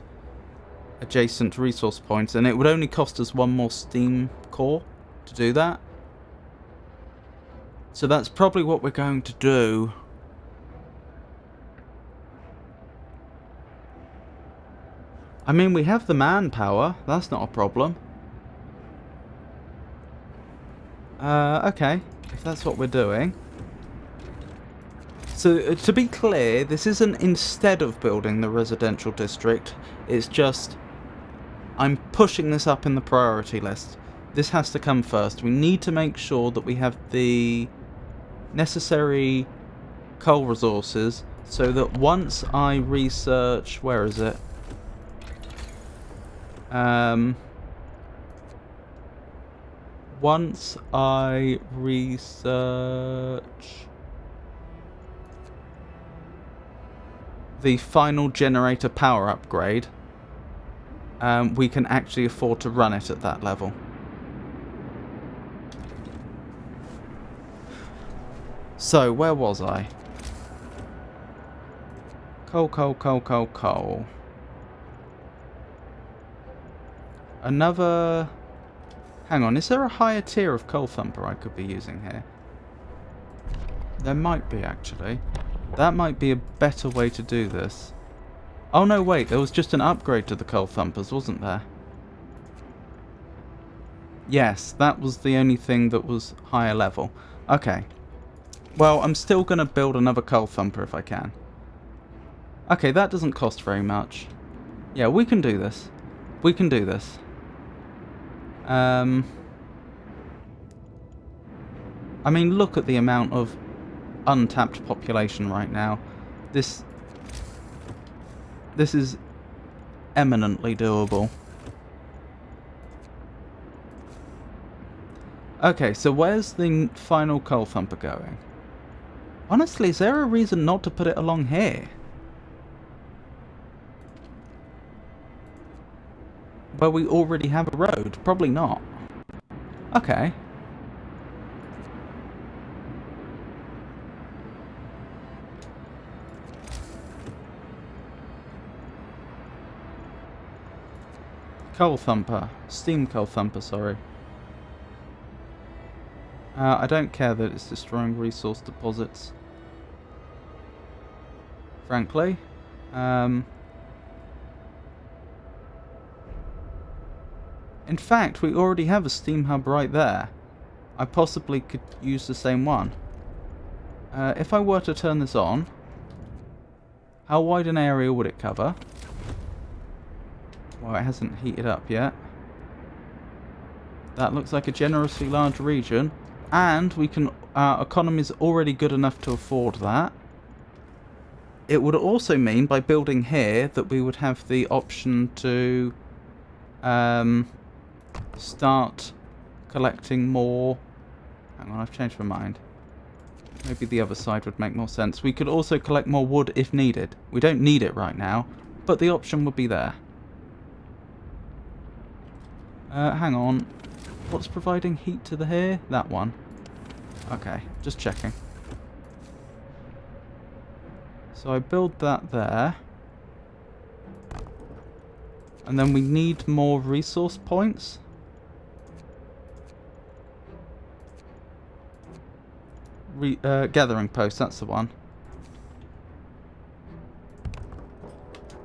adjacent resource points. And it would only cost us one more steam core to do that. So that's probably what we're going to do. I mean, we have the manpower. That's not a problem. Okay. If that's what we're doing. So, to be clear, this isn't instead of building the residential district. It's just... I'm pushing this up in the priority list. This has to come first. We need to make sure that we have the necessary coal resources so that once I research... Where is it? once I research the final generator power upgrade, we can actually afford to run it at that level. So, where was I? Coal, coal, coal, coal, coal. Another... Hang on, is there a higher tier of coal thumper I could be using here? There might be, actually. That might be a better way to do this. Oh no, wait, there was just an upgrade to the coal thumpers, wasn't there? Yes, that was the only thing that was higher level. Okay. Well, I'm still going to build another coal thumper if I can. Okay, that doesn't cost very much. Yeah, we can do this. We can do this. I mean, look at the amount of untapped population right now. This is eminently doable. Okay, so where's the final coal thumper going? Honestly, is there a reason not to put it along here? Where we already have a road? Probably not. Okay. Coal thumper. Steam coal thumper, sorry. I don't care that it's destroying resource deposits. Frankly. In fact, we already have a steam hub right there. I possibly could use the same one. If I were to turn this on, how wide an area would it cover? Well, it hasn't heated up yet. That looks like a generously large region. And we can, our economy's already good enough to afford that. It would also mean, by building here, that we would have the option to start collecting more. Hang on, I've changed my mind. Maybe the other side would make more sense. We could also collect more wood if needed. We don't need it right now, but the option would be there. Hang on. What's providing heat to the here? That one. Okay, just checking. So I build that there. And then we need more resource points. Gathering post, that's the one.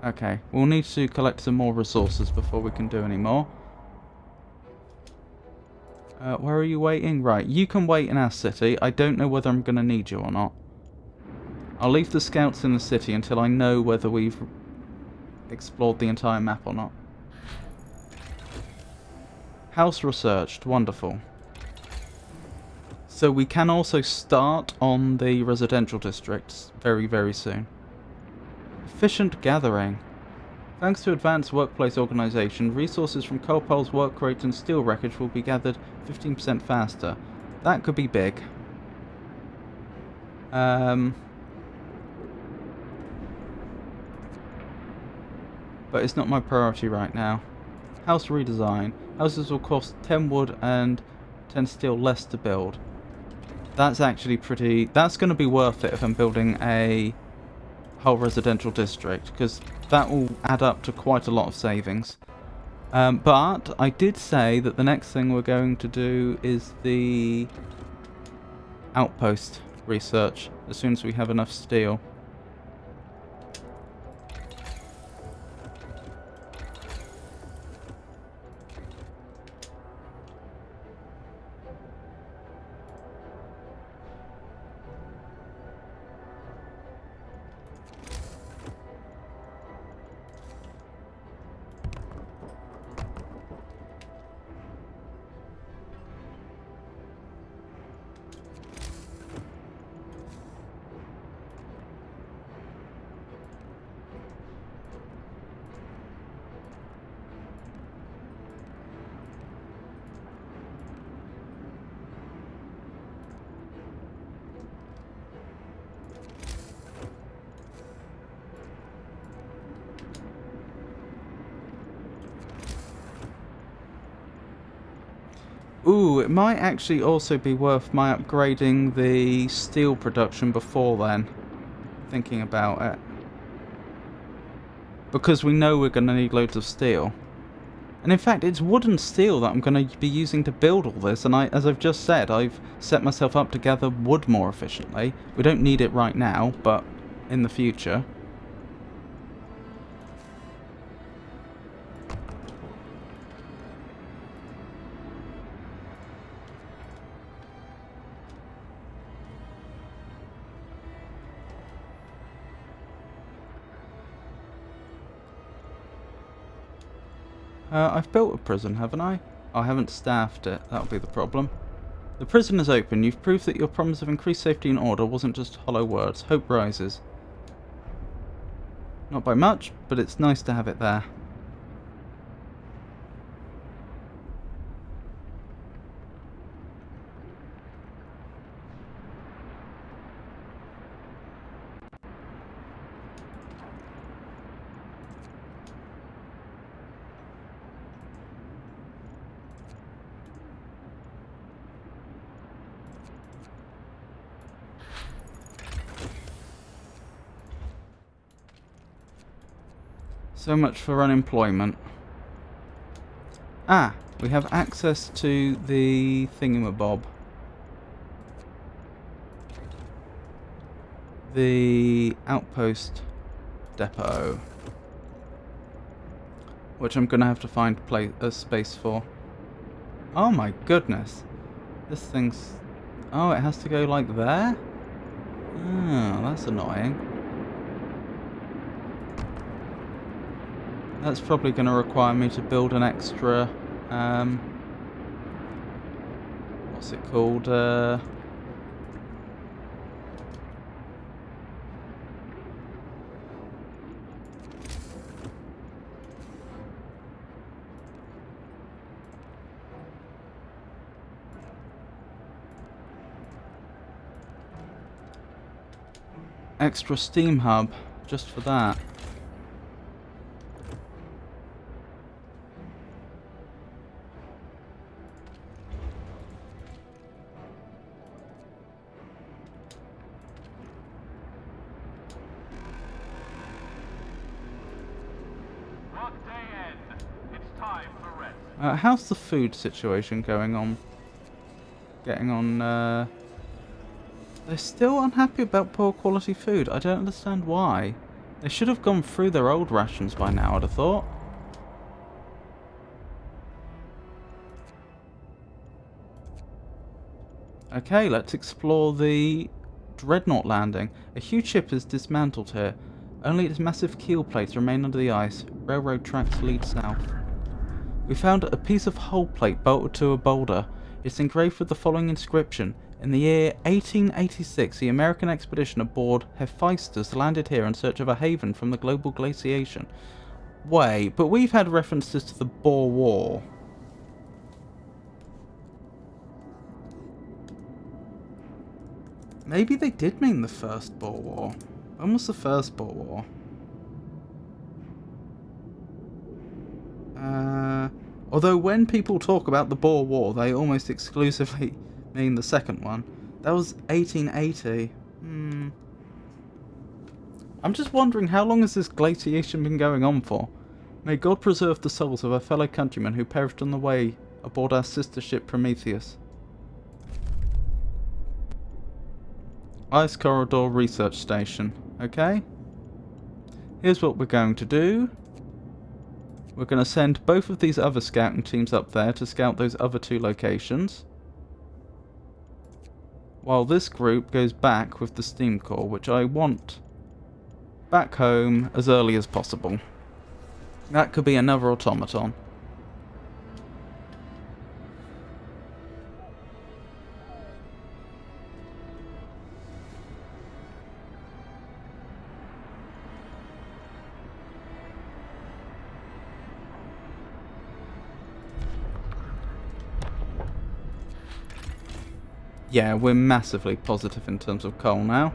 Okay, we'll need to collect some more resources before we can do any more. Where are you waiting? Right, you can wait in our city. I don't know whether I'm going to need you or not. I'll leave the scouts in the city until I know whether we've explored the entire map or not. House researched. Wonderful. So we can also start on the residential districts very, very soon. Efficient gathering. Thanks to advanced workplace organisation, resources from coal poles, work crates and steel wreckage will be gathered 15% faster. That could be big. But it's not my priority right now. House redesign. Houses will cost 10 wood and 10 steel less to build. That's actually pretty... That's going to be worth it if I'm building a whole residential district, because that will add up to quite a lot of savings. But I did say that the next thing we're going to do is the outpost research as soon as we have enough steel. Ooh, it might actually also be worth my upgrading the steel production before then. Thinking about it. Because we know we're going to need loads of steel. And in fact, it's wood and steel that I'm going to be using to build all this. And as I've just said, I've set myself up to gather wood more efficiently. We don't need it right now, but in the future. I've built a prison, haven't I? I haven't staffed it. That'll be the problem. The prison is open. You've proved that your promise of increased safety and order wasn't just hollow words. Hope rises. Not by much, but it's nice to have it there. So much for unemployment. Ah, we have access to the thingamabob. The outpost depot. Which I'm going to have to find a space for. Oh my goodness. This thing's... Oh, it has to go like there? Oh, that's annoying. That's probably going to require me to build an extra, what's it called, extra steam hub, just for that. How's the food situation going on? Getting on, They're still unhappy about poor quality food. I don't understand why. They should have gone through their old rations by now, I'd have thought. Okay, let's explore the Dreadnought landing. A huge ship is dismantled here. Only its massive keel plates remain under the ice. Railroad tracks lead south. We found a piece of hull plate bolted to a boulder. It's engraved with the following inscription. In the year 1886, the American expedition aboard Hephaestus landed here in search of a haven from the global glaciation. Wait, but we've had references to the Boer War. Maybe they did mean the First Boer War. When was the First Boer War? Although when people talk about the Boer War, they almost exclusively mean the second one. That was 1880. I'm just wondering, how long has this glaciation been going on for? May God preserve the souls of our fellow countrymen who perished on the way aboard our sister ship Prometheus. Ice Corridor Research Station. Okay. Here's what we're going to do. We're going to send both of these other scouting teams up there to scout those other two locations. While this group goes back with the steam core, which I want back home as early as possible. That could be another automaton. Yeah, we're massively positive in terms of coal now.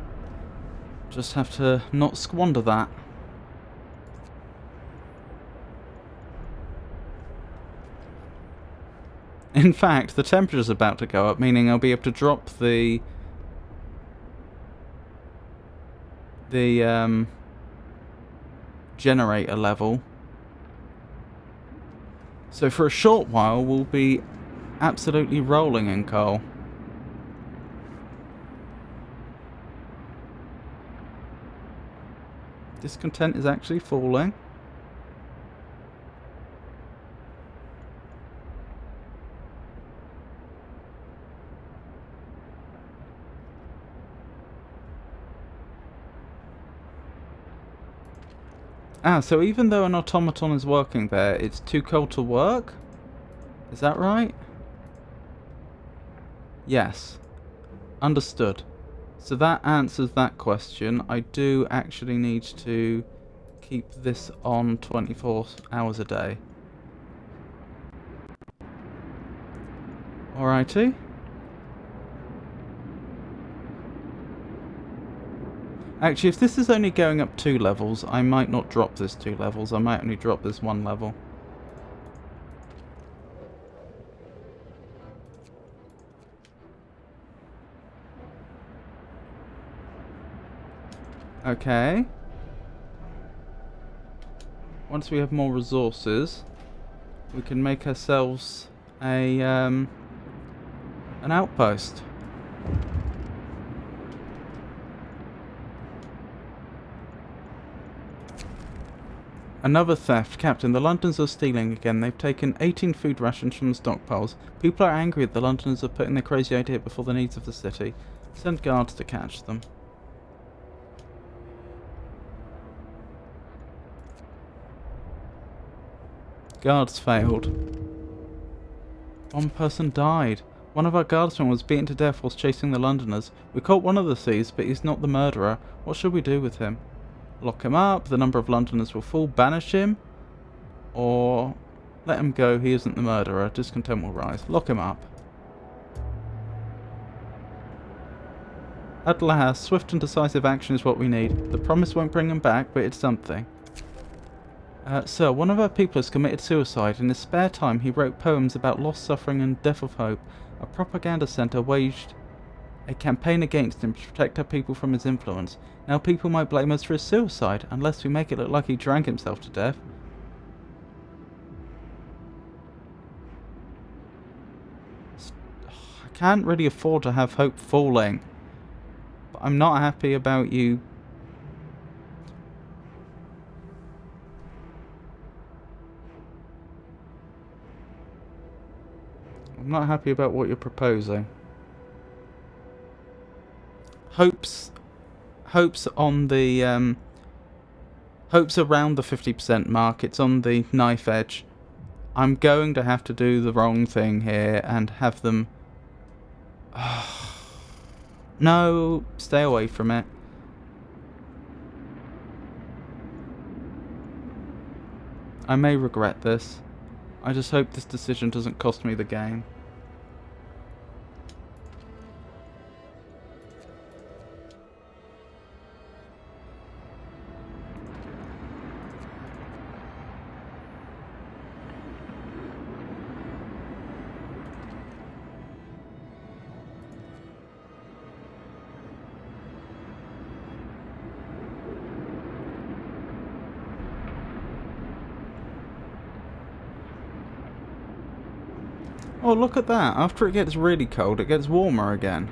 Just have to not squander that. In fact, the temperature's about to go up, meaning I'll be able to drop the generator level. So for a short while, we'll be absolutely rolling in coal. Discontent is actually falling. Ah, so even though an automaton is working there, it's too cold to work? Is that right? Yes. Understood. So that answers that question. I do actually need to keep this on 24 hours a day. Alrighty. Actually, if this is only going up 2 levels, I might not drop this 2 levels. I might only drop this 1 level. Okay. Once we have more resources, we can make ourselves a an outpost. Another theft. Captain, the Londoners are stealing again. They've taken 18 food rations from the stockpiles. People are angry that the Londoners are putting their crazy idea before the needs of the city. Send guards to catch them. Guards failed. One person died. One of our guardsmen was beaten to death whilst chasing the Londoners. We caught one of the thieves, but he's not the murderer. What should we do with him? Lock him up, the number of Londoners will fall, banish him, or let him go, he isn't the murderer, discontent will rise. Lock him up. At last, swift and decisive action is what we need. The promise won't bring him back, but it's something. Sir, one of our people has committed suicide. In his spare time, he wrote poems about loss, suffering, and death of hope. A propaganda centre waged a campaign against him to protect our people from his influence. Now people might blame us for his suicide, unless we make it look like he drank himself to death. I can't really afford to have hope falling. But I'm not happy about you. I'm not happy about what you're proposing. Hope's on the Hope's around the 50% mark. It's on the knife edge. I'm going to have to do the wrong thing here and have them. No, stay away from it. I may regret this. I just hope this decision doesn't cost me the game. Oh, look at that. After it gets really cold, it gets warmer again.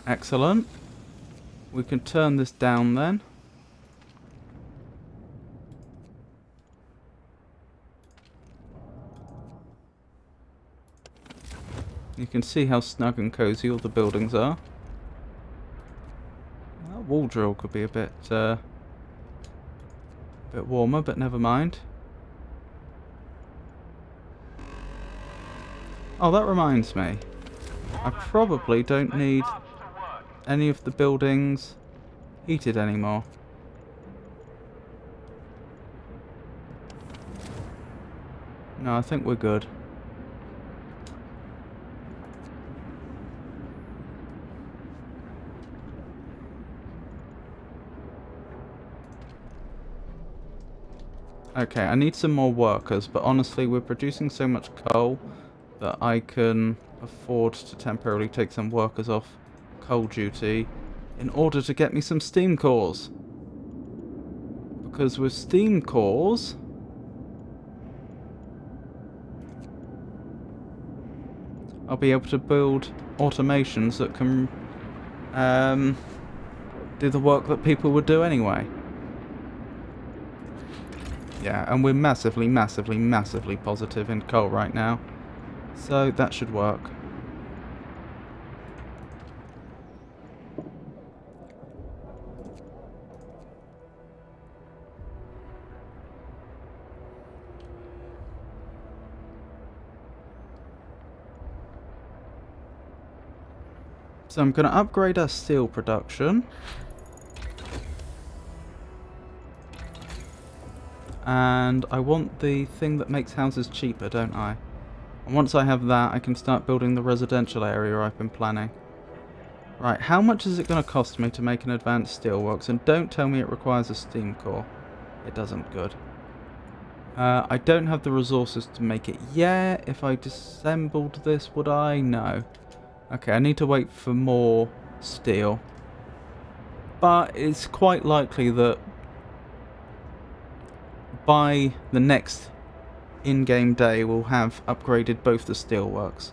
Excellent. We can turn this down then. You can see how snug and cozy all the buildings are. That wall drill could be a bit warmer, but never mind. Oh, that reminds me. I probably don't need any of the buildings heated anymore. No, I think we're good. Okay, I need some more workers, but honestly, we're producing so much coal that I can afford to temporarily take some workers off coal duty in order to get me some steam cores. Because with steam cores, I'll be able to build automations that can do the work that people would do anyway. Yeah, and we're massively, massively, massively positive in coal right now. So that should work. So I'm going to upgrade our steel production. And I want the thing that makes houses cheaper, don't I? And once I have that, I can start building the residential area I've been planning. Right, how much is it going to cost me to make an advanced steelworks? And don't tell me it requires a steam core. It doesn't. Good. I don't have the resources to make it yet. If I disassembled this, would I? No. Okay, I need to wait for more steel. But it's quite likely that by the next in-game day we'll have upgraded both the steelworks.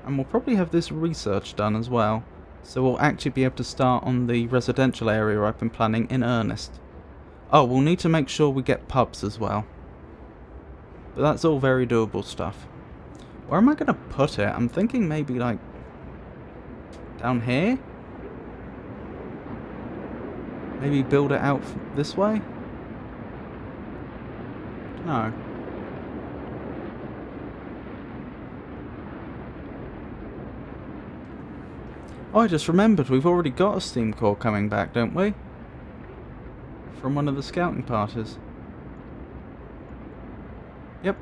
And we'll probably have this research done as well. So we'll actually be able to start on the residential area I've been planning in earnest. Oh, we'll need to make sure we get pubs as well. But that's all very doable stuff. Where am I going to put it? I'm thinking maybe like down here? Maybe build it out this way? No. Oh, I just remembered, we've already got a steam core coming back, don't we? From one of the scouting parties. Yep.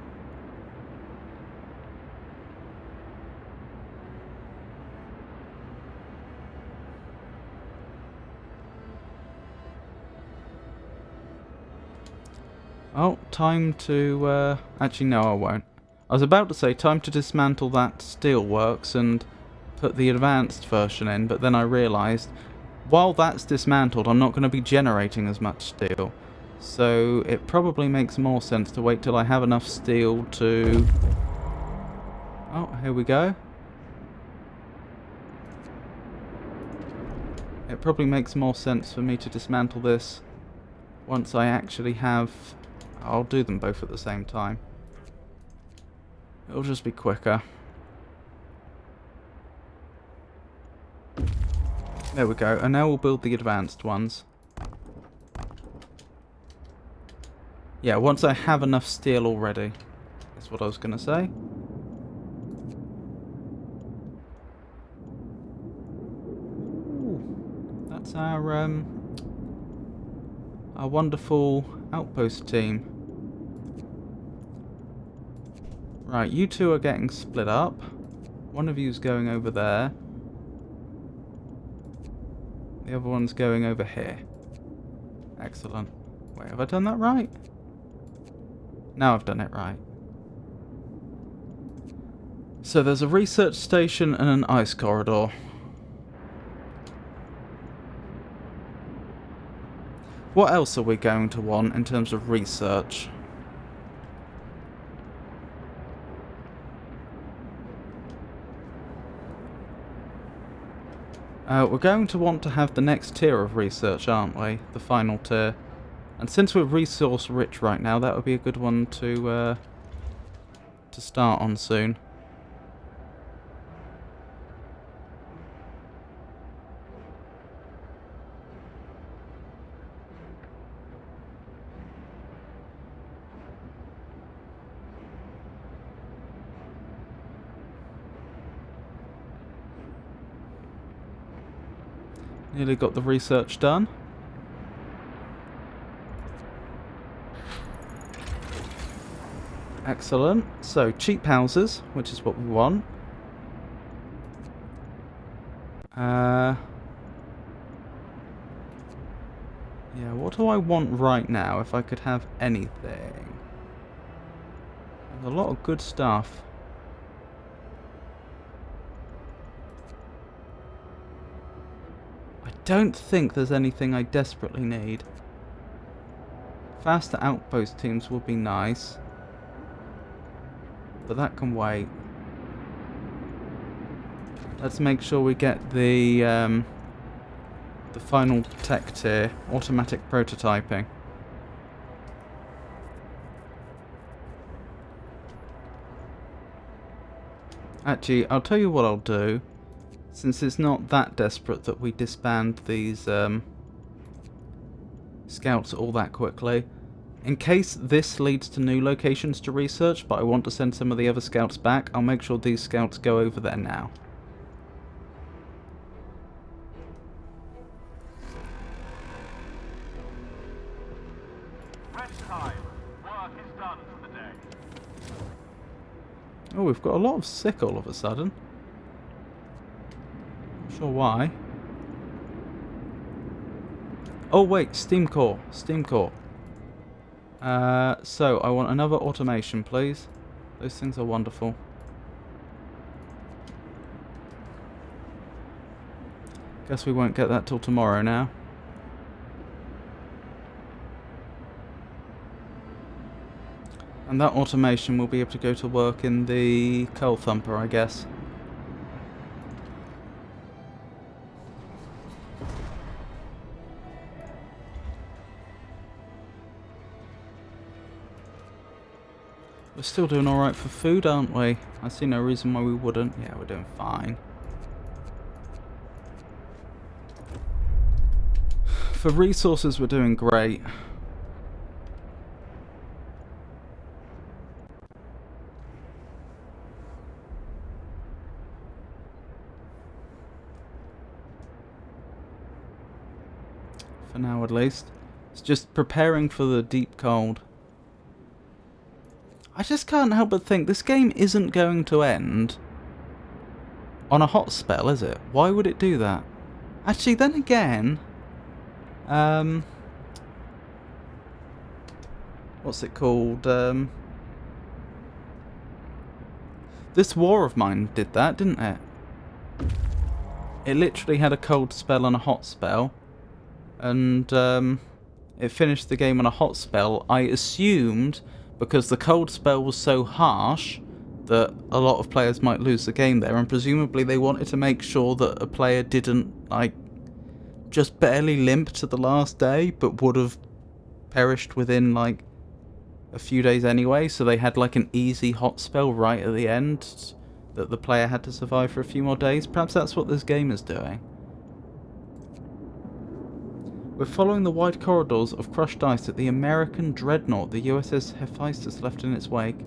Oh, time to, actually no I won't. I was about to say time to dismantle that steelworks and put the advanced version in, but then I realised while that's dismantled I'm not going to be generating as much steel. So it probably makes more sense to wait till I have enough steel to... Oh, here we go. It probably makes more sense for me to dismantle this once I actually have... I'll do them both at the same time. It'll just be quicker. There we go, and now we'll build the advanced ones. Yeah, once I have enough steel already, that's what I was going to say. Ooh, that's our wonderful outpost team. Right, you two are getting split up. One of you's going over there. The other one's going over here. Excellent. Wait, have I done that right? Now I've done it right. So there's a research station and an ice corridor. What else are we going to want in terms of research? We're going to want to have the next tier of research, aren't we? The final tier. And since we're resource rich right now, that would be a good one to start on soon. Nearly got the research done. Excellent. So, cheap houses, which is what we want. Yeah, what do I want right now if I could have anything? There's a lot of good stuff. I don't think there's anything I desperately need. Faster outpost teams would be nice. But that can wait. Let's make sure we get the final tech tier, automatic prototyping. Actually, I'll tell you what I'll do. Since it's not that desperate that we disband these scouts all that quickly. In case this leads to new locations to research, but I want to send some of the other scouts back, I'll make sure these scouts go over there now. Rest time. Work is done for the day. Oh, we've got a lot of sick all of a sudden. Not sure why. Oh wait, steam core. Steam core. So I want another automation, please. Those things are wonderful. Guess we won't get that till tomorrow now. And that automation will be able to go to work in the Coal Thumper, I guess. We're still doing alright for food, aren't we? I see no reason why we wouldn't. Yeah, we're doing fine. For resources, we're doing great. For now, at least. It's just preparing for the deep cold. I just can't help but think this game isn't going to end on a hot spell, is it? Why would it do that? Actually, then again, what's it called? This war of mine did that, didn't it? It literally had a cold spell and a hot spell, and it finished the game on a hot spell. I assumed, because the cold spell was so harsh, that a lot of players might lose the game there, and presumably they wanted to make sure that a player didn't, like, just barely limp to the last day, but would have perished within, like, a few days anyway, so they had, like, an easy hot spell right at the end that the player had to survive for a few more days. Perhaps that's what this game is doing. We're following the wide corridors of crushed ice that the American dreadnought, the USS Hephaestus, left in its wake.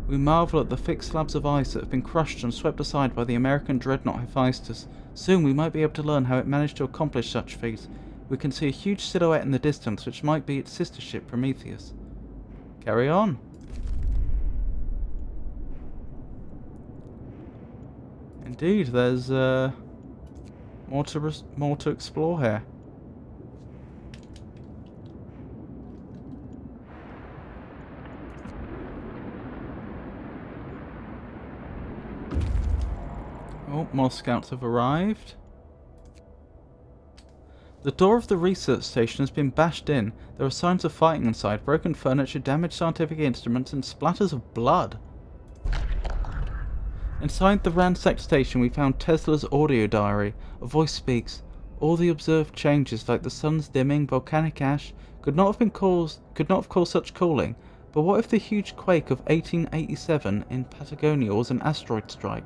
We marvel at the thick slabs of ice that have been crushed and swept aside by the American dreadnought Hephaestus. Soon we might be able to learn how it managed to accomplish such feats. We can see a huge silhouette in the distance, which might be its sister ship, Prometheus. Carry on. Indeed, there's more to explore here. Oh, more scouts have arrived. The door of the research station has been bashed in. There are signs of fighting inside, broken furniture, damaged scientific instruments, and splatters of blood. Inside the ransacked station, we found Tesla's audio diary. A voice speaks. All the observed changes, like the sun's dimming, volcanic ash, could not have caused such cooling. But what if the huge quake of 1887 in Patagonia was an asteroid strike?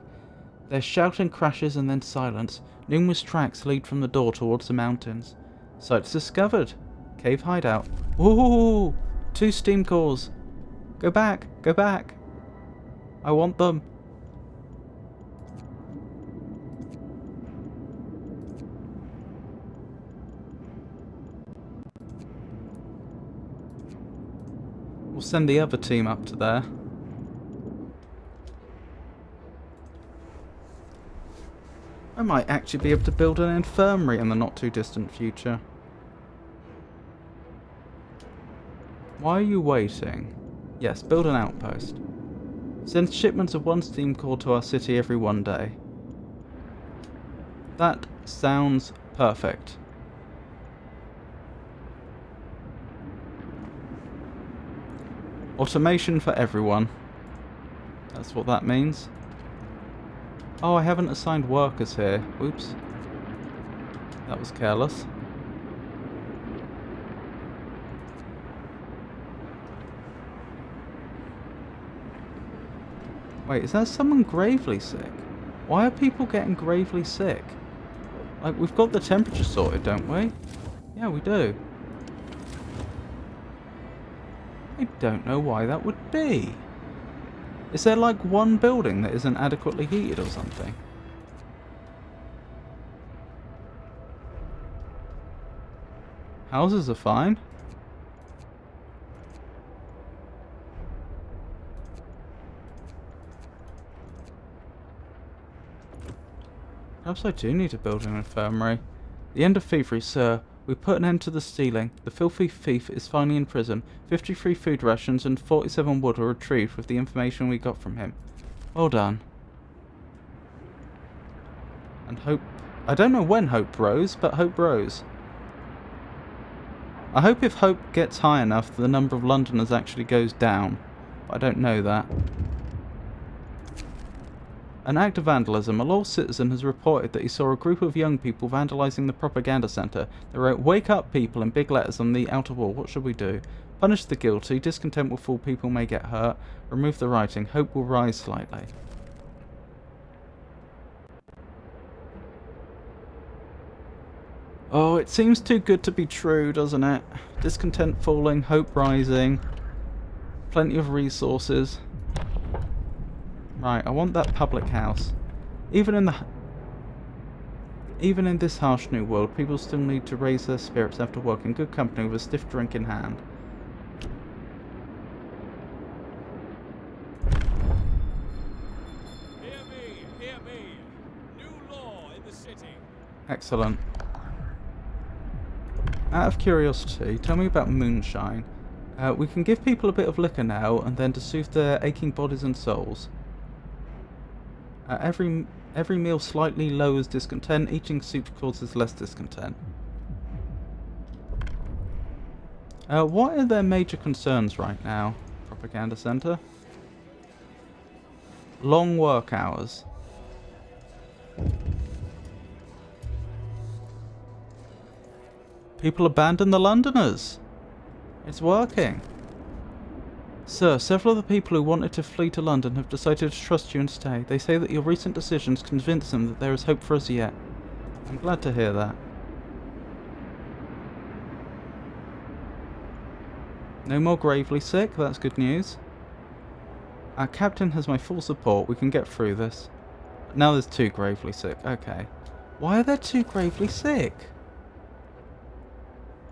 There's shouting, crashes, and then silence. Numerous tracks lead from the door towards the mountains. Sites discovered. Cave hideout. Ooh! 2 steam cores. Go back! Go back! I want them. We'll send the other team up to there. I might actually be able to build an infirmary in the not too distant future. Why are you waiting? Yes, build an outpost. Send shipments of one steam core to our city every 1 day. That sounds perfect. Automation for everyone. That's what that means. Oh, I haven't assigned workers here. Oops. That was careless. Wait, is there someone gravely sick? Why are people getting gravely sick? Like, we've got the temperature sorted, don't we? Yeah, we do. I don't know why that would be. Is there like one building that isn't adequately heated or something? Houses are fine. Perhaps I do need to build an infirmary. The end of thievery, sir. We put an end to the stealing. The filthy thief is finally in prison. 53 food rations and 47 wood were retrieved with the information we got from him. Well done. And hope... I don't know when hope rose, but hope rose. I hope if hope gets high enough, the number of Londoners actually goes down. But I don't know that. An act of vandalism. A loyal citizen has reported that he saw a group of young people vandalising the propaganda centre. They wrote, "Wake up, people," in big letters on the outer wall. What should we do? Punish the guilty. Discontent will fall. People may get hurt. Remove the writing. Hope will rise slightly. Oh, it seems too good to be true, doesn't it? Discontent falling. Hope rising. Plenty of resources. Right, I want that public house. Even in this harsh new world, people still need to raise their spirits after work in good company with a stiff drink in hand. Hear me, hear me. New law in the city. Excellent. Out of curiosity, tell me about moonshine. We can give people a bit of liquor now, and then to soothe their aching bodies and souls. Every meal slightly lowers discontent. Eating soup causes less discontent. What are their major concerns right now? Propaganda Centre. Long work hours. People abandon the Londoners. It's working. Sir, several of the people who wanted to flee to London have decided to trust you and stay. They say that your recent decisions convince them that there is hope for us yet. I'm glad to hear that. No more gravely sick, that's good news. Our captain has my full support, we can get through this. Now there's 2 gravely sick, okay. Why are there 2 gravely sick?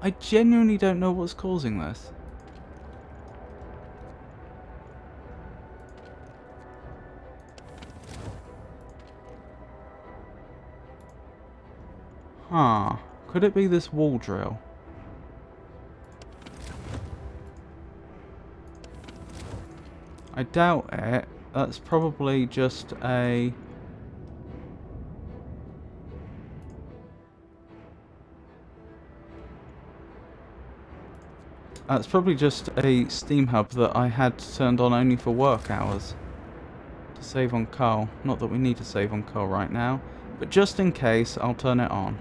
I genuinely don't know what's causing this. Huh. Could it be this wall drill? I doubt it. That's probably just a... That's probably just a steam hub that I had turned on only for work hours. To save on coal. Not that we need to save on coal right now. But just in case, I'll turn it on.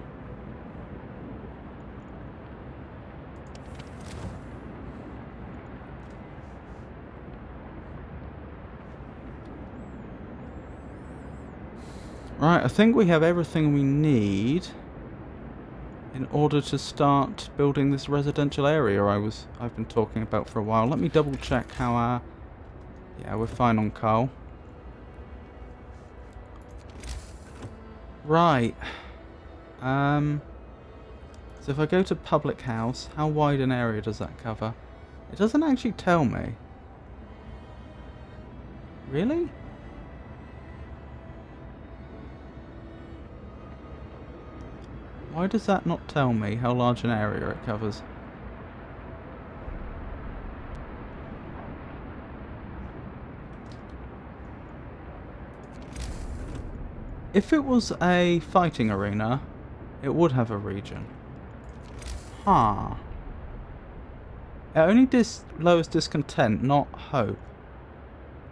Right, I think we have everything we need in order to start building this residential area I've been talking about for a while. Let me double check how our... Yeah, we're fine on coal. Right. So if I go to public house, how wide an area does that cover? It doesn't actually tell me. Really? Why does that not tell me how large an area it covers? If it was a fighting arena, it would have a region. Huh. It only lowers discontent, not hope.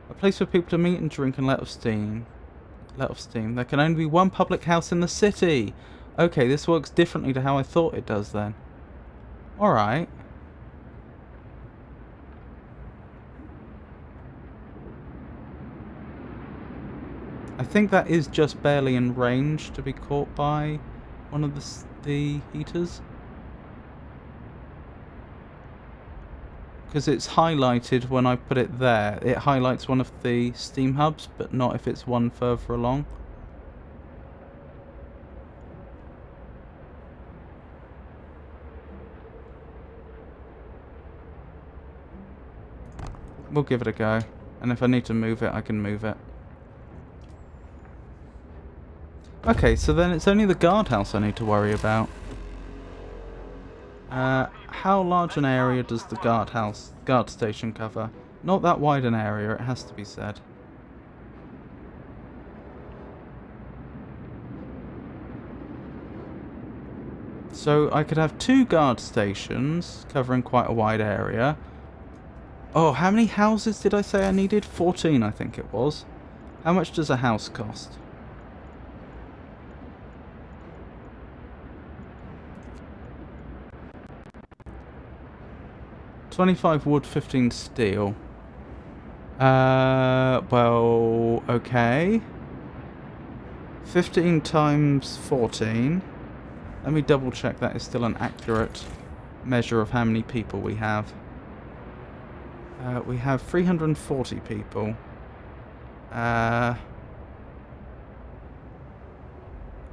A place for people to meet and drink and let off steam. Let off steam. There can only be one public house in the city. Okay, this works differently to how I thought it does then. Alright. I think that is just barely in range to be caught by one of the heaters. Because it's highlighted when I put it there. It highlights one of the steam hubs, but not if it's one further along. We'll give it a go. And if I need to move it, I can move it. Okay, so then it's only the guardhouse I need to worry about. How large an area does the guard station cover? Not that wide an area, it has to be said. So I could have 2 guard stations covering quite a wide area. Oh, how many houses did I say I needed? 14, I think it was. How much does a house cost? $25 wood, 15 steel. Well, okay. 15 times 14. Let me double check that is still an accurate measure of how many people we have. We have 340 people. I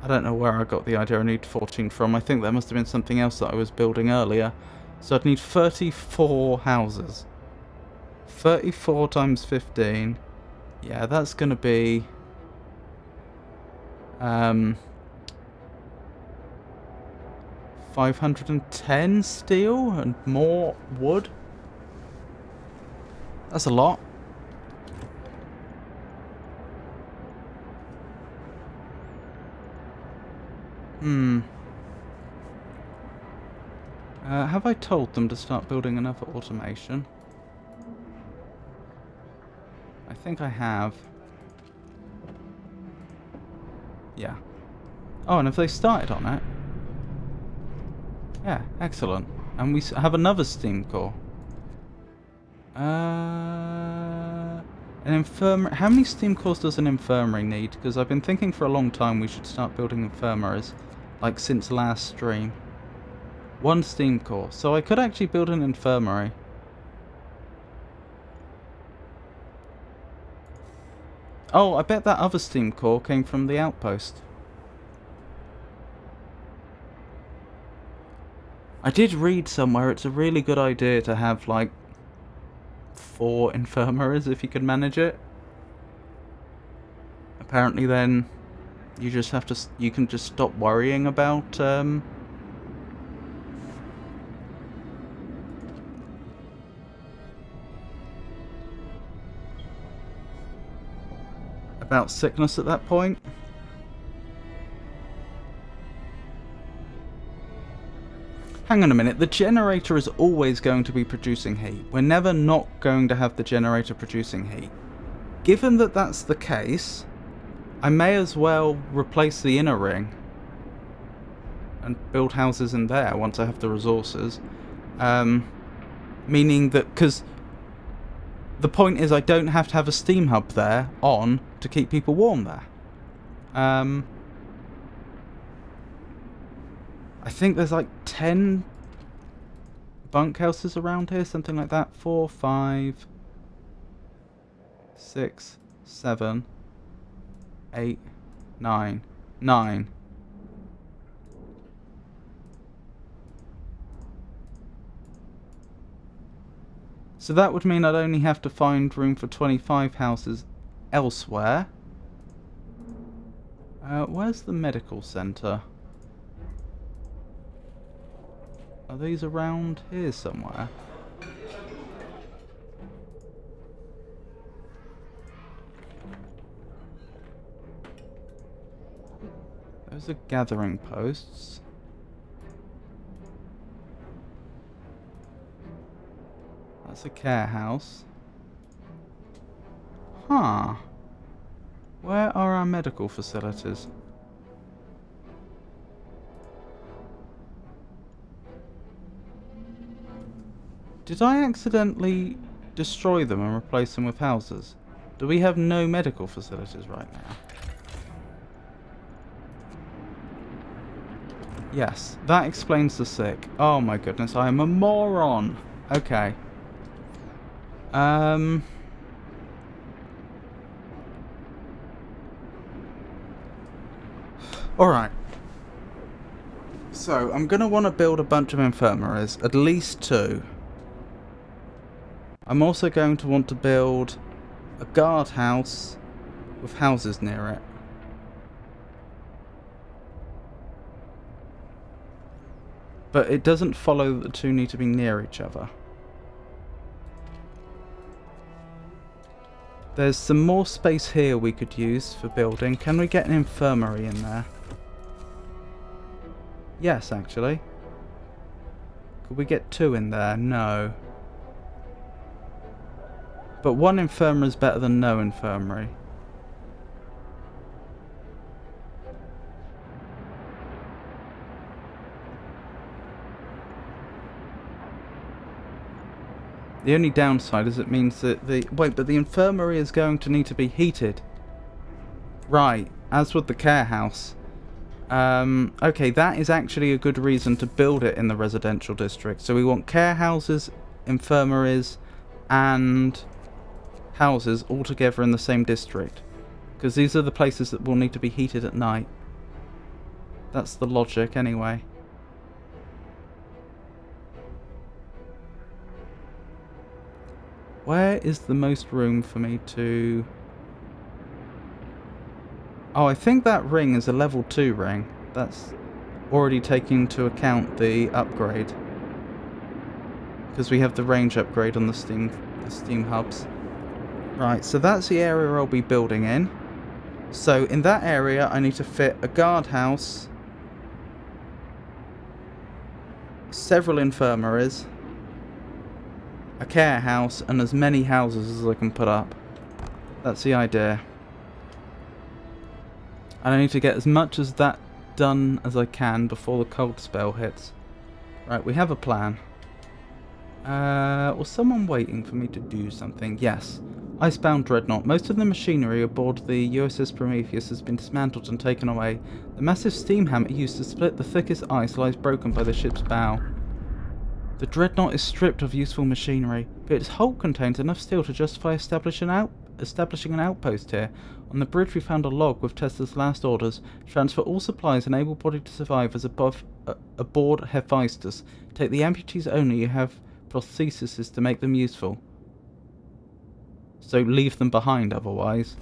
don't know where I got the idea I need 14 from. I think that must have been something else that I was building earlier. So I'd need 34 houses. 34 times 15. Yeah, that's going to be... 510 steel and more wood. That's a lot. Have I told them to start building another automation? I think I have. Yeah. Oh, and have they started on it? Yeah, excellent. And we have another steam core. An infirmary. How many steam cores does an infirmary need? Because I've been thinking for a long time we should start building infirmaries. Like since last stream. 1 steam core. So I could actually build an infirmary. Oh, I bet that other steam core came from the outpost. I did read somewhere it's a really good idea to have like 4 infirmaries if you can manage it. Apparently then you just have to, you can just stop worrying about sickness at that point. Hang on a minute, the generator is always going to be producing heat. We're never not going to have the generator producing heat. Given that that's the case, I may as well replace the inner ring and build houses in there once I have the resources. Meaning that, because the point is I don't have to have a steam hub there on to keep people warm there. I think there's like 10 bunkhouses around here, something like that. 4, 5, 6, 7, 8, 9. 9. So that would mean I'd only have to find room for 25 houses elsewhere. Where's the medical centre? Are these around here somewhere? Those are gathering posts. That's a care house. Huh. Where are our medical facilities? Did I accidentally destroy them and replace them with houses? Do we have no medical facilities right now? Yes, that explains the sick. Oh my goodness, I am a moron. Okay. Alright. So, I'm going to want to build a bunch of infirmaries. At least 2. I'm also going to want to build a guardhouse with houses near it. But it doesn't follow that the 2 need to be near each other. There's some more space here we could use for building. Can we get an infirmary in there? Yes, actually. Could we get 2 in there? No. But 1 infirmary is better than no infirmary. The only downside is it means that the... Wait, but the infirmary is going to need to be heated. Right, as with the care house. Okay, that is actually a good reason to build it in the residential district. So we want care houses, infirmaries, and houses all together in the same district. Because these are the places that will need to be heated at night. That's the logic, anyway. Where is the most room for me to... Oh, I think that ring is a level 2 ring. That's already taking into account the upgrade. Because we have the range upgrade on the Steam hubs. Right, so that's the area I'll be building in. So in that area I need to fit a guardhouse, several infirmaries, a care house, and as many houses as I can put up. That's the idea. And I need to get as much as that done as I can before the cold spell hits. Right, we have a plan. Was someone waiting for me to do something? Yes. Icebound Dreadnought. Most of the machinery aboard the USS Prometheus has been dismantled and taken away. The massive steam hammer used to split the thickest ice lies broken by the ship's bow. The Dreadnought is stripped of useful machinery, but its hull contains enough steel to justify establishing an outpost here. On the bridge we found a log with Tesla's last orders. Transfer all supplies and able-bodied survivors aboard Hephaestus. Take the amputees only. You have prostheses to make them useful. So leave them behind otherwise.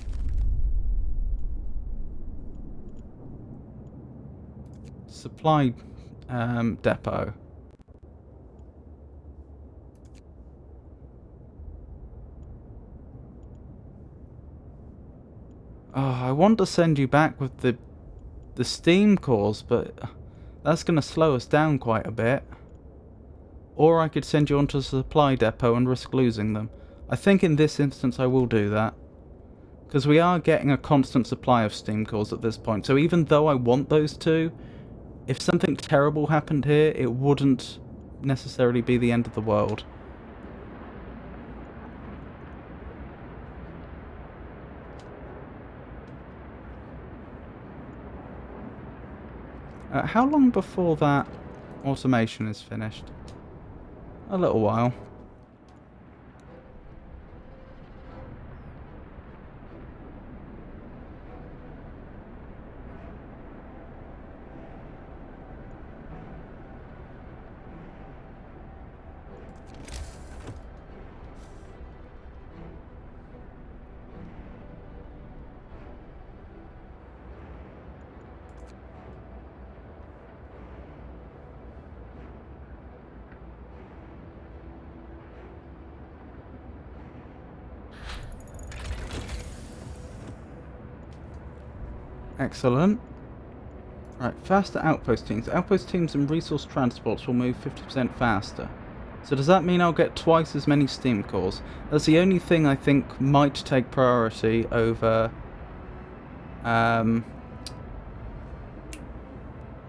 Supply depot. Oh, I want to send you back with the steam cores, but that's going to slow us down quite a bit. Or I could send you onto the supply depot and risk losing them. I think in this instance I will do that. Because we are getting a constant supply of steam cores at this point. So even though I want those 2, if something terrible happened here, it wouldn't necessarily be the end of the world. How long before that automation is finished? A little while. Excellent. Right, faster outpost teams. Outpost teams and resource transports will move 50% faster. So does that mean I'll get twice as many steam cores? That's the only thing I think might take priority over...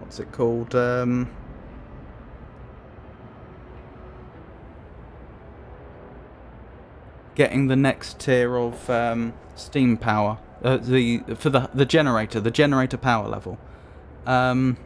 what's it called? Getting the next tier of steam power. For the generator power level. And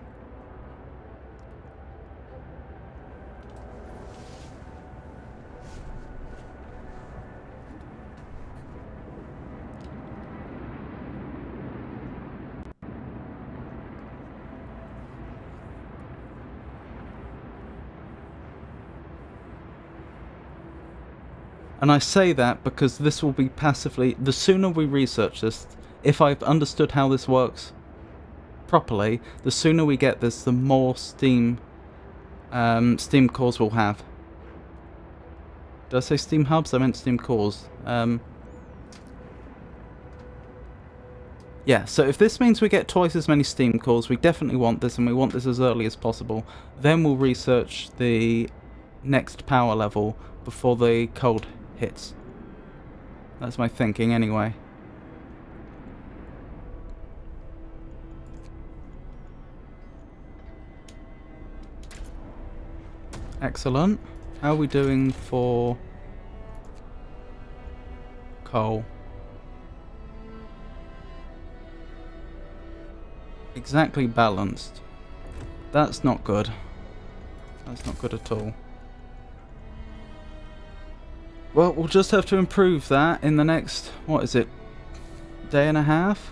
I say that because this will be passively... The sooner we research this, if I've understood how this works properly, the sooner we get this, the more steam cores we'll have. Did I say steam hubs? I meant steam cores. Yeah, so if this means we get twice as many steam cores, we definitely want this, and we want this as early as possible. Then we'll research the next power level before the cold hits. That's my thinking anyway. Excellent. How are we doing for coal? Exactly balanced. That's not good. That's not good at all. Well, we'll just have to improve that in the next, what is it, day and a half?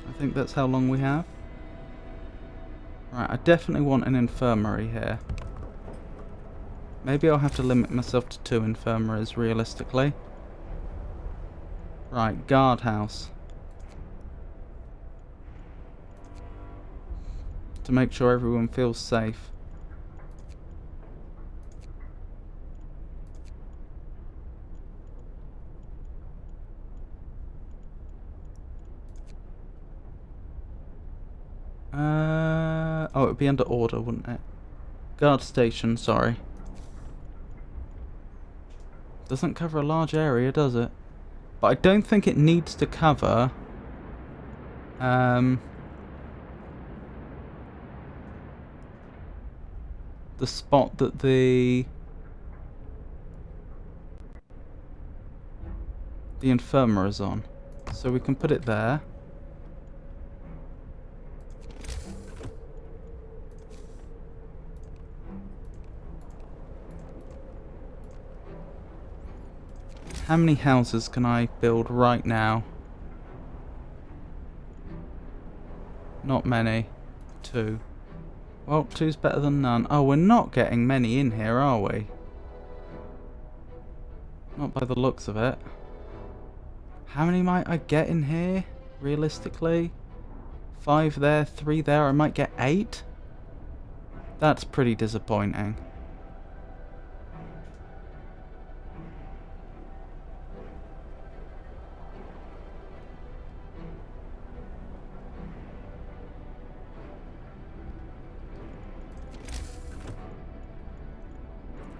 I think that's how long we have. Right, I definitely want an infirmary here. Maybe I'll have to limit myself to 2 infirmaries, realistically. Right, guardhouse. To make sure everyone feels safe. Oh, it would be under order, wouldn't it? Guard station, sorry. Doesn't cover a large area, does it? But I don't think it needs to cover... the spot that the infirmary is on. So we can put it there. How many houses can I build right now? Not many. 2. Well, 2's better than none. Oh, we're not getting many in here, are we? Not by the looks of it. How many might I get in here, realistically? 5 there, 3 there. I might get 8? That's pretty disappointing.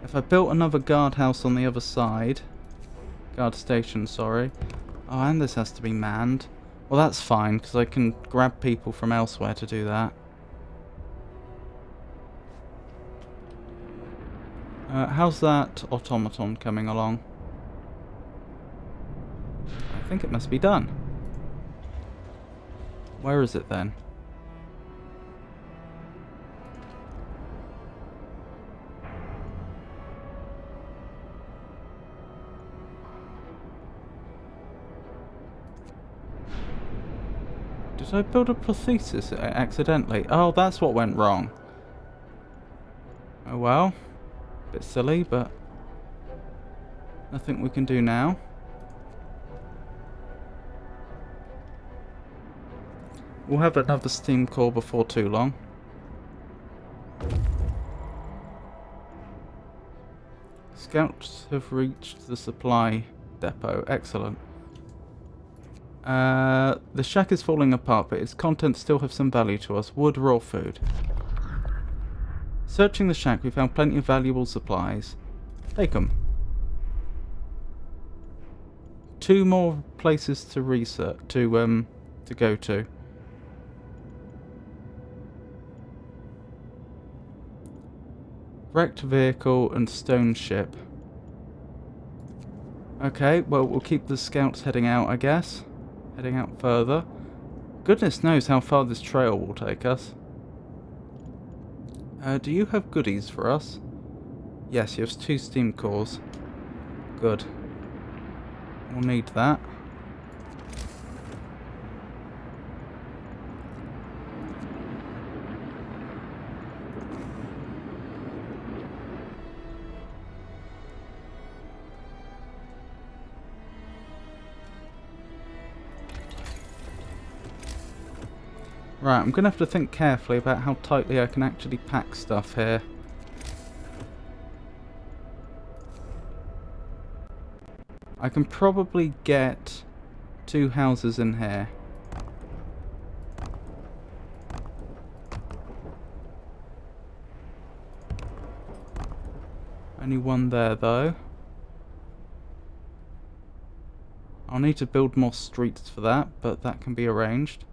If I built another guardhouse on the other side... Guard station, sorry. Oh, and this has to be manned. Well, that's fine, because I can grab people from elsewhere to do that. How's that automaton coming along? I think it must be done. Where is it then? Did I build a prosthesis accidentally? Oh, that's what went wrong. Oh well. Bit silly, but nothing we can do now. We'll have another steam core before too long. Scouts have reached the supply depot. Excellent. The shack is falling apart, but its contents still have some value to us. Wood, raw food. Searching the shack, we found plenty of valuable supplies. Take them. 2 more places to research, to go to. Wrecked vehicle and stone ship. Okay, well, we'll keep the scouts heading out, I guess. Heading out further. Goodness knows how far this trail will take us. Do you have goodies for us? Yes, you have 2 steam cores. Good. We'll need that. Right, I'm going to have to think carefully about how tightly I can actually pack stuff here. I can probably get 2 houses in here. Only 1 there, though. I'll need to build more streets for that, but that can be arranged.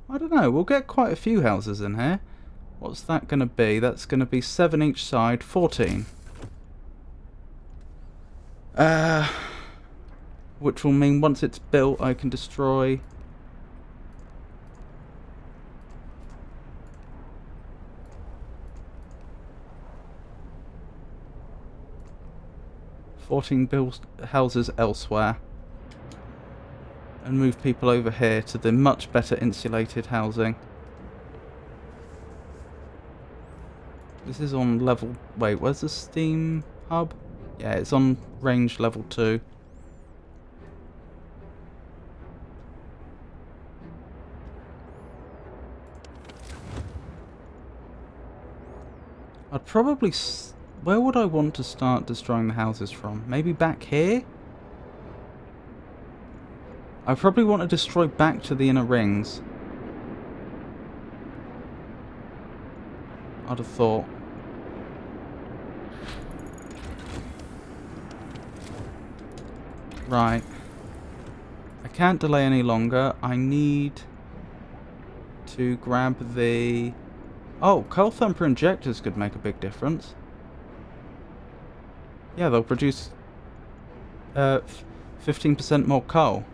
I don't know, we'll get quite a few houses in here. What's that going to be? That's going to be 7 each side, 14. Which will mean once it's built, I can destroy... build houses elsewhere. And move people over here to the much better insulated housing. This is on level... Wait, where's the steam hub? Yeah, it's on range level 2. I'd probably... Where would I want to start destroying the houses from? Maybe back here? I probably want to destroy back to the inner rings. I'd have thought. Right. I can't delay any longer. I need to grab the... Oh, coal thumper injectors could make a big difference. Yeah, they'll produce 15% more coal.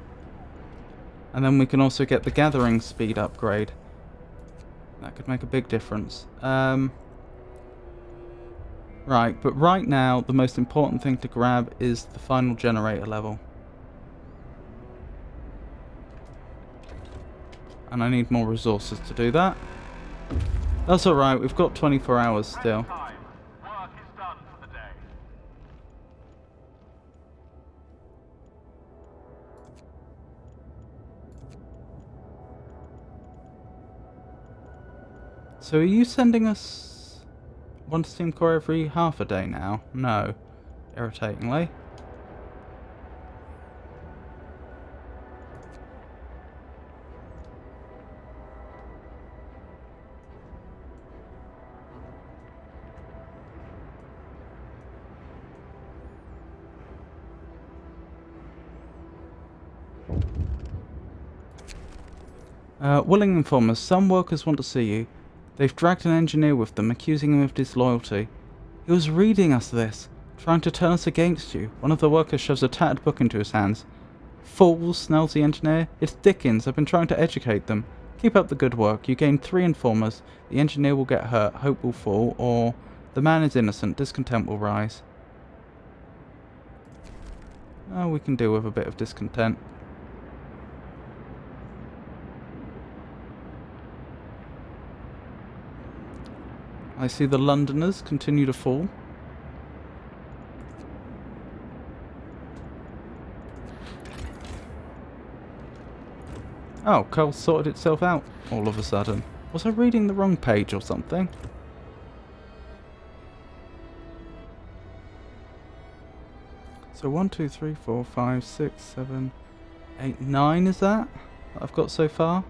And then we can also get the gathering speed upgrade. That could make a big difference. Right, but right now the most important thing to grab is the final generator level. And I need more resources to do that. That's alright, we've got 24 hours still. So are you sending us 1 steam core every half a day now? No. Irritatingly. Willing informers, some workers want to see you. They've dragged an engineer with them, accusing him of disloyalty. He was reading us this, trying to turn us against you. One of the workers shoves a tattered book into his hands. Fools, snarls the engineer. It's Dickens. I've been trying to educate them. Keep up the good work. You gain 3 informers. The engineer will get hurt, hope will fall, or the man is innocent, discontent will rise. Oh, we can deal with a bit of discontent. I see the Londoners continue to fall. Oh, coal sorted itself out all of a sudden. Was I reading the wrong page or something? So 1, 2, 3, 4, 5, 6, 7, 8, 9 is that I've got so far?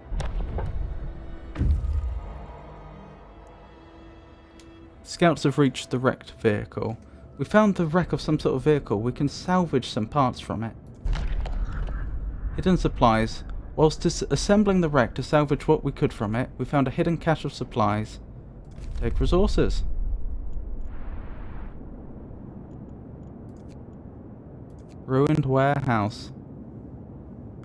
Scouts have reached the wrecked vehicle. We found the wreck of some sort of vehicle. We can salvage some parts from it. Hidden supplies. Whilst assembling the wreck to salvage what we could from it, we found a hidden cache of supplies. Take resources. Ruined warehouse.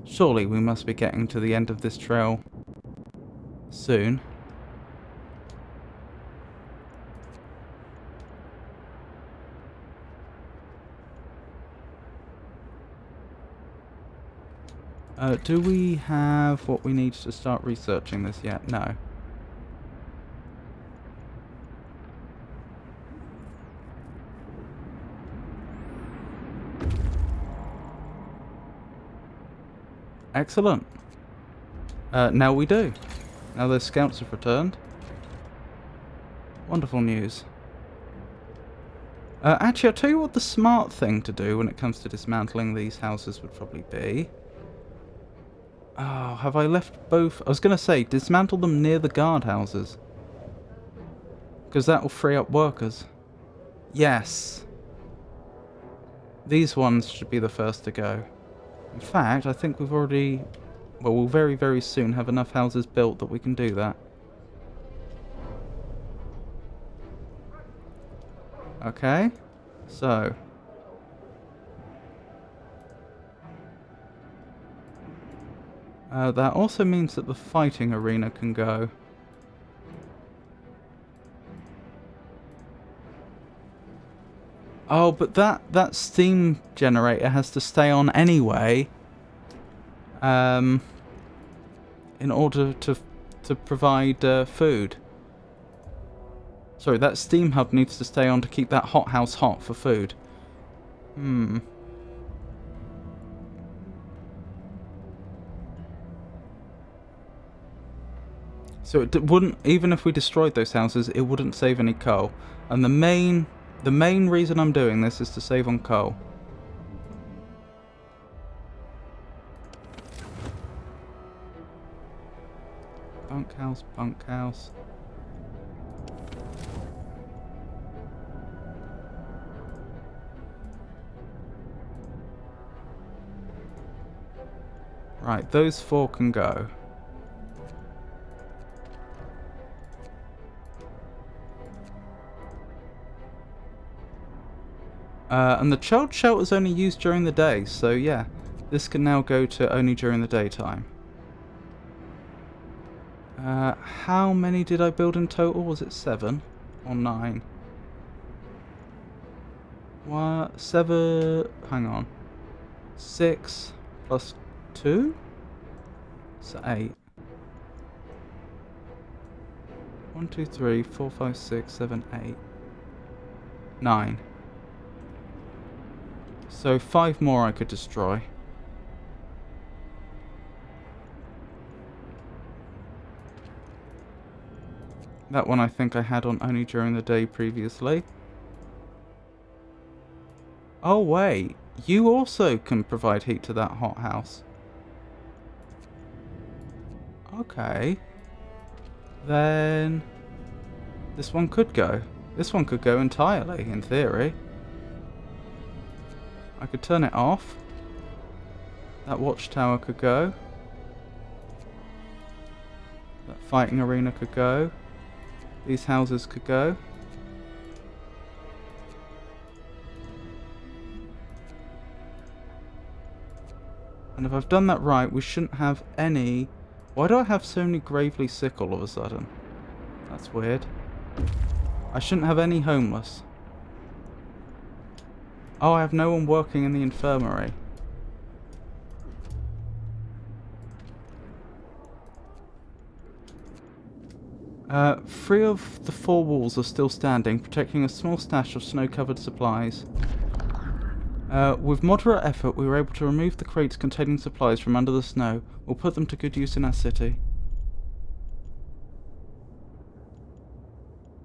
Surely we must be getting to the end of this trail soon. Do we have what we need to start researching this yet? No. Excellent. Now we do. Now those scouts have returned. Wonderful news. Actually, I'll tell you what the smart thing to do when it comes to dismantling these houses would probably be. Oh, have I left both? I was going to say, dismantle them near the guardhouses. Because that will free up workers. Yes. These ones should be the first to go. In fact, I think we've already... Well, we'll very, very soon have enough houses built that we can do that. Okay. So... that also means that the fighting arena can go. Oh, but that steam generator has to stay on anyway. In order to provide food. Sorry, that steam hub needs to stay on to keep that hothouse hot for food. So it wouldn't, even if we destroyed those houses, it wouldn't save any coal. And the main reason I'm doing this is to save on coal. Bunkhouse, bunkhouse. Right, those 4 can go. And the child shelter is only used during the day, so yeah, this can now go to only during the daytime. How many did I build in total? Was it 7 or 9? 7, hang on. 6 plus 2? So 8. 1, 2, 3, 4, 5, 6, 7, 8. 9. So 5 more I could destroy. That one I think I had on only during the day previously. Oh wait, you also can provide heat to that hothouse. Okay. Then this one could go. This one could go entirely, in theory. I could turn it off. That watchtower could go. That fighting arena could go. These houses could go. And if I've done that right, we shouldn't have any... Why do I have so many gravely sick all of a sudden? That's weird. I shouldn't have any homeless. Oh, I have no one working in the infirmary. Three of the 4 walls are still standing, protecting a small stash of snow-covered supplies. With moderate effort, we were able to remove the crates containing supplies from under the snow. We'll put them to good use in our city.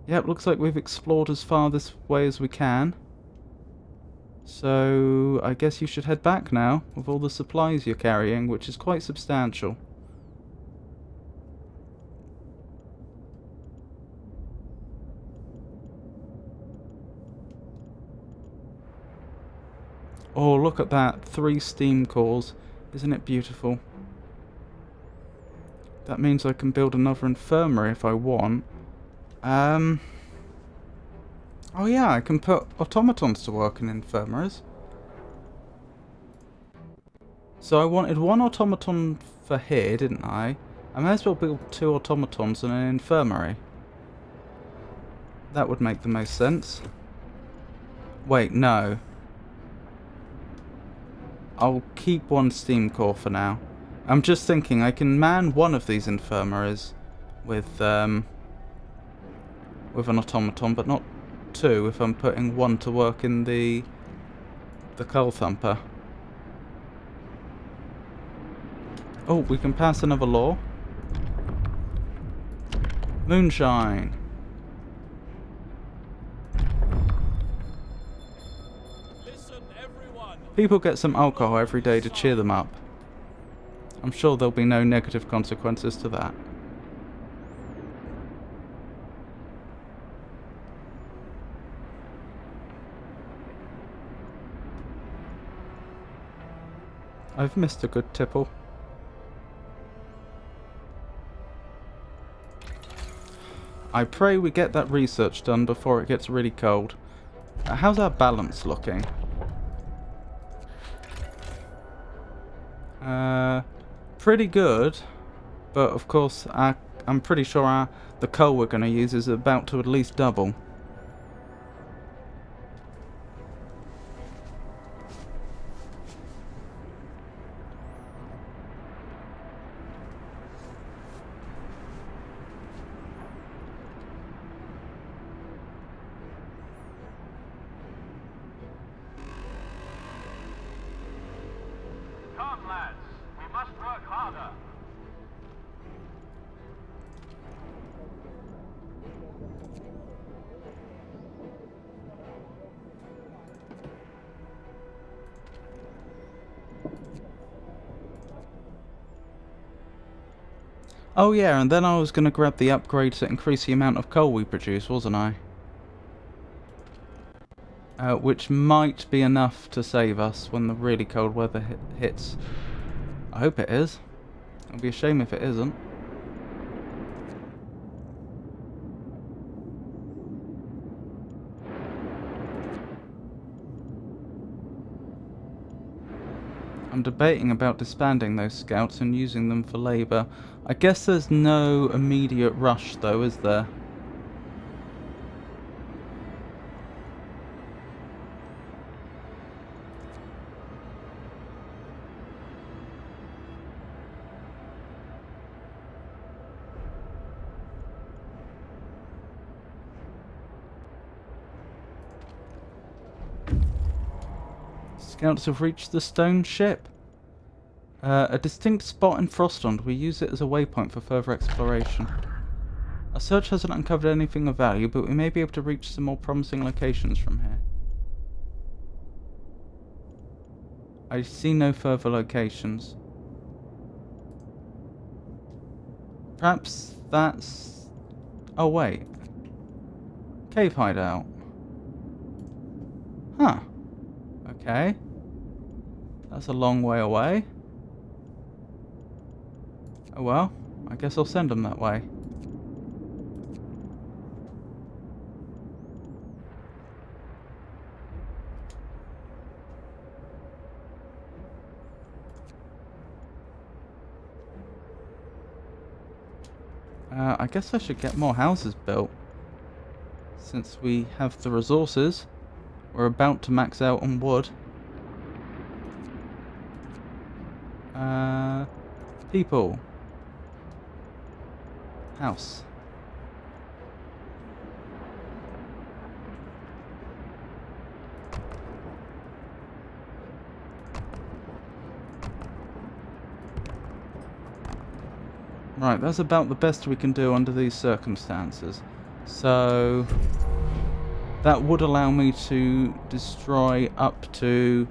Yep, looks like we've explored as far this way as we can. So I guess you should head back now with all the supplies you're carrying, which is quite substantial. Oh, look at that. 3 steam cores. Isn't it beautiful? That means I can build another infirmary if I want. Oh yeah, I can put automatons to work in infirmaries. So I wanted 1 automaton for here, didn't I? I may as well build 2 automatons in an infirmary. That would make the most sense. Wait, no. I'll keep 1 steam core for now. I'm just thinking I can man one of these infirmaries with an automaton, but not 2 if I'm putting 1 to work in the Cull Thumper. Oh, we can pass another law. Moonshine. Listen, everyone. People get some alcohol every day to cheer them up. I'm sure there'll be no negative consequences to that. I've missed a good tipple. I pray we get that research done before it gets really cold. How's our balance looking? Pretty good, but of course I'm pretty sure the coal we're going to use is about to at least double. Come, lads. We must work harder. Oh yeah, and then I was going to grab the upgrade to increase the amount of coal we produce, wasn't I? Which might be enough to save us when the really cold weather hits. I hope it is. It'll be a shame if it isn't. I'm debating about disbanding those scouts and using them for labour. I guess there's no immediate rush though, is there? Scouts have reached the stone ship. A distinct spot in Frostpunk. We use it as a waypoint for further exploration. Our search hasn't uncovered anything of value, but we may be able to reach some more promising locations from here. I see no further locations. Perhaps that's... Oh wait. Cave hideout. Huh. Okay. That's a long way away. Oh well, I guess I'll send them that way. I guess I should get more houses built. Since we have the resources, we're about to max out on wood. People. House. Right, that's about the best we can do under these circumstances. So, that would allow me to destroy up to...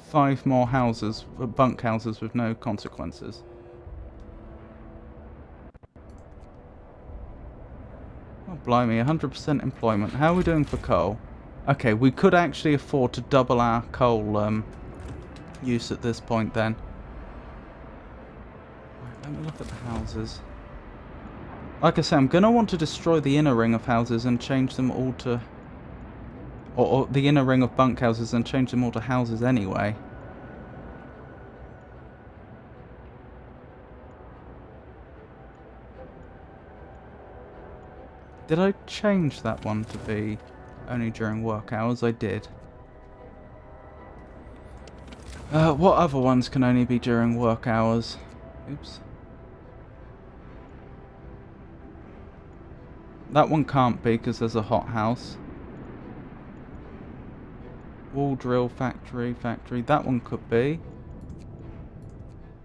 5 more houses, bunk houses with no consequences. Oh, blimey, 100% employment. How are we doing for coal? Okay, we could actually afford to double our coal use at this point then. Right, let me look at the houses. Like I say, I'm going to want to destroy the inner ring of houses and change them all to... Or the inner ring of bunkhouses and change them all to houses anyway. Did I change that one to be only during work hours? I did. What other ones can only be during work hours? Oops. That one can't be because there's a hothouse. Wall drill, factory. That one could be.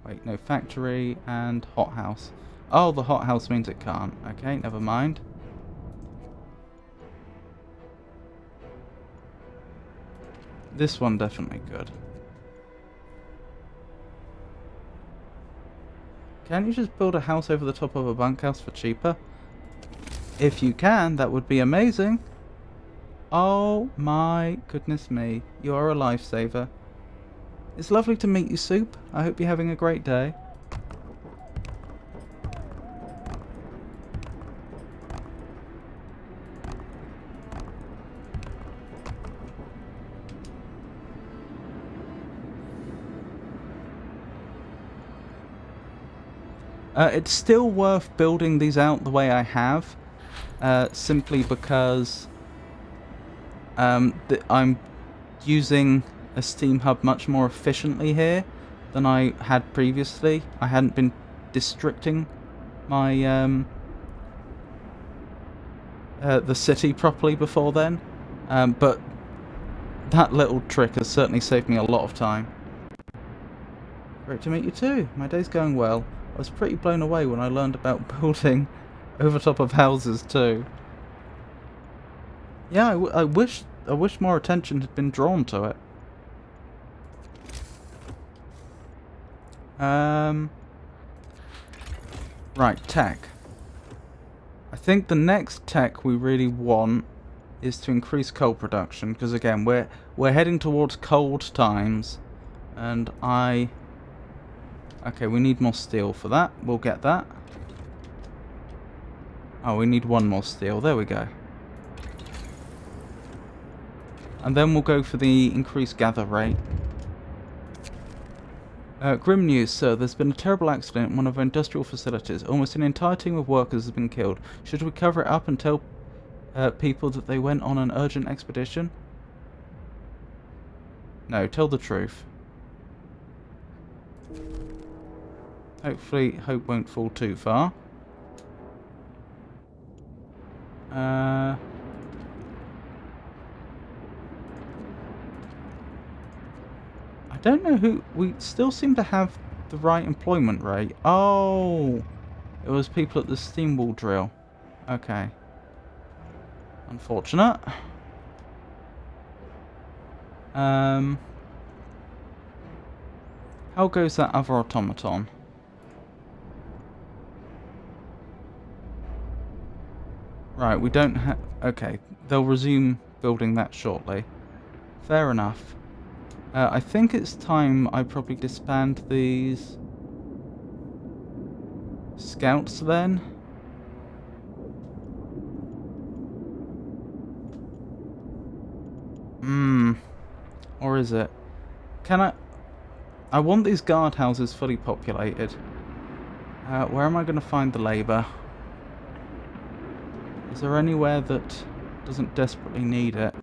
Wait, no, factory and hothouse. Oh, the hothouse means it can't. Okay, never mind. This one definitely could. Can't you just build a house over the top of a bunkhouse for cheaper? If you can, that would be amazing. Oh my goodness me, you are a lifesaver. It's lovely to meet you, Soup. I hope you're having a great day. It's still worth building these out the way I have, simply because I'm using a Steam hub much more efficiently here than I had previously. I hadn't been districting my the city properly before then, but that little trick has certainly saved me a lot of time. Great to meet you too. My day's going well. I was pretty blown away when I learned about building over top of houses too. Yeah, I wish more attention had been drawn to it. Right, tech. I think the next tech we really want is to increase coal production, because again we're heading towards cold times, and okay, we need more steel for that. We'll get that. Oh, we need one more steel. There we go. And then we'll go for the increased gather rate. Grim news, sir. There's been a terrible accident in one of our industrial facilities. Almost an entire team of workers has been killed. Should we cover it up and tell people that they went on an urgent expedition? No, tell the truth. Hopefully, hope won't fall too far. I don't know who... We still seem to have the right employment rate. Oh! It was people at the steam wall drill. Okay. Unfortunate. How goes that other automaton? Right, we don't have... Okay, they'll resume building that shortly. Fair enough. I think it's time I probably disband these scouts then. Or is it? Can I want these guardhouses fully populated. Where am I going to find the labour? Is there anywhere that doesn't desperately need it?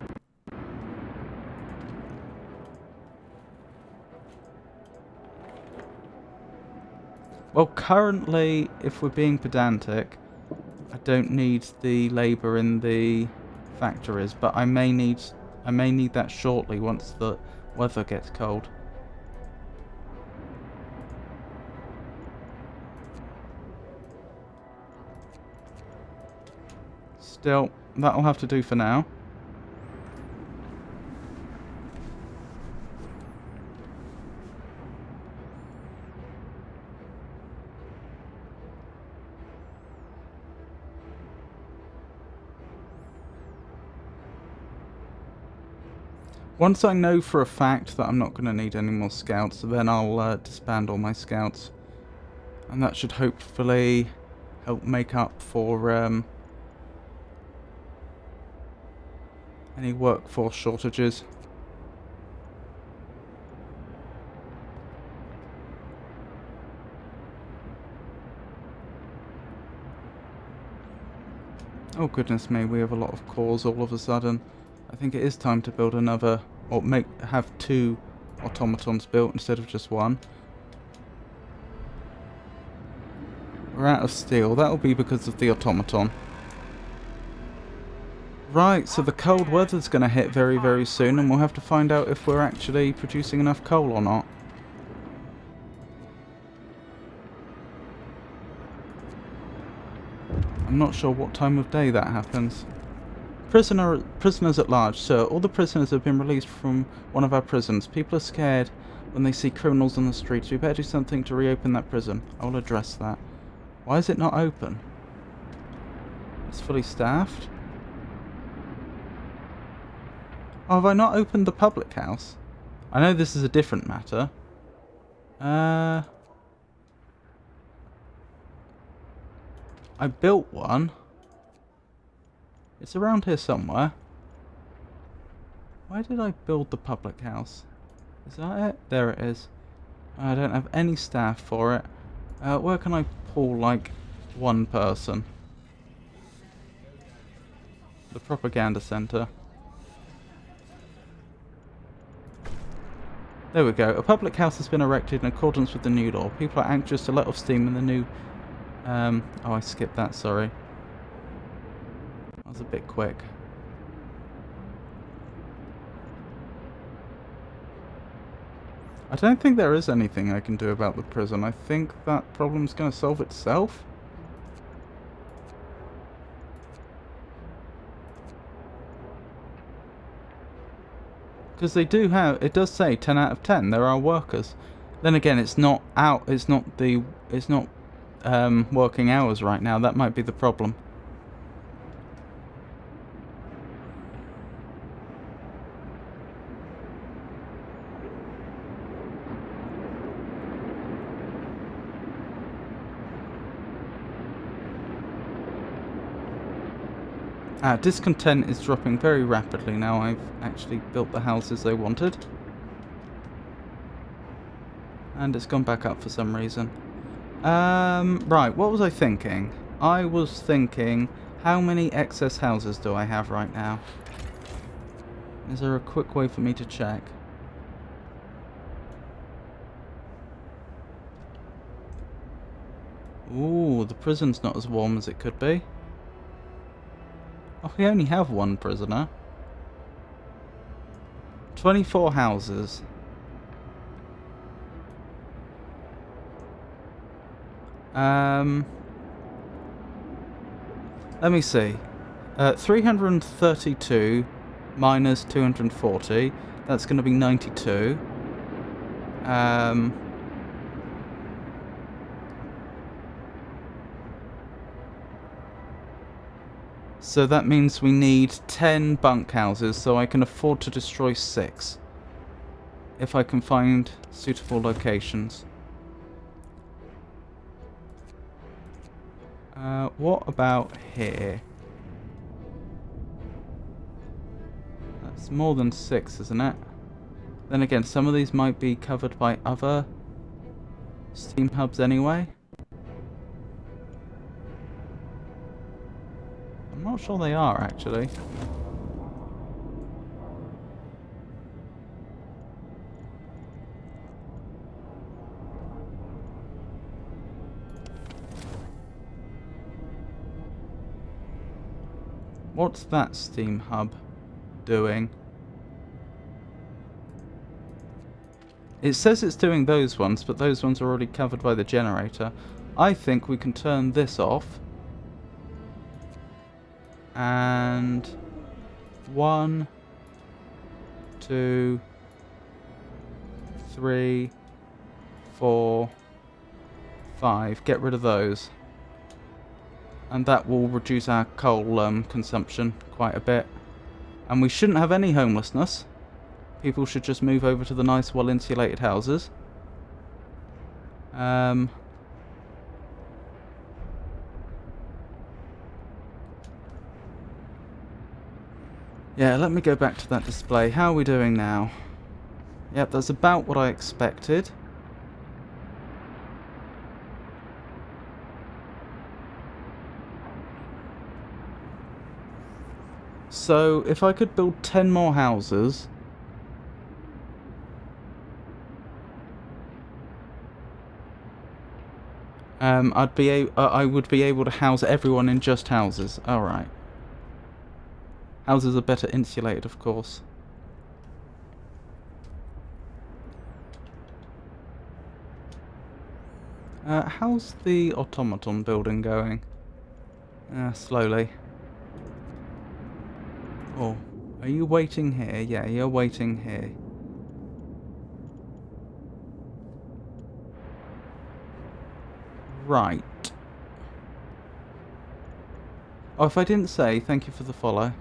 Well, currently, if we're being pedantic, I don't need the labour in the factories, but I may need that shortly once the weather gets cold. Still, that'll have to do for now. Once I know for a fact that I'm not going to need any more scouts, then I'll disband all my scouts. And that should hopefully help make up for any workforce shortages. Oh goodness me, we have a lot of cores all of a sudden. I think it is time to build another, or have 2 automatons built instead of just 1. We're out of steel. That'll be because of the automaton. Right, so the cold weather's going to hit very, very soon, and we'll have to find out if we're actually producing enough coal or not. I'm not sure what time of day that happens. Prisoners at large. Sir, all the prisoners have been released from one of our prisons. People are scared when they see criminals on the streets. We better do something to reopen that prison. I will address that. Why is it not open? It's fully staffed. Oh, have I not opened the public house? I know this is a different matter. I built one. It's around here somewhere. Where did I build the public house? Is that it? There it is. I don't have any staff for it. Where can I pull, like, 1 person? The propaganda centre. There we go. A public house has been erected in accordance with the new law. People are anxious to let off steam in the new... oh, I skipped that, sorry. That was a bit quick. I don't think there is anything I can do about the prison. I think that problem's going to solve itself. Because they do have... It does say 10 out of 10. There are workers. Then again, it's not out... It's not working hours right now. That might be the problem. Discontent is dropping very rapidly now I've actually built the houses I wanted. And it's gone back up for some reason. Right, what was I thinking? I was thinking, how many excess houses do I have right now? Is there a quick way for me to check? Ooh, the prison's not as warm as it could be. Oh, we only have 1 prisoner. 24 houses. Let me see. 332 minus 240. That's going to be 92. So that means we need 10 bunkhouses, so I can afford to destroy 6. If I can find suitable locations. What about here? That's more than 6, isn't it? Then again, some of these might be covered by other steam hubs anyway. I'm not sure they are, actually. What's that steam hub doing? It says it's doing those ones, but those ones are already covered by the generator. I think we can turn this off. And 1, 2, 3, 4, 5. Get rid of those. And that will reduce our coal consumption quite a bit. And we shouldn't have any homelessness. People should just move over to the nice, well-insulated houses. Yeah, let me go back to that display. How are we doing now? Yep, that's about what I expected. So, if I could build 10 more houses... I would be able to house everyone in just houses. Alright. Houses are better insulated, of course. How's the automaton building going? Slowly. Oh, are you waiting here? Yeah, you're waiting here. Right. Oh, if I didn't say, thank you for the follow.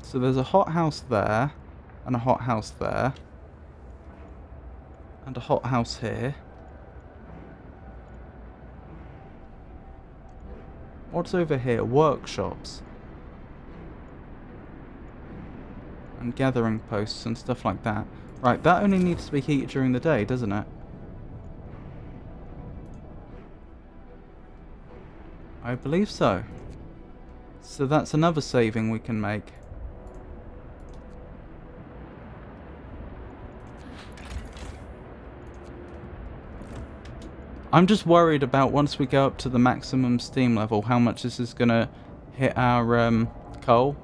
So there's a hothouse there, and a hothouse there, and a hothouse here. What's over here? Workshops. And gathering posts and stuff like that. Right, that only needs to be heated during the day, doesn't it? I believe so. So that's another saving we can make. I'm just worried about once we go up to the maximum steam level, how much this is going to hit our coal.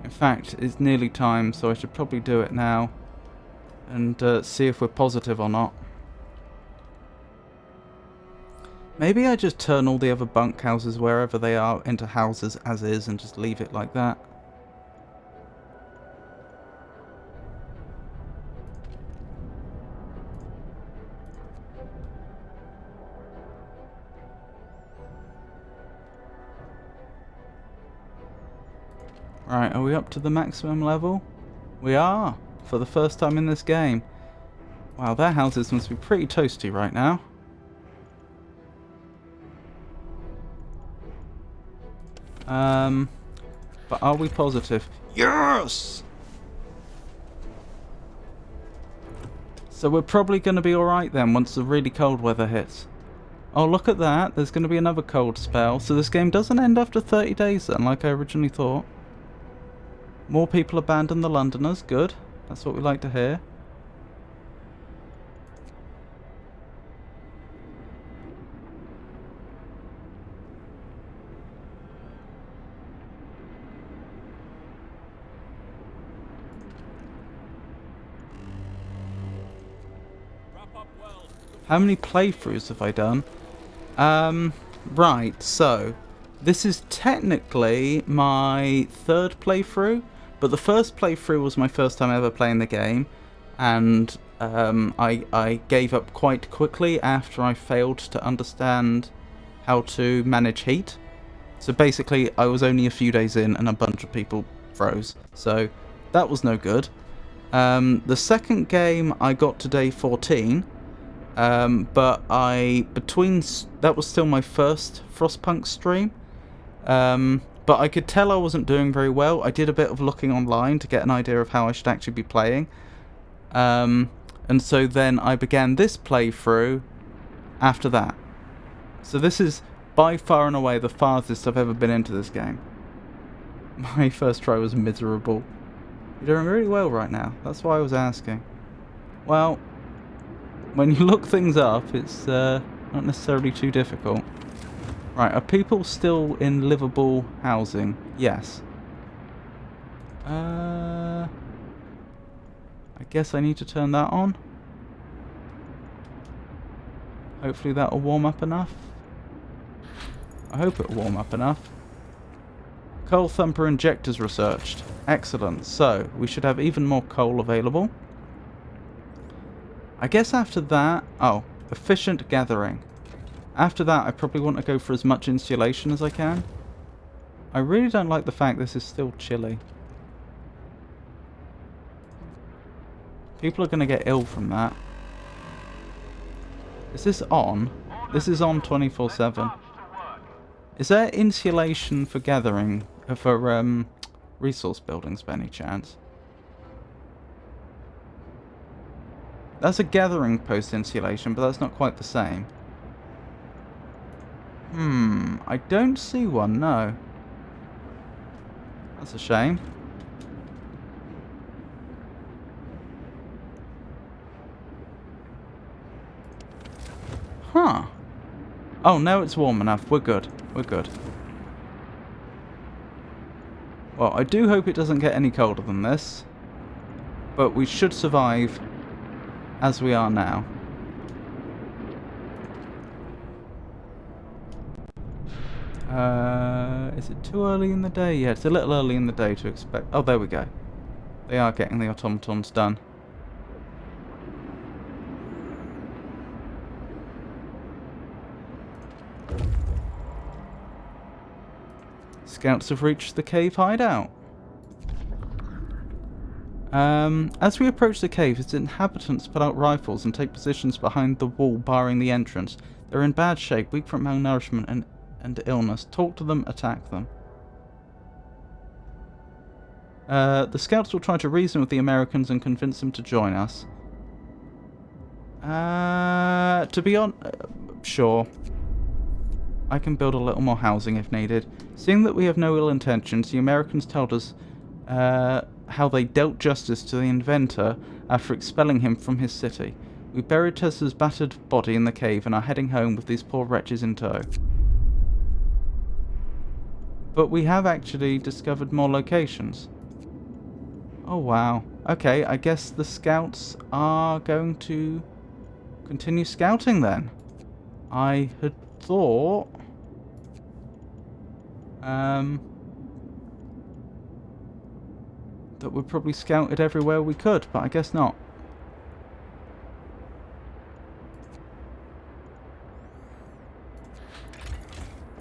In fact, it's nearly time, so I should probably do it now and see if we're positive or not. Maybe I just turn all the other bunkhouses wherever they are into houses as is and just leave it like that. Right, are we up to the maximum level? We are, for the first time in this game. Wow, their houses must be pretty toasty right now. But are we positive? Yes! So we're probably going to be alright then once the really cold weather hits. Oh, look at that. There's going to be another cold spell. So this game doesn't end after 30 days then, like I originally thought. More people abandon the Londoners. Good. That's what we like to hear. Wrap up well. How many playthroughs have I done? Right, so this is technically my third playthrough, but the first playthrough was my first time ever playing the game, and I gave up quite quickly after I failed to understand how to manage heat. So basically, I was only a few days in and a bunch of people froze, so that was no good. The second game I got to day 14, but that was still my first Frostpunk stream. But I could tell I wasn't doing very well. I did a bit of looking online to get an idea of how I should actually be playing. And so then I began this playthrough after that. So this is by far and away the farthest I've ever been into this game. My first try was miserable. You're doing really well right now. That's why I was asking. Well, when you look things up, it's not necessarily too difficult. Right, are people still in livable housing? Yes. I guess I need to turn that on. Hopefully that'll warm up enough. I hope it'll warm up enough. Coal thumper injectors researched. Excellent. So, we should have even more coal available. I guess after that... Oh, efficient gathering. After that, I probably want to go for as much insulation as I can. I really don't like the fact this is still chilly. People are going to get ill from that. Is this on? This is on 24/7. Is there insulation for gathering, for resource buildings by any chance? That's a gathering post insulation, but that's not quite the same. I don't see one, no. That's a shame. Huh. Oh, now it's warm enough. We're good. We're good. Well, I do hope it doesn't get any colder than this. But we should survive as we are now. Is it too early in the day? Yeah, it's a little early in the day to expect... Oh, there we go. They are getting the automatons done. Scouts have reached the cave hideout. As we approach the cave, its inhabitants pull out rifles and take positions behind the wall barring the entrance. They're in bad shape, weak from malnourishment and illness. Talk to them, attack them. The scouts will try to reason with the Americans and convince them to join us. To be on... sure. I can build a little more housing if needed. Seeing that we have no ill intentions, the Americans told us how they dealt justice to the inventor after expelling him from his city. We buried Tessa's battered body in the cave and are heading home with these poor wretches in tow. But we have actually discovered more locations. Oh wow. Okay, I guess the scouts are going to continue scouting then. I had thought... that we probably scouted everywhere we could, but I guess not.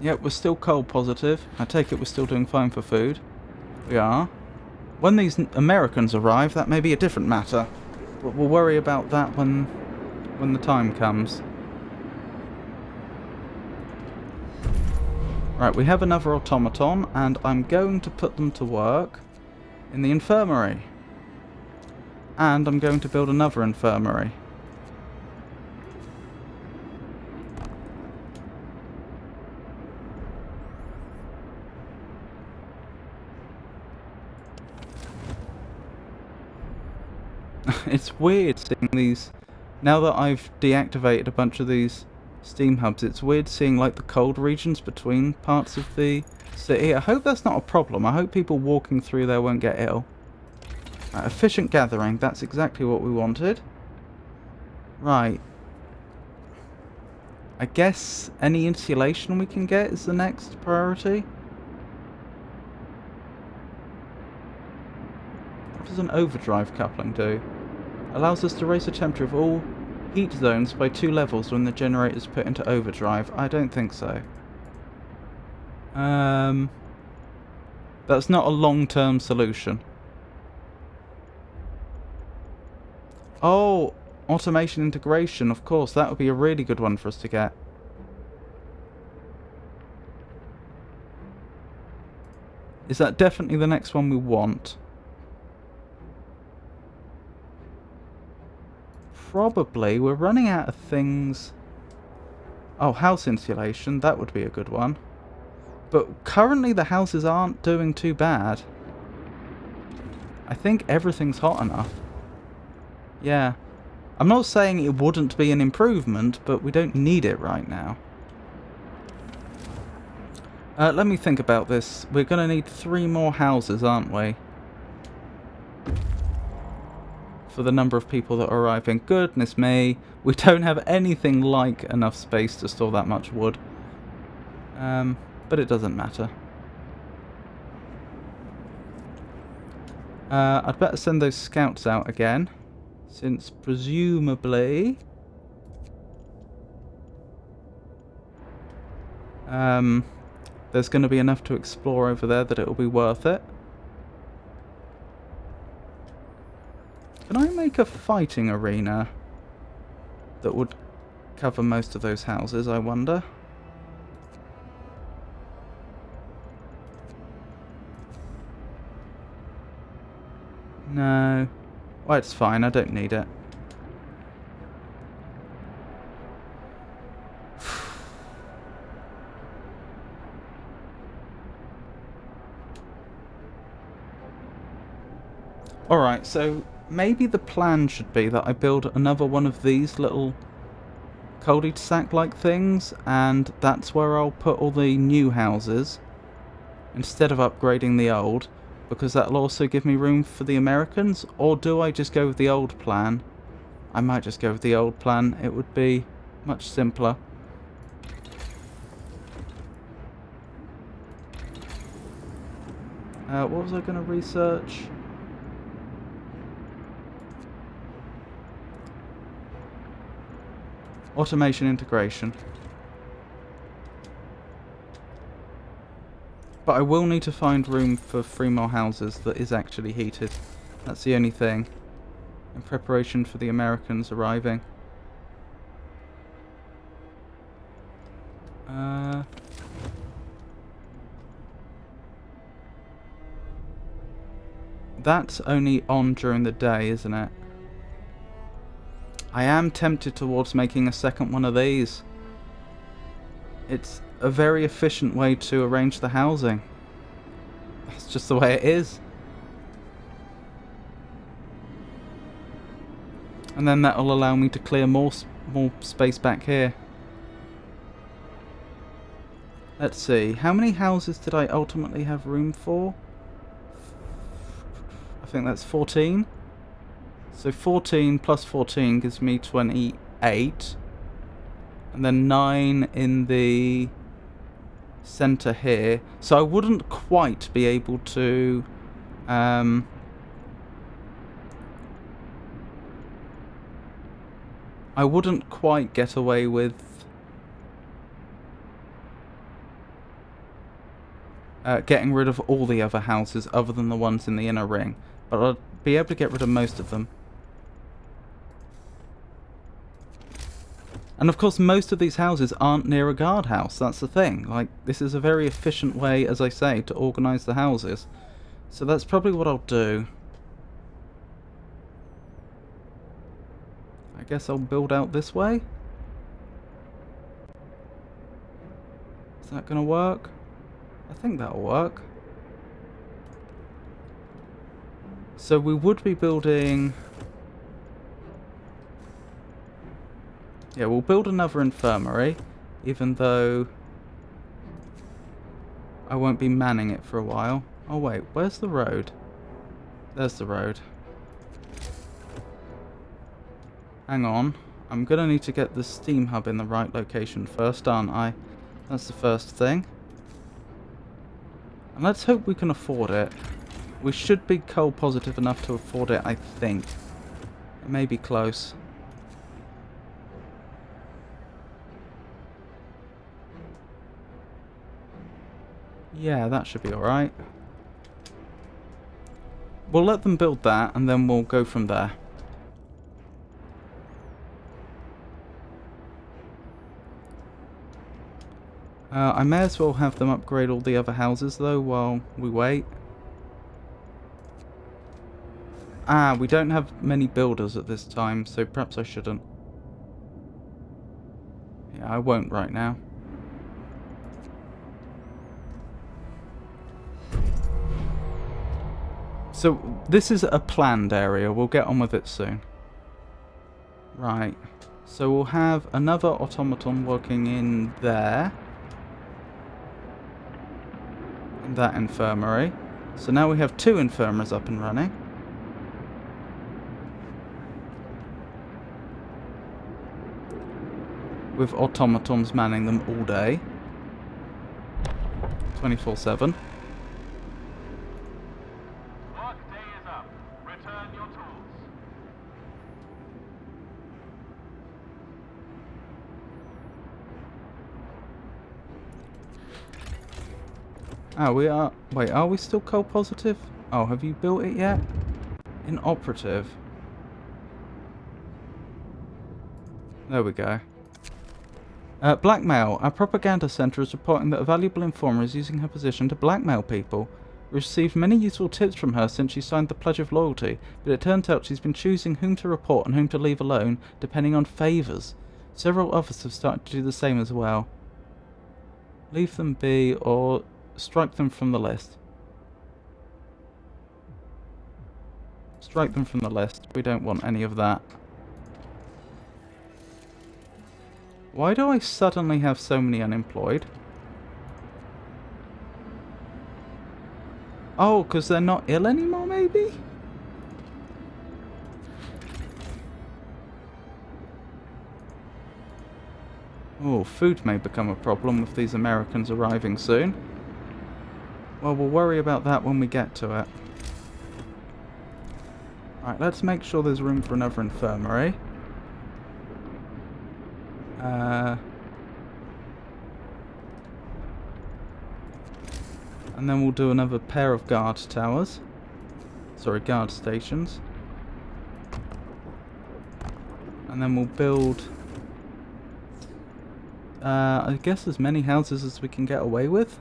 Yep, we're still coal positive. I take it we're still doing fine for food. We are. When these Americans arrive, that may be a different matter. But we'll worry about that when the time comes. Right, we have another automaton, and I'm going to put them to work in the infirmary. And I'm going to build another infirmary. It's weird seeing these... Now that I've deactivated a bunch of these steam hubs, it's weird seeing like the cold regions between parts of the city. I hope that's not a problem. I hope people walking through there won't get ill. Right, efficient gathering. That's exactly what we wanted. Right. I guess any insulation we can get is the next priority. What does an overdrive coupling do? Allows us to raise the temperature of all heat zones by 2 levels when the generator is put into overdrive. I don't think so. That's not a long-term solution. Oh, automation integration, of course. That would be a really good one for us to get. Is that definitely the next one we want? Probably. We're running out of things. Oh, house insulation. That would be a good one. But currently the houses aren't doing too bad. I think everything's hot enough. Yeah. I'm not saying it wouldn't be an improvement, but we don't need it right now. Let me think about this. We're going to need 3 more houses, aren't we? For the number of people that are arriving. Goodness me. We don't have anything like enough space to store that much wood. But it doesn't matter. I'd better send those scouts out again. Since presumably... there's going to be enough to explore over there that it'll be worth it. Can I make a fighting arena that would cover most of those houses, I wonder? No. Well, it's fine. I don't need it. Alright, so maybe the plan should be that I build another one of these little cul-de-sac-like things, and that's where I'll put all the new houses instead of upgrading the old, because that'll also give me room for the Americans. Or do I just go with the old plan? I might just go with the old plan. It would be much simpler. What was I going to research? Automation integration. But I will need to find room for 3 more houses that is actually heated. That's the only thing. In preparation for the Americans arriving. That's only on during the day, isn't it? I am tempted towards making a second one of these. It's a very efficient way to arrange the housing. That's just the way it is. And then that will allow me to clear more space back here. Let's see. How many houses did I ultimately have room for? I think that's 14. So 14 plus 14 gives me 28. And then 9 in the center here. So I wouldn't quite be able to... I wouldn't quite get away with... getting rid of all the other houses other than the ones in the inner ring. But I'd be able to get rid of most of them. And of course, most of these houses aren't near a guardhouse. That's the thing. Like, this is a very efficient way, as I say, to organise the houses. So that's probably what I'll do. I guess I'll build out this way. Is that going to work? I think that'll work. So we would be building... Yeah, we'll build another infirmary, even though I won't be manning it for a while. Oh wait, where's the road? There's the road. Hang on. I'm gonna need to get the steam hub in the right location first, aren't I? That's the first thing. And let's hope we can afford it. We should be coal positive enough to afford it, I think. It may be close. Yeah, that should be alright. We'll let them build that, and then we'll go from there. I may as well have them upgrade all the other houses, though, while we wait. Ah, we don't have many builders at this time, so perhaps I shouldn't. Yeah, I won't right now. So this is a planned area. We'll get on with it soon. Right. So we'll have another automaton working in there. In that infirmary. So now we have 2 infirmaries up and running. With automatons manning them all day. 24/7. Work day is up. Return your tools. Ah, we are... Wait, are we still coal positive? Oh, have you built it yet? Inoperative. There we go. Blackmail. Our propaganda centre is reporting that a valuable informer is using her position to blackmail people. We received many useful tips from her since she signed the Pledge of Loyalty, but it turns out she's been choosing whom to report and whom to leave alone, depending on favours. Several others have started to do the same as well. Leave them be, or strike them from the list. Strike them from the list. We don't want any of that. Why do I suddenly have so many unemployed? Oh, because they're not ill anymore, maybe? Oh, food may become a problem with these Americans arriving soon. Well, we'll worry about that when we get to it. Right, let's make sure there's room for another infirmary. And then we'll do another pair of guard towers. Sorry, guard stations. And then we'll build... I guess as many houses as we can get away with.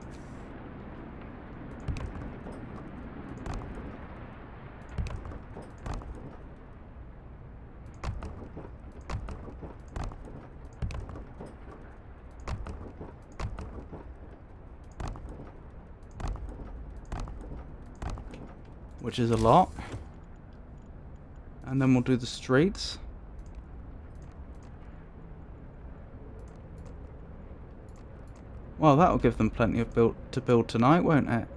Which is a lot. And then we'll do the streets. Well, that'll give them plenty of to build tonight, won't it?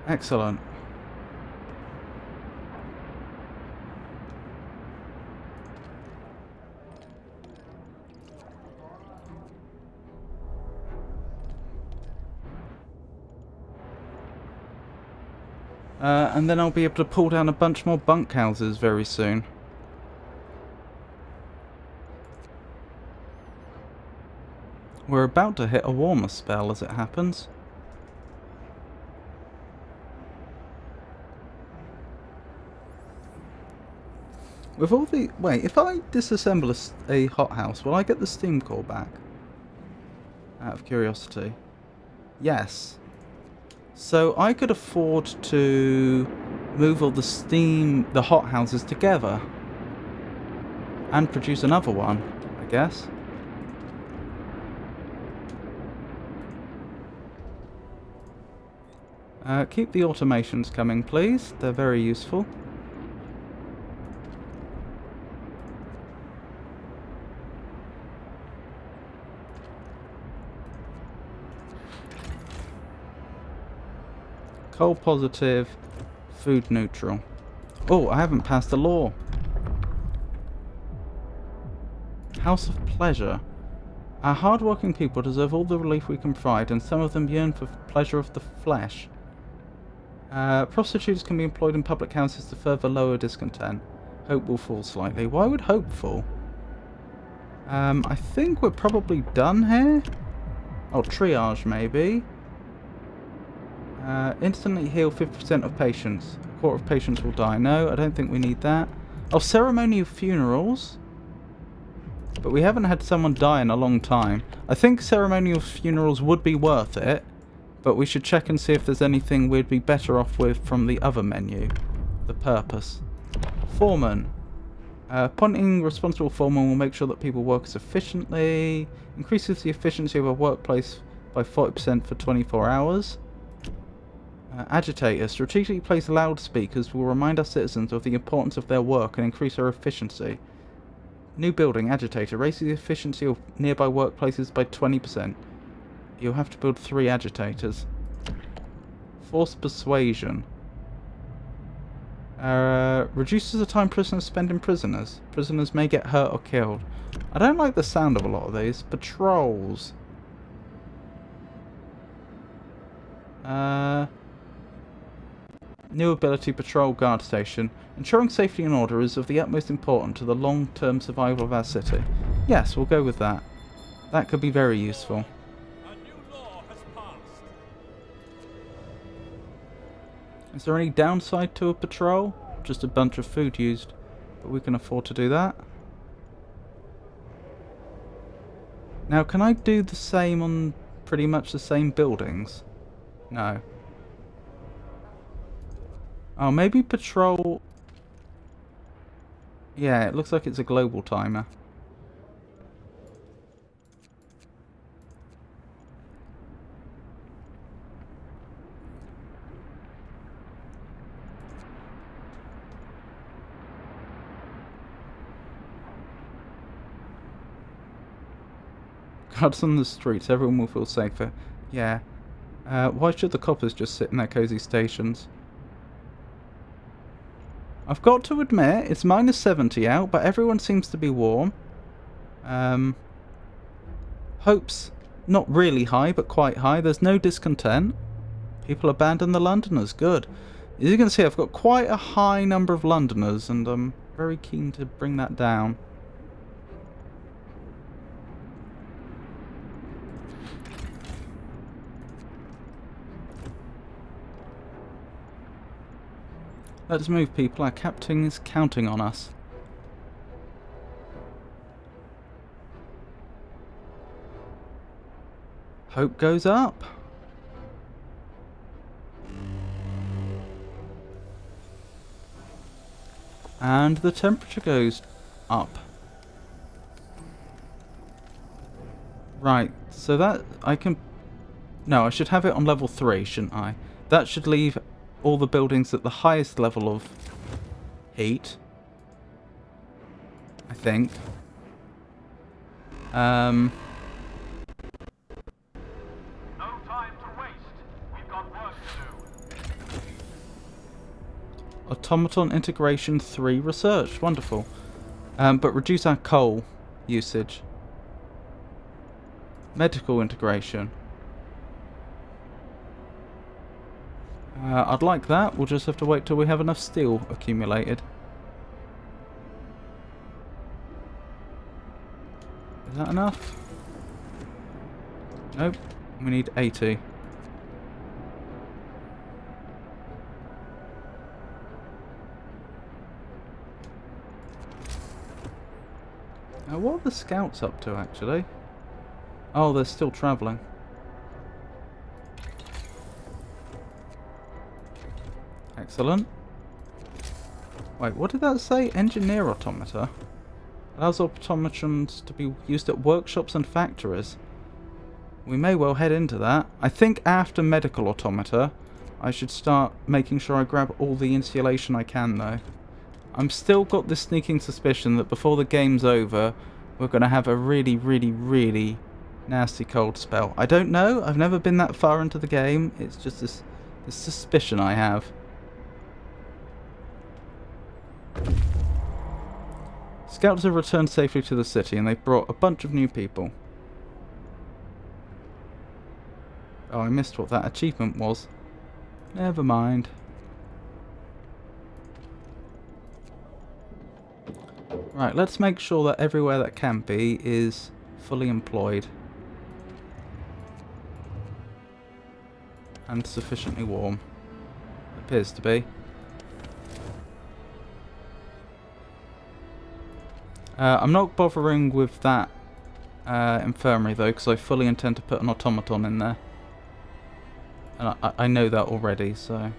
Excellent. And then I'll be able to pull down a bunch more bunkhouses very soon. We're about to hit a warmer spell as it happens. With all the... Wait, if I disassemble a hothouse, will I get the steam core back? Out of curiosity. Yes. So I could afford to move all the hothouses together. And produce another one, I guess. Keep the automations coming, please. They're very useful. Coal positive, food neutral. Oh, I haven't passed the law. House of Pleasure. Our hard-working people deserve all the relief we can provide, and some of them yearn for pleasure of the flesh. Prostitutes can be employed in public houses to further lower discontent. Hope will fall slightly. Why would hope fall? I think we're probably done here. Oh, triage maybe. Instantly heal 50% of patients. A quarter of patients will die. No, I don't think we need that. Oh, ceremony of funerals. But we haven't had someone die in a long time. I think ceremonial funerals would be worth it. But we should check and see if there's anything we'd be better off with from the other menu. The purpose. Foreman. Appointing responsible foreman will make sure that people work as efficiently. Increases the efficiency of a workplace by 40% for 24 hours. Agitator. Strategically placed loudspeakers will remind our citizens of the importance of their work and increase their efficiency. New building. Agitator. Raises the efficiency of nearby workplaces by 20%. You'll have to build 3 agitators. Forced persuasion. Reduces the time prisoners spend in prisoners. Prisoners may get hurt or killed. I don't like the sound of a lot of these. Patrols. New ability, patrol guard station. Ensuring safety and order is of the utmost importance to the long-term survival of our city. Yes, we'll go with that. That could be very useful. A new law has passed. Is there any downside to a patrol? Just a bunch of food used. But we can afford to do that. Now, can I do the same on pretty much the same buildings? No. Oh, maybe patrol... Yeah, it looks like it's a global timer. Guards on the streets, everyone will feel safer. Yeah. Why should the coppers just sit in their cozy stations? I've got to admit, it's minus 70 out, but everyone seems to be warm. Hope's not really high, but quite high. There's no discontent. People abandon the Londoners. Good. As you can see, I've got quite a high number of Londoners, and I'm very keen to bring that down. Let's move, people. Our captain is counting on us. Hope goes up. And the temperature goes up. Right, so that I can... No, I should have it on level 3, shouldn't I? That should leave all the buildings at the highest level of heat, I think. No time to waste. We've got work to do. Automaton integration 3 research. Wonderful. But reduce our coal usage. Medical integration. I'd like that. We'll just have to wait till we have enough steel accumulated. Is that enough? Nope. We need 80. What are the scouts up to, actually? Oh, they're still travelling. Excellent. Wait, what did that say? Engineer automata? Allows automatons to be used at workshops and factories. We may well head into that. I think after medical automata, I should start making sure I grab all the insulation I can, though. I'm still got this sneaking suspicion that before the game's over, we're going to have a really, really, really nasty cold spell. I don't know. I've never been that far into the game. It's just this suspicion I have. Scouts have returned safely to the city, and they've brought a bunch of new people. Oh, I missed what that achievement was. Never mind. Right, let's make sure that everywhere that can be is fully employed. And sufficiently warm. Appears to be. I'm not bothering with that infirmary though, because I fully intend to put an automaton in there. And I know that already, so... .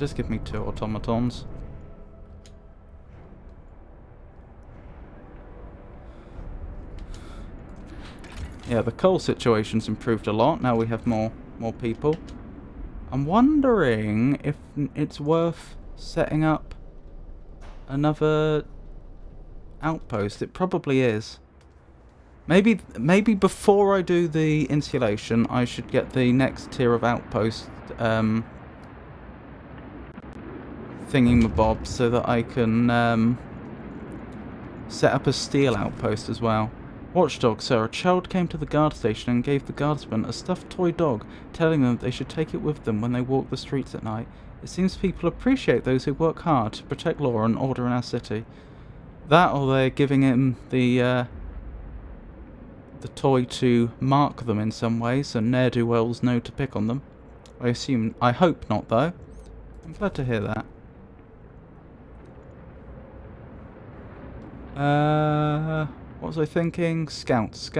just give me 2 automatons. Yeah, the coal situation's improved a lot. Now we have more people. I'm wondering if it's worth setting up another outpost. It probably is. Maybe before I do the insulation, I should get the next tier of outpost thingy-mabob so that I can set up a steel outpost as well. Watchdog, sir. A child came to the guard station and gave the guardsmen a stuffed toy dog, telling them they should take it with them when they walk the streets at night. It seems people appreciate those who work hard to protect law and order in our city. That, or they're giving him the toy to mark them in some way, so ne'er-do-wells know to pick on them. I hope not, though. I'm glad to hear that. What was I thinking? Scouts.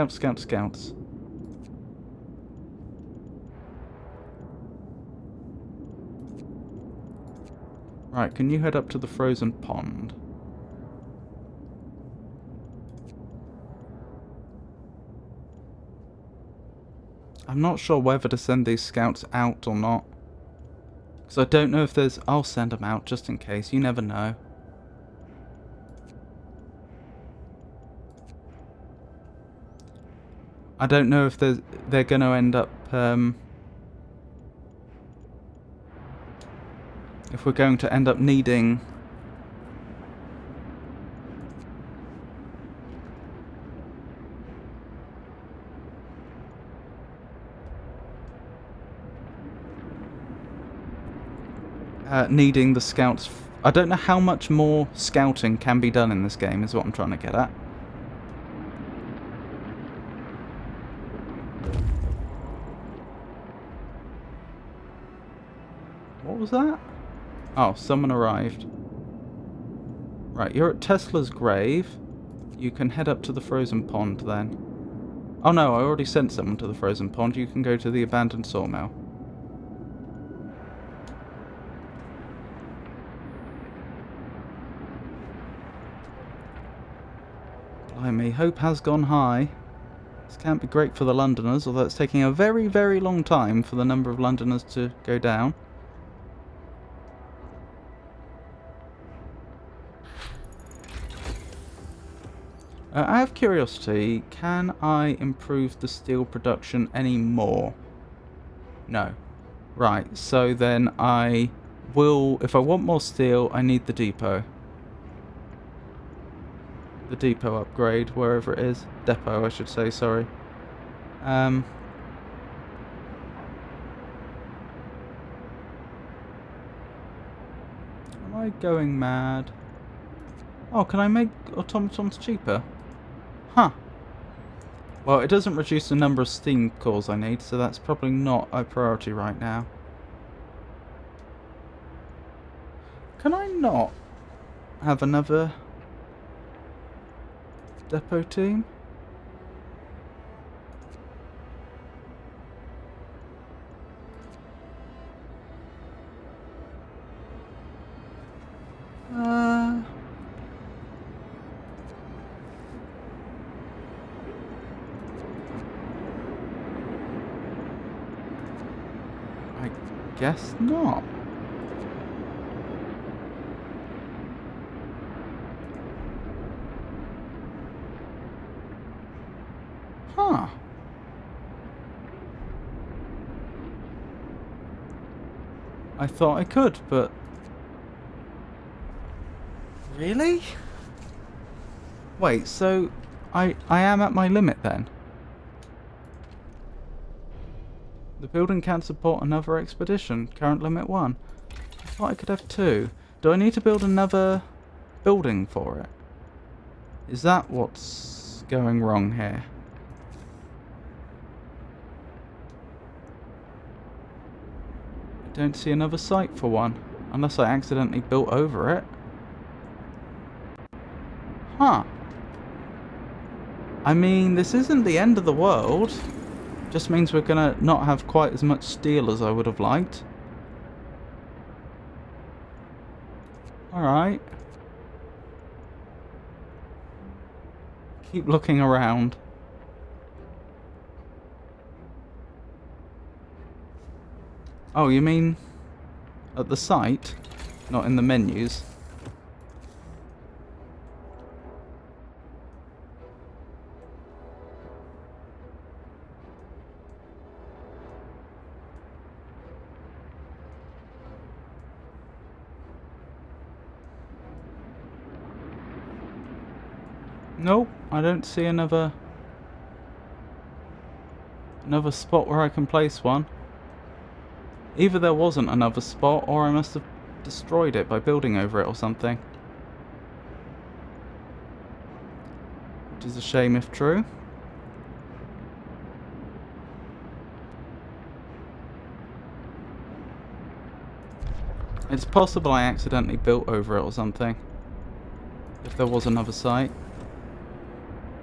Right, can you head up to the frozen pond? I'm not sure whether to send these scouts out or not. Because I don't know if there's... I'll send them out just in case. You never know. I don't know if they're going to end up... if we're going to end up needing... needing the scouts... I don't know how much more scouting can be done in this game, is what I'm trying to get at. What was that? Oh, someone arrived. Right, you're at Tesla's grave. You can head up to the frozen pond then. Oh no, I already sent someone to the frozen pond. You can go to the abandoned sawmill. Blimey, hope has gone high. This can't be great for the Londoners, although it's taking a very, very long time for the number of Londoners to go down. I have curiosity, can I improve the steel production any more? No. Right, so then I will, if I want more steel, I need the depot. The depot upgrade, wherever it is. Depot, I should say, sorry. Am I going mad? Oh, can I make automatons cheaper? Huh. Well, it doesn't reduce the number of steam cores I need, so that's probably not a priority right now. Can I not have another depot team? I guess not. Huh. I thought I could, but... Really? Wait, so I am at my limit then? The building can't support another expedition. Current limit 1. I thought I could have 2. Do I need to build another building for it? Is that what's going wrong here? I don't see another site for one. Unless I accidentally built over it. Huh. I mean, this isn't the end of the world. Just means we're gonna not have quite as much steel as I would have liked. Alright. Keep looking around. Oh, you mean at the site? Not in the menus? Nope, I don't see another spot where I can place one. Either there wasn't another spot, or I must have destroyed it by building over it or something. Which is a shame if true. It's possible I accidentally built over it or something. If there was another site.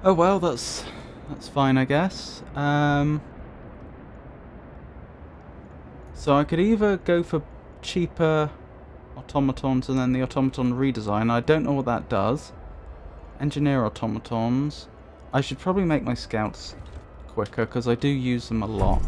Oh well, that's fine, I guess. So I could either go for cheaper automatons and then the automaton redesign. I don't know what that does. Engineer automatons. I should probably make my scouts quicker because I do use them a lot.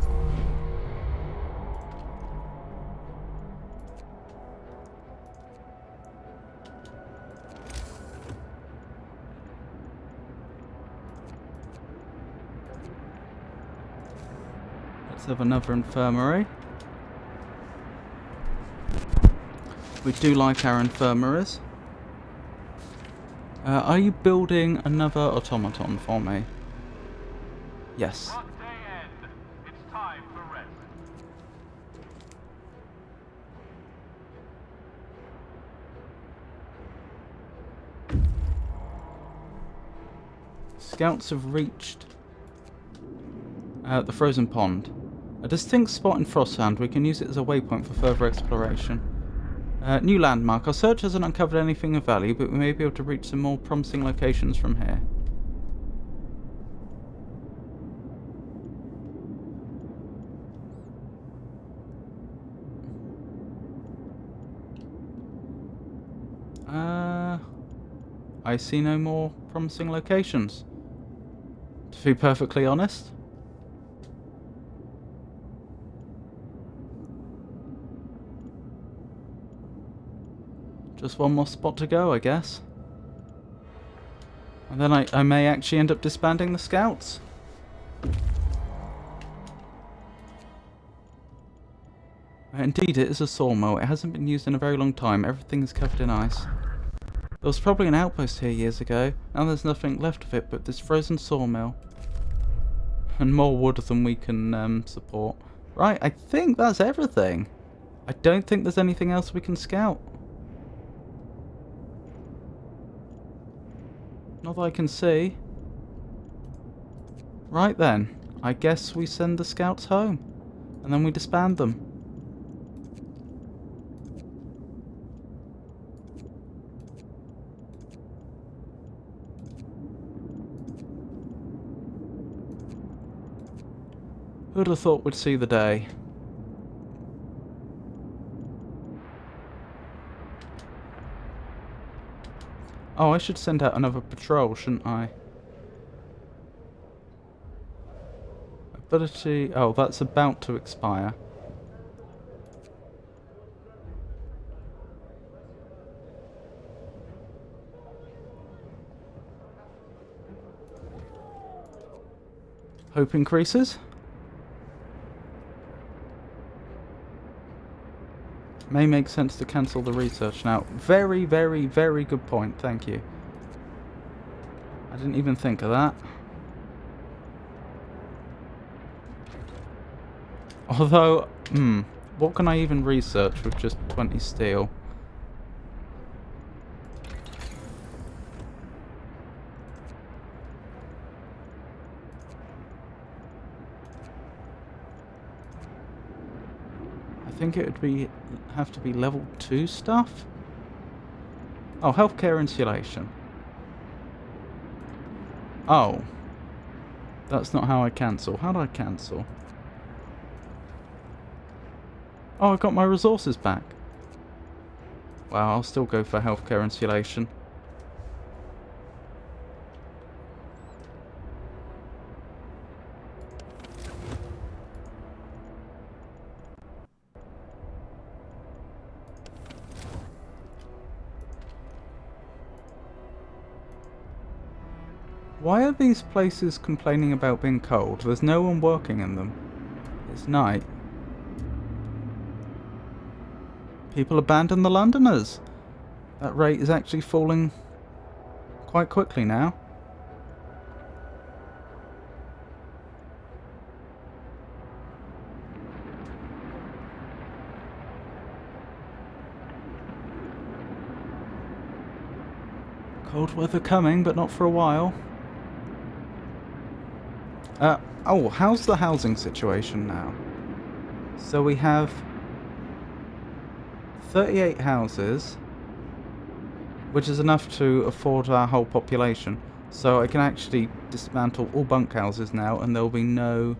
Let's have another infirmary. We do like our infirmaries. Are you building another automaton for me? Yes. Work day end. It's time for rest. Scouts have reached the frozen pond. A distinct spot in Frostpunk. We can use it as a waypoint for further exploration. New landmark. Our search hasn't uncovered anything of value, but we may be able to reach some more promising locations from here. I see no more promising locations, to be perfectly honest. Just one more spot to go, I guess. And then I may actually end up disbanding the scouts. Indeed, it is a sawmill. It hasn't been used in a very long time. Everything is covered in ice. There was probably an outpost here years ago. Now there's nothing left of it but this frozen sawmill. And more wood than we can support. Right, I think that's everything. I don't think there's anything else we can scout. Not that I can see. Right then, I guess we send the scouts home. And then we disband them. Who'd have thought we'd see the day? Oh, I should send out another patrol, shouldn't I? Ability... Oh, that's about to expire. Hope increases. May make sense to cancel the research now. Very, very, very good point. Thank you. I didn't even think of that. Although, what can I even research with just 20 steel? I think it would have to be level 2 stuff. Oh, healthcare insulation. Oh. That's not how I cancel. How do I cancel? Oh, I got my resources back. Well, I'll still go for healthcare insulation. Why are these places complaining about being cold? There's no one working in them. It's night. People abandon the Londoners. That rate is actually falling quite quickly now. Cold weather coming, but not for a while. Oh, how's the housing situation now? So we have 38 houses, which is enough to afford our whole population. So I can actually dismantle all bunkhouses now, and there will be no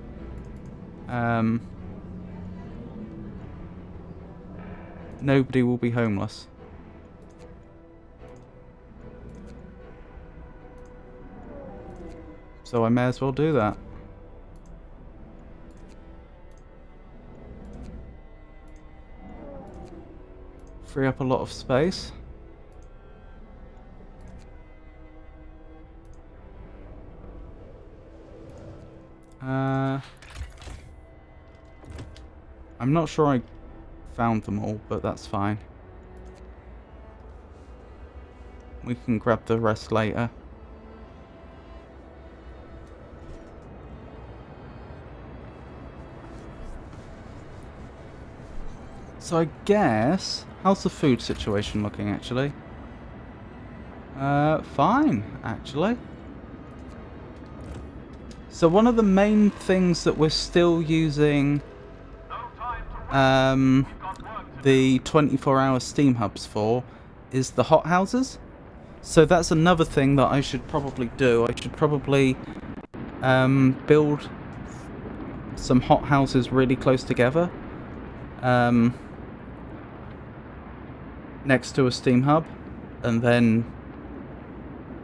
nobody will be homeless. So I may as well do that. Free up a lot of space. I'm not sure I found them all, but that's fine. We can grab the rest later. So I guess, how's the food situation looking actually? Fine, actually. So one of the main things that we're still using the 24-hour steam hubs for is the hothouses. So that's another thing that I should probably do. I should probably build some hothouses really close together. Next to a steam hub, and then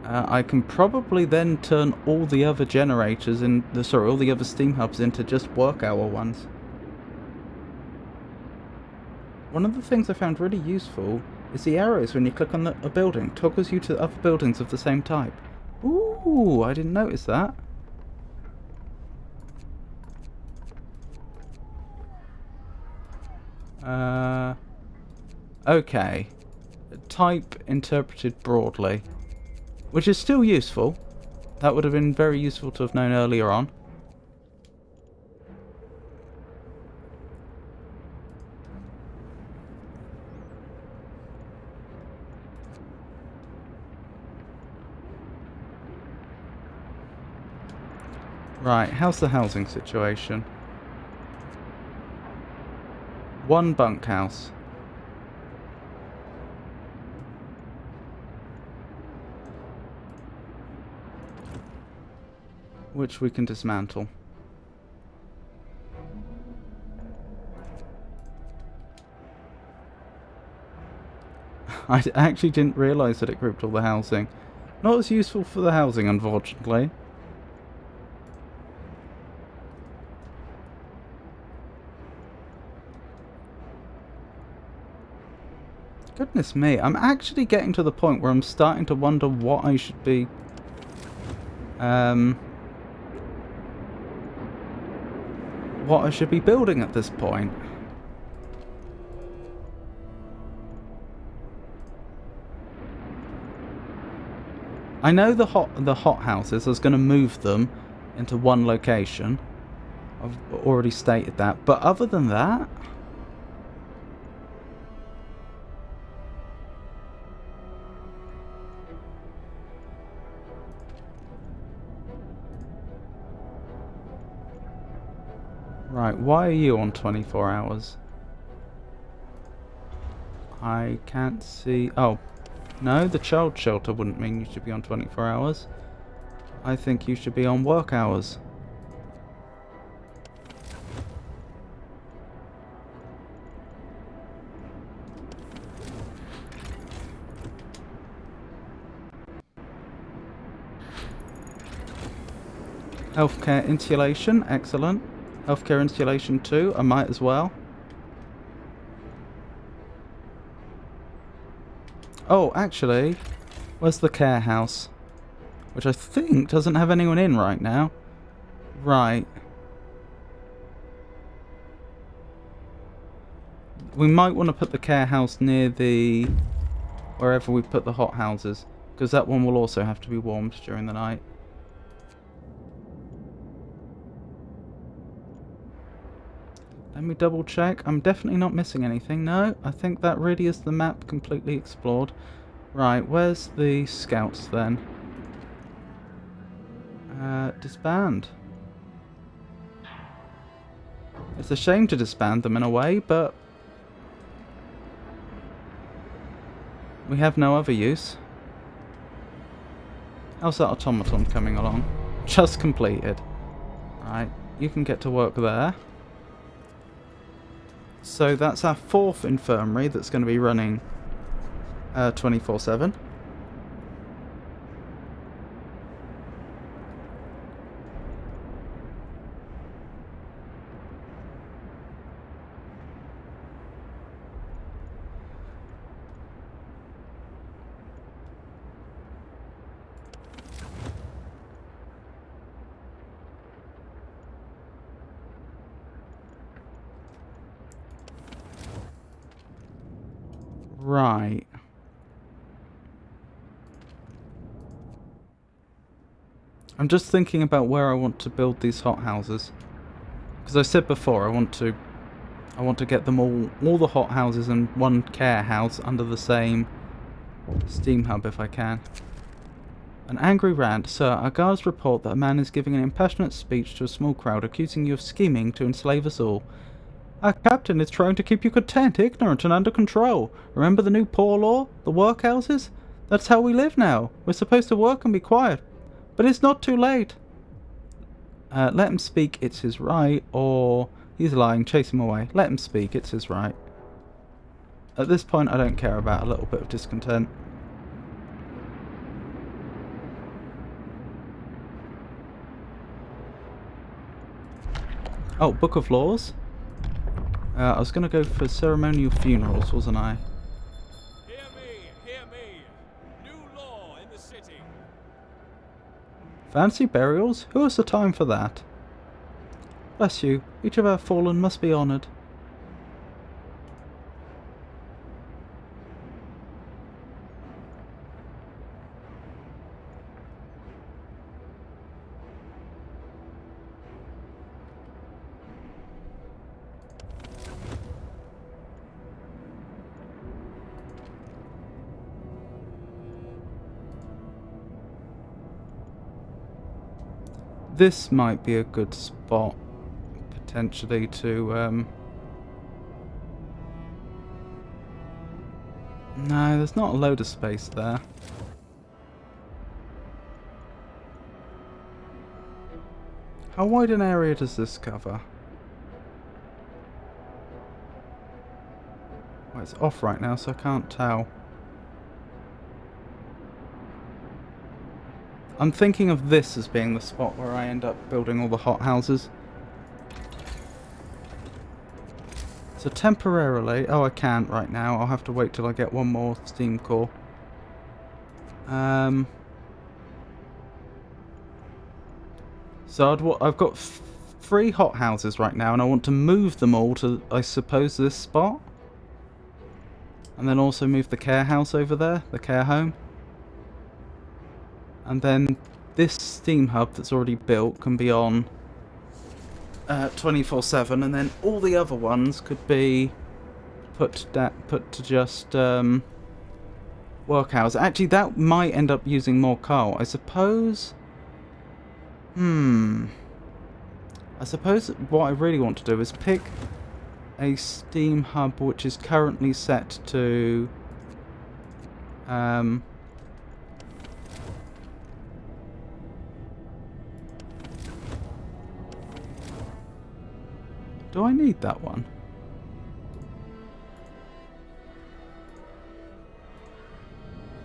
I can probably then turn all the other generators in all the other steam hubs into just work hour ones. One of the things I found really useful is the arrows when you click on a building. Toggles you to other buildings of the same type. Ooh, I didn't notice that. Okay. Type interpreted broadly. Which is still useful. That would have been very useful to have known earlier on. Right, how's the housing situation? One bunkhouse. Which we can dismantle. I actually didn't realise that it grouped all the housing. Not as useful for the housing, unfortunately. Goodness me, I'm actually getting to the point where I'm starting to wonder what I should be... what I should be building at this point. I know the hot houses, I was going to move them into one location. I've already stated that, but other than that... Right, why are you on 24 hours? I can't see... Oh, no, the child shelter wouldn't mean you should be on 24 hours. I think you should be on work hours. Healthcare insulation, excellent. Healthcare insulation too, I might as well. Oh, actually, where's the care house? Which I think doesn't have anyone in right now. Right. We might want to put the care house near the... wherever we put the hot houses. Because that one will also have to be warmed during the night. Let me double check. I'm definitely not missing anything. No, I think that really is the map completely explored. Right, where's the scouts then? Disband. It's a shame to disband them in a way, but we have no other use. How's that automaton coming along? Just completed. Right, you can get to work there. So that's our 4th infirmary that's going to be running 24/7. Right. I'm just thinking about where I want to build these hothouses. Because I said before, I want to get them all the hothouses and one care house under the same steam hub if I can. An angry rant. Sir, our guards report that a man is giving an impassionate speech to a small crowd accusing you of scheming to enslave us all. Our captain is trying to keep you content, ignorant, and under control. Remember the new poor law? The workhouses? That's how we live now. We're supposed to work and be quiet. But it's not too late. Let him speak, it's his right, or he's lying, chase him away. Let him speak, it's his right. At this point, I don't care about a little bit of discontent. Oh, Book of Laws. I was going to go for ceremonial funerals, wasn't I? Hear me, hear me. New law in the city. Fancy burials? Who has the time for that? Bless you. Each of our fallen must be honoured. This might be a good spot, potentially, to, No, there's not a load of space there. How wide an area does this cover? Well, it's off right now, so I can't tell. I'm thinking of this as being the spot where I end up building all the hothouses. So temporarily... Oh, I can't right now. I'll have to wait till I get one more steam core. So I've got 3 hothouses right now, and I want to move them all to, I suppose, this spot. And then also move the care house over there, the care home. And then this steam hub that's already built can be on 24/7, and then all the other ones could be put to just workhouse. Actually, that might end up using more coal, I suppose. I suppose what I really want to do is pick a steam hub which is currently set to do I need that one?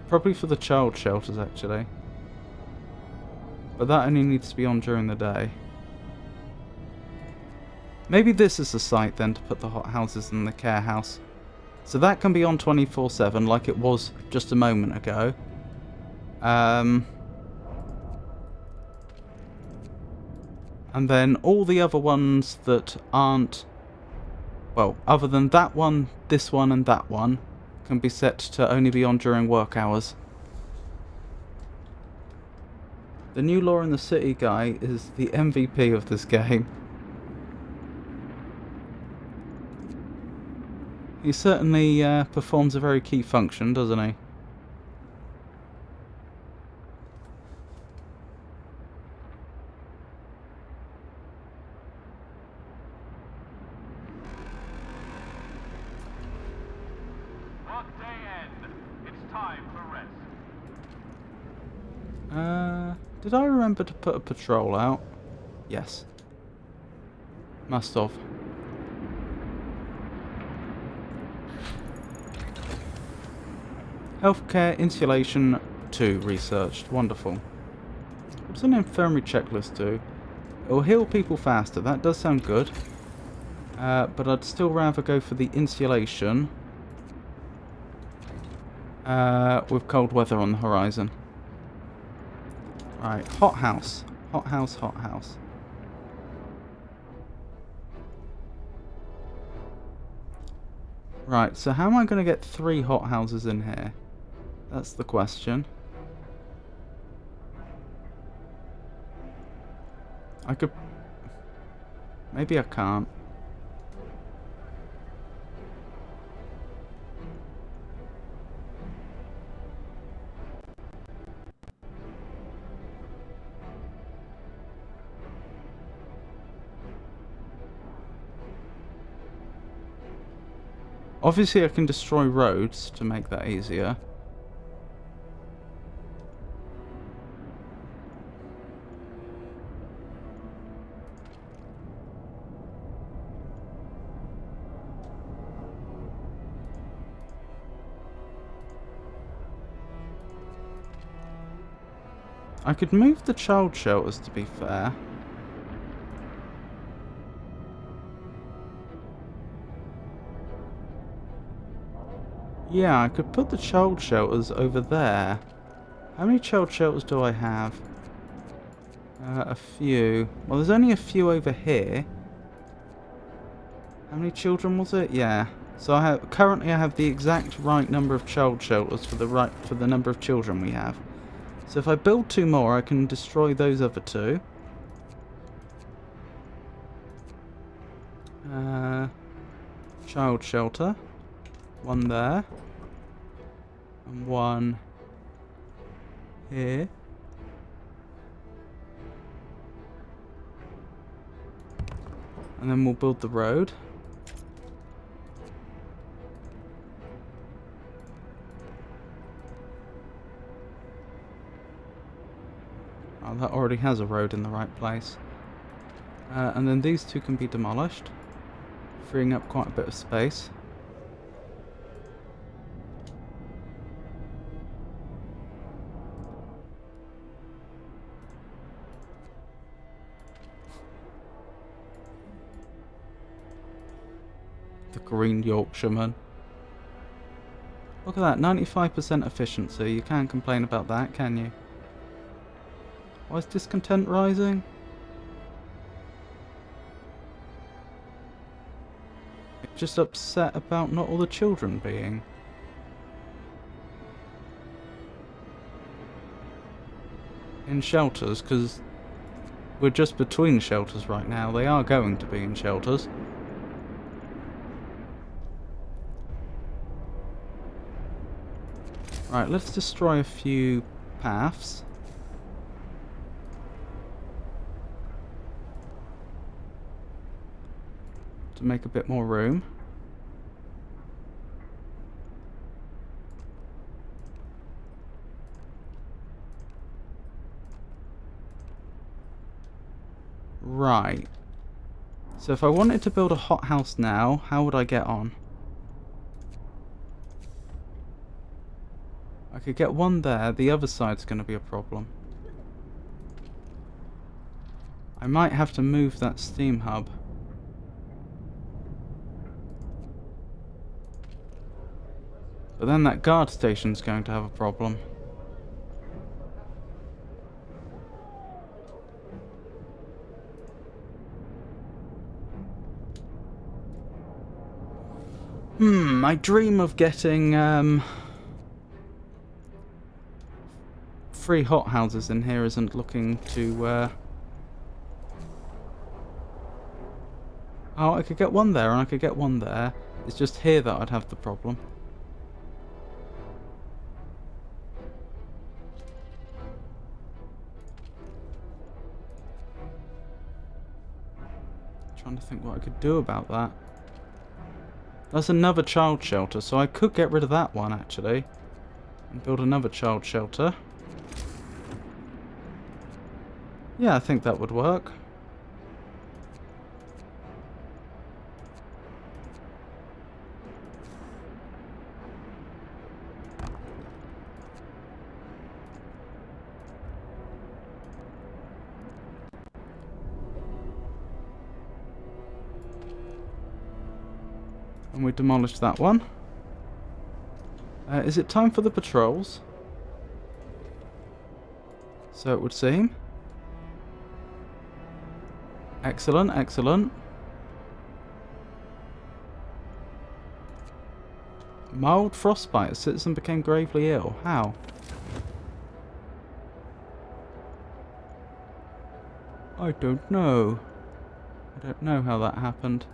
Probably for the child shelters, actually. But that only needs to be on during the day. Maybe this is the site then to put the hothouses and the care house. So that can be on 24/7 like it was just a moment ago. And then all the other ones that aren't, well, other than that one, this one and that one, can be set to only be on during work hours. The new law in the city guy is the MVP of this game. He certainly performs a very key function, doesn't he? Workday end. It's time for rest. Did I remember to put a patrol out? Yes. Must have. Healthcare insulation 2 researched. Wonderful. What does an infirmary checklist do? It will heal people faster. That does sound good. But I'd still rather go for the insulation. With cold weather on the horizon. Right, hothouse. Hothouse, hothouse. Right, so how am I going to get 3 hothouses in here? That's the question. I could... Maybe I can't. Obviously I can destroy roads to make that easier. I could move the child shelters, to be fair. Yeah, I could put the child shelters over there. How many child shelters do I have? A few. Well, there's only a few over here. How many children was it? Yeah. So currently I have the exact right number of child shelters for the number of children we have. So if I build 2 more, I can destroy those other 2. Child shelter. 1 there. And 1 here. And then we'll build the road. Oh, that already has a road in the right place. And then these 2 can be demolished, freeing up quite a bit of space. The Green Yorkshireman. Look at that, 95% efficiency. You can't complain about that, can you? Why is discontent rising? Just upset about not all the children being in shelters, because we're just between shelters right now. They are going to be in shelters. Right, let's destroy a few paths. To make a bit more room. Right. So if I wanted to build a hothouse now, how would I get on? I could get 1 there, the other side's going to be a problem. I might have to move that steam hub. But then that guard station's going to have a problem. I dream of getting free hothouses in here isn't looking to Oh, I could get one there and I could get one there. It's just here that I'd have the problem. Trying to think what I could do about that. That's another child shelter, so I could get rid of that one actually and build another child shelter. Yeah, I think that would work. And we demolished that one. Is it time for the patrols? So it would seem. Excellent, excellent. Mild frostbite. A citizen became gravely ill. How? I don't know. I don't know how that happened.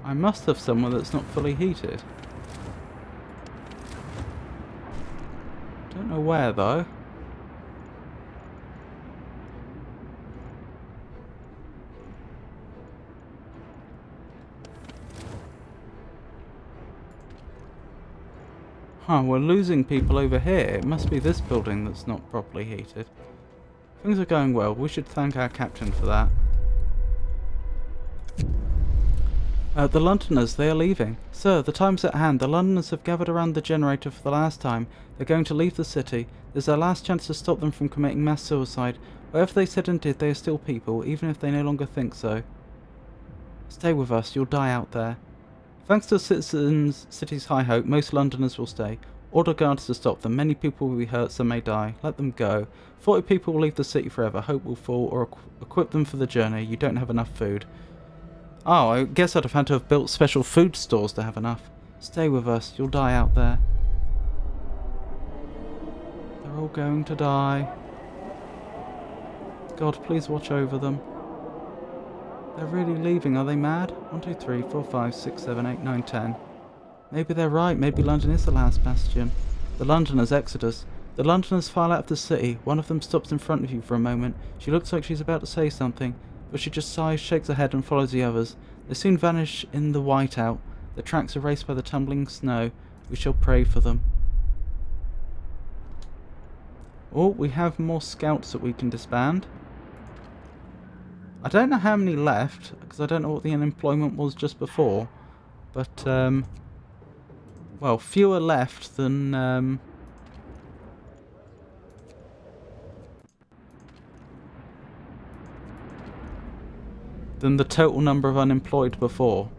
I must have somewhere that's not fully heated. Don't know where though. Huh, we're losing people over here. It must be this building that's not properly heated. Things are going well. We should thank our captain for that. The Londoners, they are leaving. Sir, the time's at hand. The Londoners have gathered around the generator for the last time. They're going to leave the city. There's our last chance to stop them from committing mass suicide. Whatever they said and did, they are still people, even if they no longer think so. Stay with us. You'll die out there. Thanks to the citizens' city's high hope, most Londoners will stay. Order guards to stop them. Many people will be hurt, some may die. Let them go. 40 people will leave the city forever. Hope will fall, or equip them for the journey. You don't have enough food. Oh, I guess I'd have had to have built special food stores to have enough. Stay with us. You'll die out there. They're all going to die. God, please watch over them. They're really leaving, are they mad? 1, 2, 3, 4, 5, 6, 7, 8, 9, 10. Maybe they're right. Maybe London is the last bastion. The Londoners' exodus. The Londoners file out of the city. One of them stops in front of you for a moment. She looks like she's about to say something, but she just sighs, shakes her head and follows the others. They soon vanish in the whiteout. The tracks erased by the tumbling snow. We shall pray for them. Oh, we have more scouts that we can disband. I don't know how many left, because I don't know what the unemployment was just before. But, well, fewer left than, the total number of unemployed before.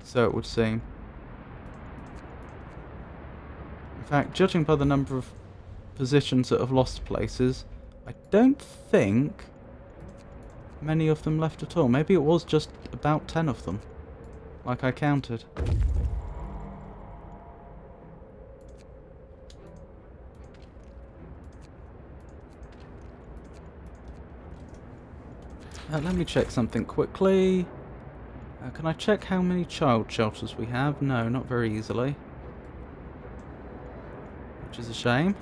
So it would seem. In fact, judging by the number of positions that have lost places, I don't think many of them left at all. Maybe it was just about 10 of them, like I counted. Let me check something quickly. Can I check how many child shelters we have? No, not very easily. Which is a shame.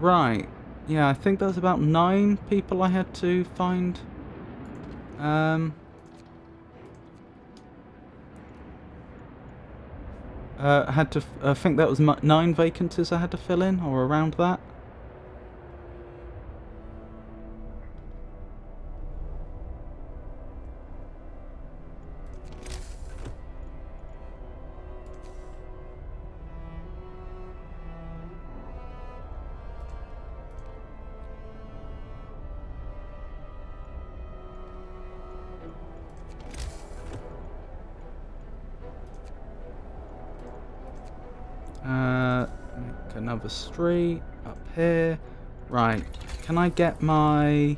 Right. Yeah, I think there's about 9 people I had to find. I think that was 9 vacancies I had to fill in, or around that. Make another street up here. Right. Can I get all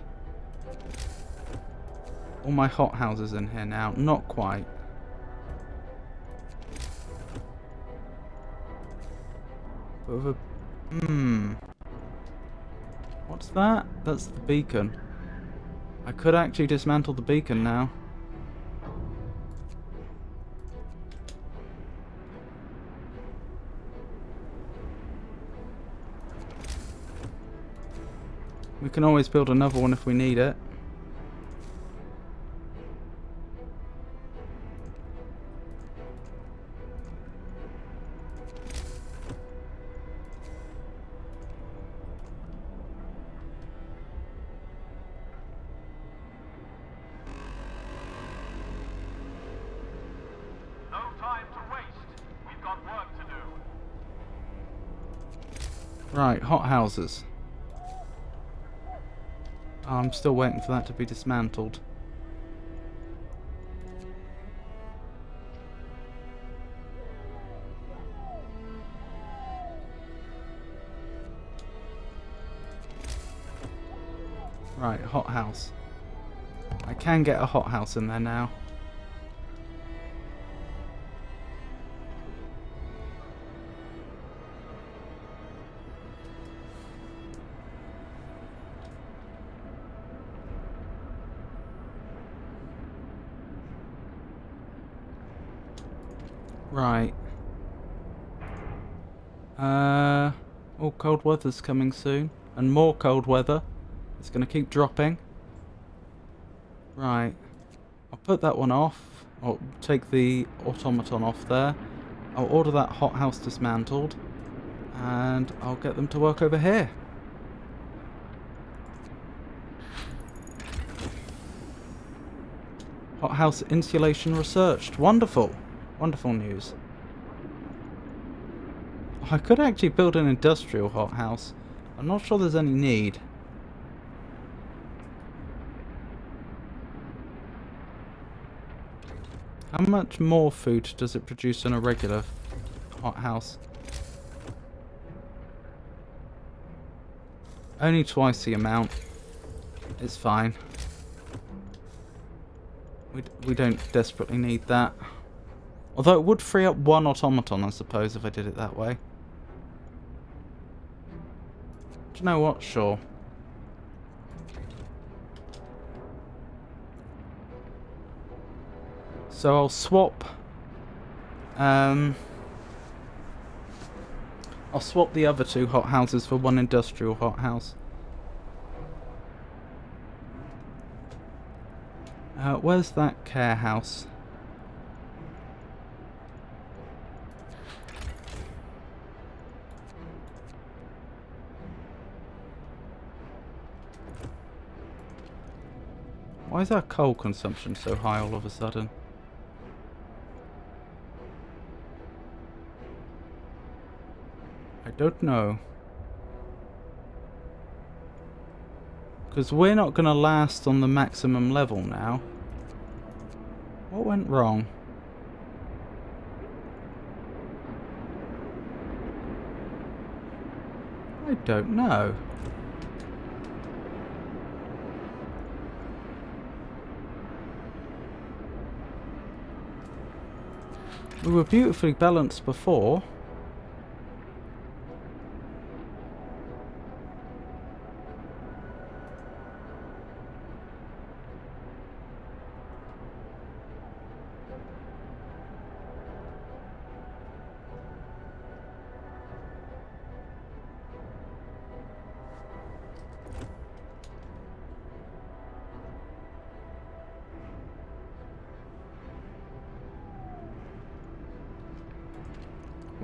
my hothouses in here now? Not quite. But with a... What's that? That's the beacon. I could actually dismantle the beacon now. We can always build another one if we need it. No time to waste. We've got work to do. Right, hothouses. Oh, I'm still waiting for that to be dismantled. Right, hothouse. I can get a hothouse in there now. Right. Oh, cold weather's coming soon. And more cold weather. It's going to keep dropping. Right. I'll put that one off. I'll take the automaton off there. I'll order that hothouse dismantled. And I'll get them to work over here. Hothouse insulation researched. Wonderful. Wonderful news. I could actually build an industrial hothouse. I'm not sure there's any need. How much more food does it produce than a regular hothouse? Only twice the amount. It's fine. We don't desperately need that. Although it would free up one automaton, I suppose, if I did it that way. Do you know what? Sure. So I'll swap... I'll swap the other 2 hothouses for one industrial hothouse. Where's that care house? Why is our coal consumption so high all of a sudden? I don't know. Because we're not going to last on the maximum level now. What went wrong? I don't know. We were beautifully balanced before.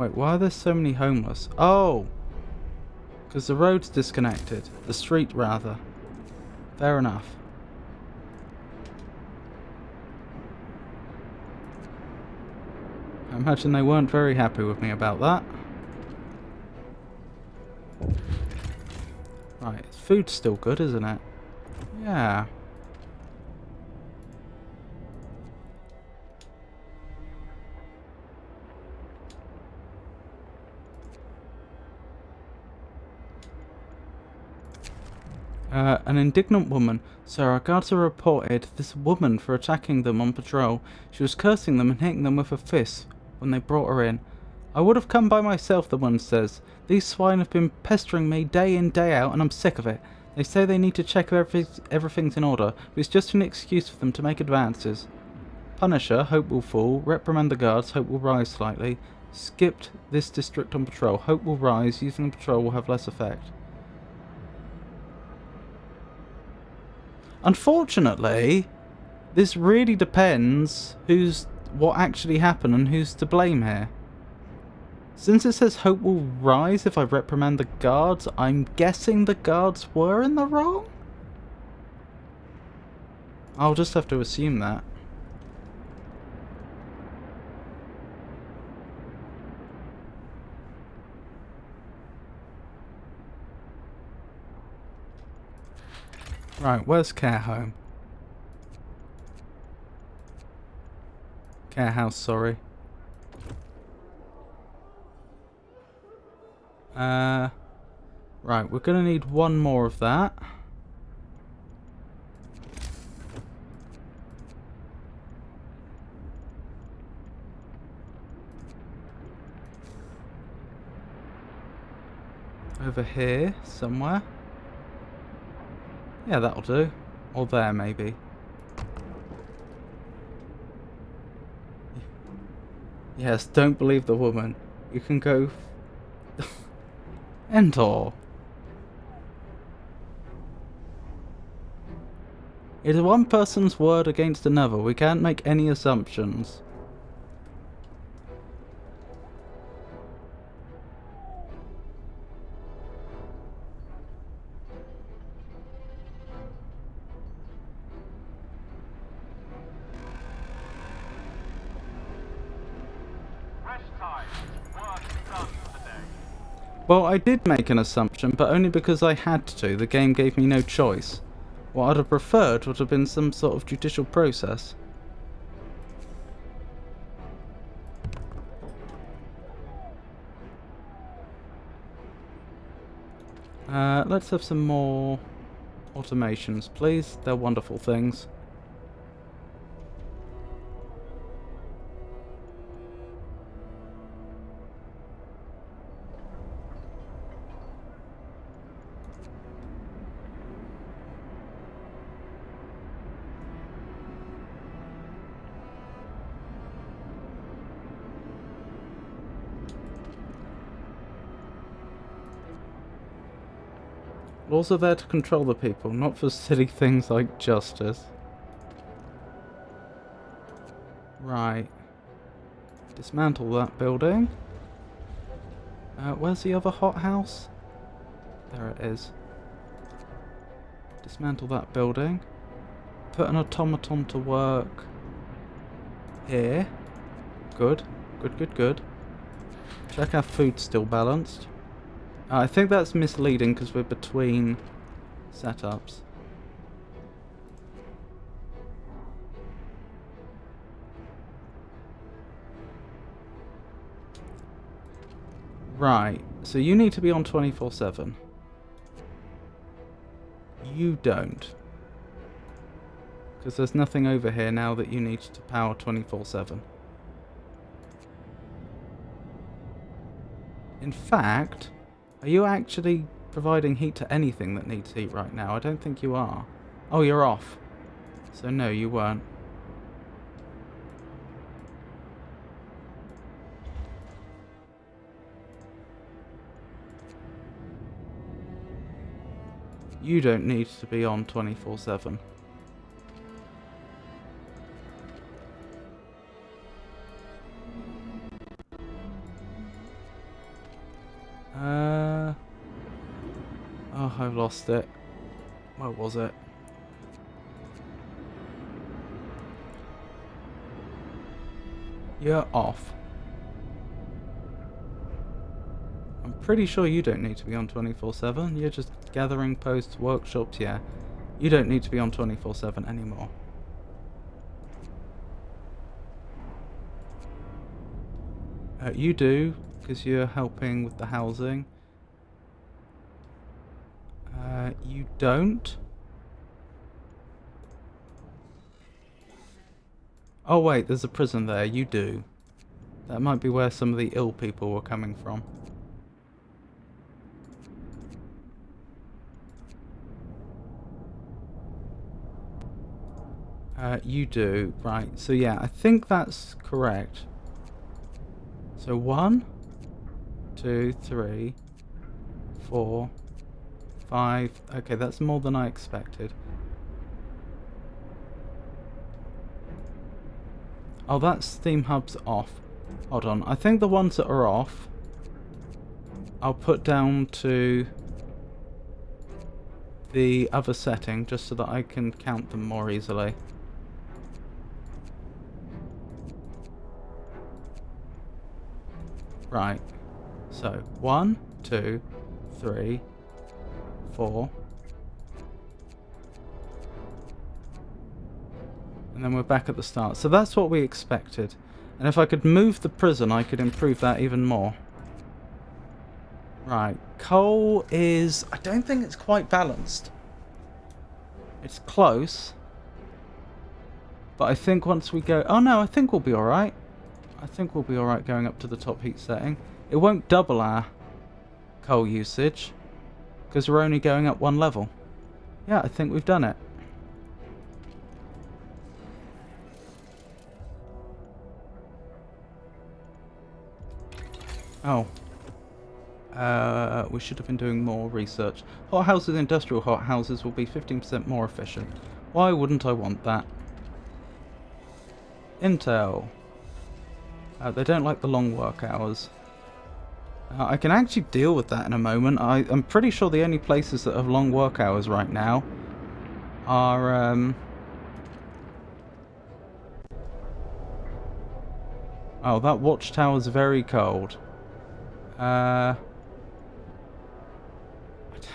Wait, why are there so many homeless? Oh! Because the road's disconnected. The street, rather. Fair enough. I imagine they weren't very happy with me about that. Right, food's still good, isn't it? Yeah. An indignant woman. Sir, our guards have reported this woman for attacking them on patrol. She was cursing them and hitting them with her fists when they brought her in. I would have come by myself, the one says. These swine have been pestering me day in, day out, and I'm sick of it. They say they need to check if everything's in order, but it's just an excuse for them to make advances. Punisher, hope will fall. Reprimand the guards, hope will rise slightly. Skipped this district on patrol. Hope will rise. Using the patrol will have less effect. Unfortunately, this really depends what actually happened and who's to blame here. Since it says hope will rise if I reprimand the guards, I'm guessing the guards were in the wrong? I'll just have to assume that. Right, where's care home? Care house, sorry. Right, we're gonna need one more of that. Over here, somewhere. Yeah, that'll do. Or there, maybe. Yes, don't believe the woman. You can go... Endor. It is one person's word against another. We can't make any assumptions. Well, I did make an assumption, but only because I had to. The game gave me no choice. What I'd have preferred would have been some sort of judicial process. Let's have some more automations, please. They're wonderful things. Laws are there to control the people, not for silly things like justice. Right. Dismantle that building. Where's the other hothouse? There it is. Dismantle that building. Put an automaton to work here. Good. Good, good, good. Check our food's still balanced. I think that's misleading because we're between setups. Right, so you need to be on 24/7. You don't. Because there's nothing over here now that you need to power 24/7. In fact, are you actually providing heat to anything that needs heat right now? I don't think you are. Oh, you're off. So no, you weren't. You don't need to be on 24/7. lost it. Where was it? You're off. I'm pretty sure you don't need to be on 24/7. You're just gathering posts, workshops, yeah. You don't need to be on 24/7 anymore. You do, because you're helping with the housing. You don't. Oh wait, there's a prison there. You do. That might be where some of the ill people were coming from. You do. Right. So yeah, I think that's correct. So 1, 2, 3, 4, 5. Okay, that's more than I expected. Oh, that Steam Hub's off. Hold on. I think the ones that are off, I'll put down to the other setting just so that I can count them more easily. Right. So 1, 2, 3, 4. And then we're back at the start. So that's what we expected. And if I could move the prison, I could improve that even more. Right. Coal is... I don't think it's quite balanced. It's close. But I think once we go... Oh no, I think we'll be alright. I think we'll be alright going up to the top heat setting. It won't double our coal usage, because we're only going up one level. Yeah, I think we've done it. Oh. We should have been doing more research. Hothouses, industrial hothouses will be 15% more efficient. Why wouldn't I want that? Intel. They don't like the long work hours. I can actually deal with that in a moment. I'm pretty sure the only places that have long work hours right now are... Oh, that watchtower's very cold. I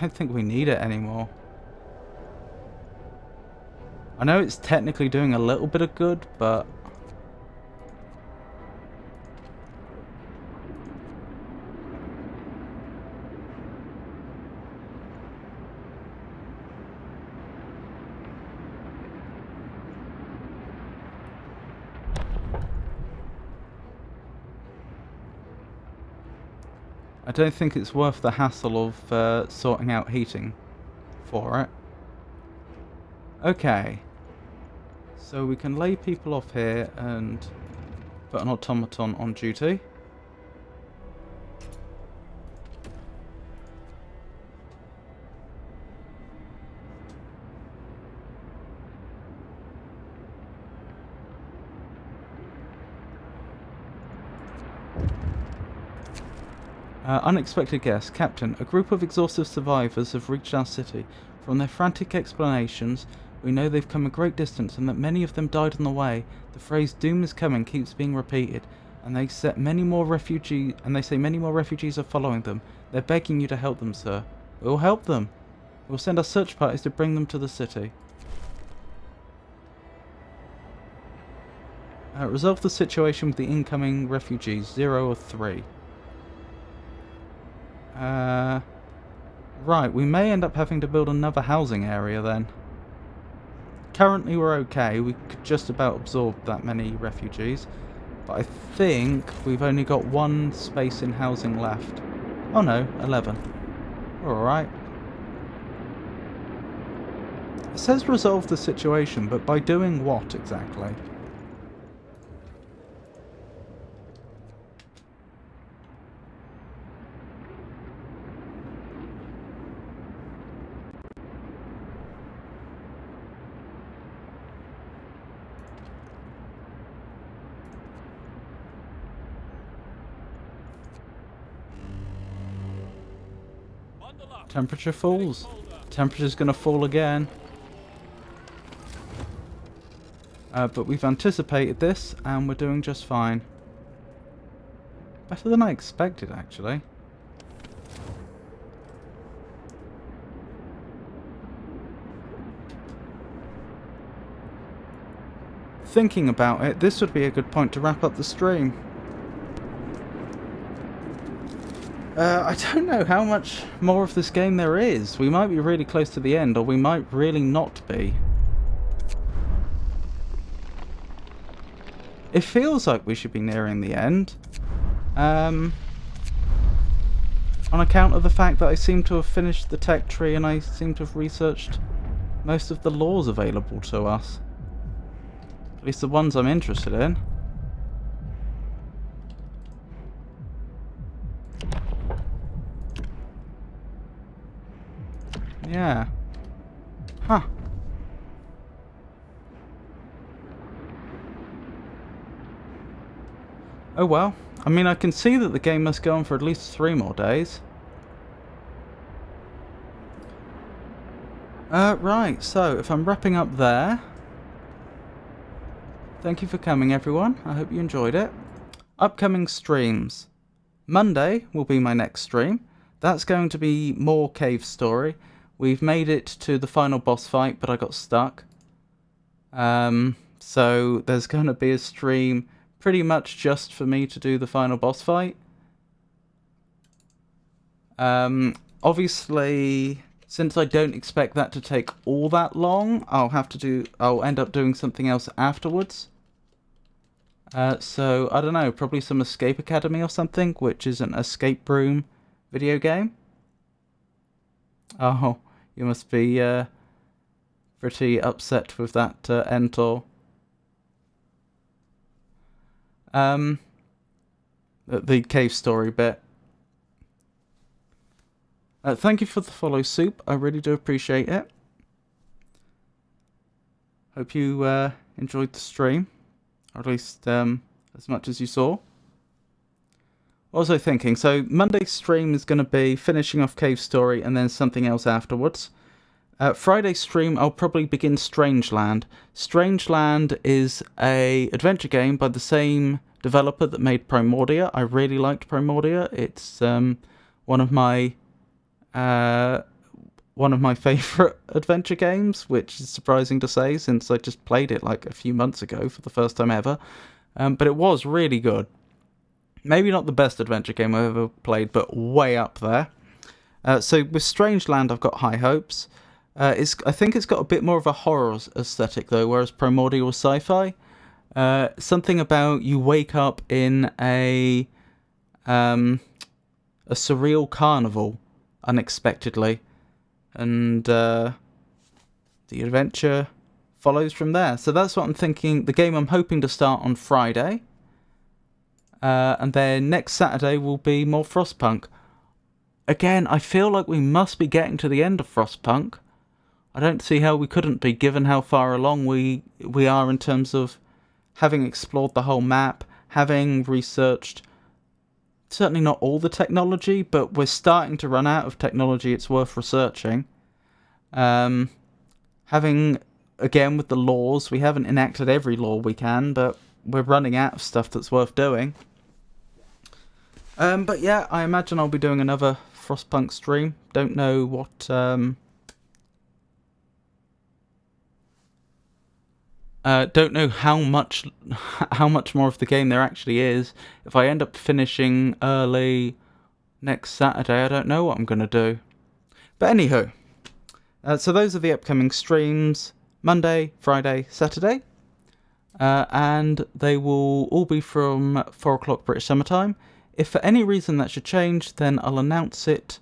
don't think we need it anymore. I know it's technically doing a little bit of good, but... I don't think it's worth the hassle of sorting out heating for it. Okay. So we can lay people off here and put an automaton on duty. Unexpected guest. Captain, a group of exhaustive survivors have reached our city. From their frantic explanations, we know they've come a great distance and that many of them died on the way. The phrase "doom is coming" keeps being repeated, and they say many more refugees are following them. They're begging you to help them, sir. We'll help them. We'll send our search parties to bring them to the city. Resolve the situation with the incoming refugees, 0 or 3. Right, we may end up having to build another housing area then. Currently we're okay, we could just about absorb that many refugees. But I think we've only got one space in housing left. Oh no, 11. We're alright. It says resolve the situation, but by doing what exactly? Temperature falls. Temperature's going to fall again. But we've anticipated this, and we're doing just fine. Better than I expected, actually. Thinking about it, this would be a good point to wrap up the stream. I don't know how much more of this game there is. We might be really close to the end, or we might really not be. It feels like we should be nearing the end. On account of the fact that I seem to have finished the tech tree and I seem to have researched most of the laws available to us. At least the ones I'm interested in. Yeah. Huh. Oh well. I mean, I can see that the game must go on for at least 3 more days. Right, so if I'm wrapping up there... Thank you for coming, everyone. I hope you enjoyed it. Upcoming streams. Monday will be my next stream. That's going to be more cave story. We've made it to the final boss fight, but I got stuck. So there's going to be a stream pretty much just for me to do the final boss fight. Obviously, since I don't expect that to take all that long, I'll end up doing something else afterwards. So, I don't know, probably some Escape Academy or something, which is an escape room video game. Oh, you must be pretty upset with that Entor. The cave story bit. Thank you for the follow, Soup. I really do appreciate it. Hope you enjoyed the stream. Or at least as much as you saw. What was I thinking? So Monday's stream is going to be finishing off Cave Story and then something else afterwards. Friday's stream, I'll probably begin Strangeland. Strangeland is a adventure game by the same developer that made Primordia. I really liked Primordia. It's one of my favourite adventure games, which is surprising to say since I just played it like a few months ago for the first time ever. But it was really good. Maybe not the best adventure game I've ever played, but way up there. So with Strangeland, I've got high hopes. I think it's got a bit more of a horror aesthetic though, whereas Primordial was sci-fi. Something about you wake up in a surreal carnival unexpectedly, and the adventure follows from there. So that's what I'm thinking. The game I'm hoping to start on Friday. And then next Saturday will be more Frostpunk. Again, I feel like we must be getting to the end of Frostpunk. I don't see how we couldn't be, given how far along we are in terms of having explored the whole map, having researched certainly not all the technology, but we're starting to run out of technology it's worth researching. Having, again, with the laws, we haven't enacted every law we can, but we're running out of stuff that's worth doing. But yeah, I imagine I'll be doing another Frostpunk stream. Don't know what... don't know how much more of the game there actually is. If I end up finishing early next Saturday, I don't know what I'm going to do. But anywho, so those are the upcoming streams. Monday, Friday, Saturday. And they will all be from 4 o'clock British Summer Time. If for any reason that should change, then I'll announce it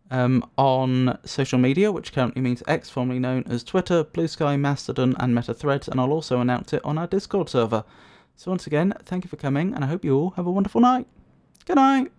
on social media, which currently means X, formerly known as Twitter, Blue Sky, Mastodon, and Meta Threads, and I'll also announce it on our Discord server. So once again, thank you for coming, and I hope you all have a wonderful night. Good night!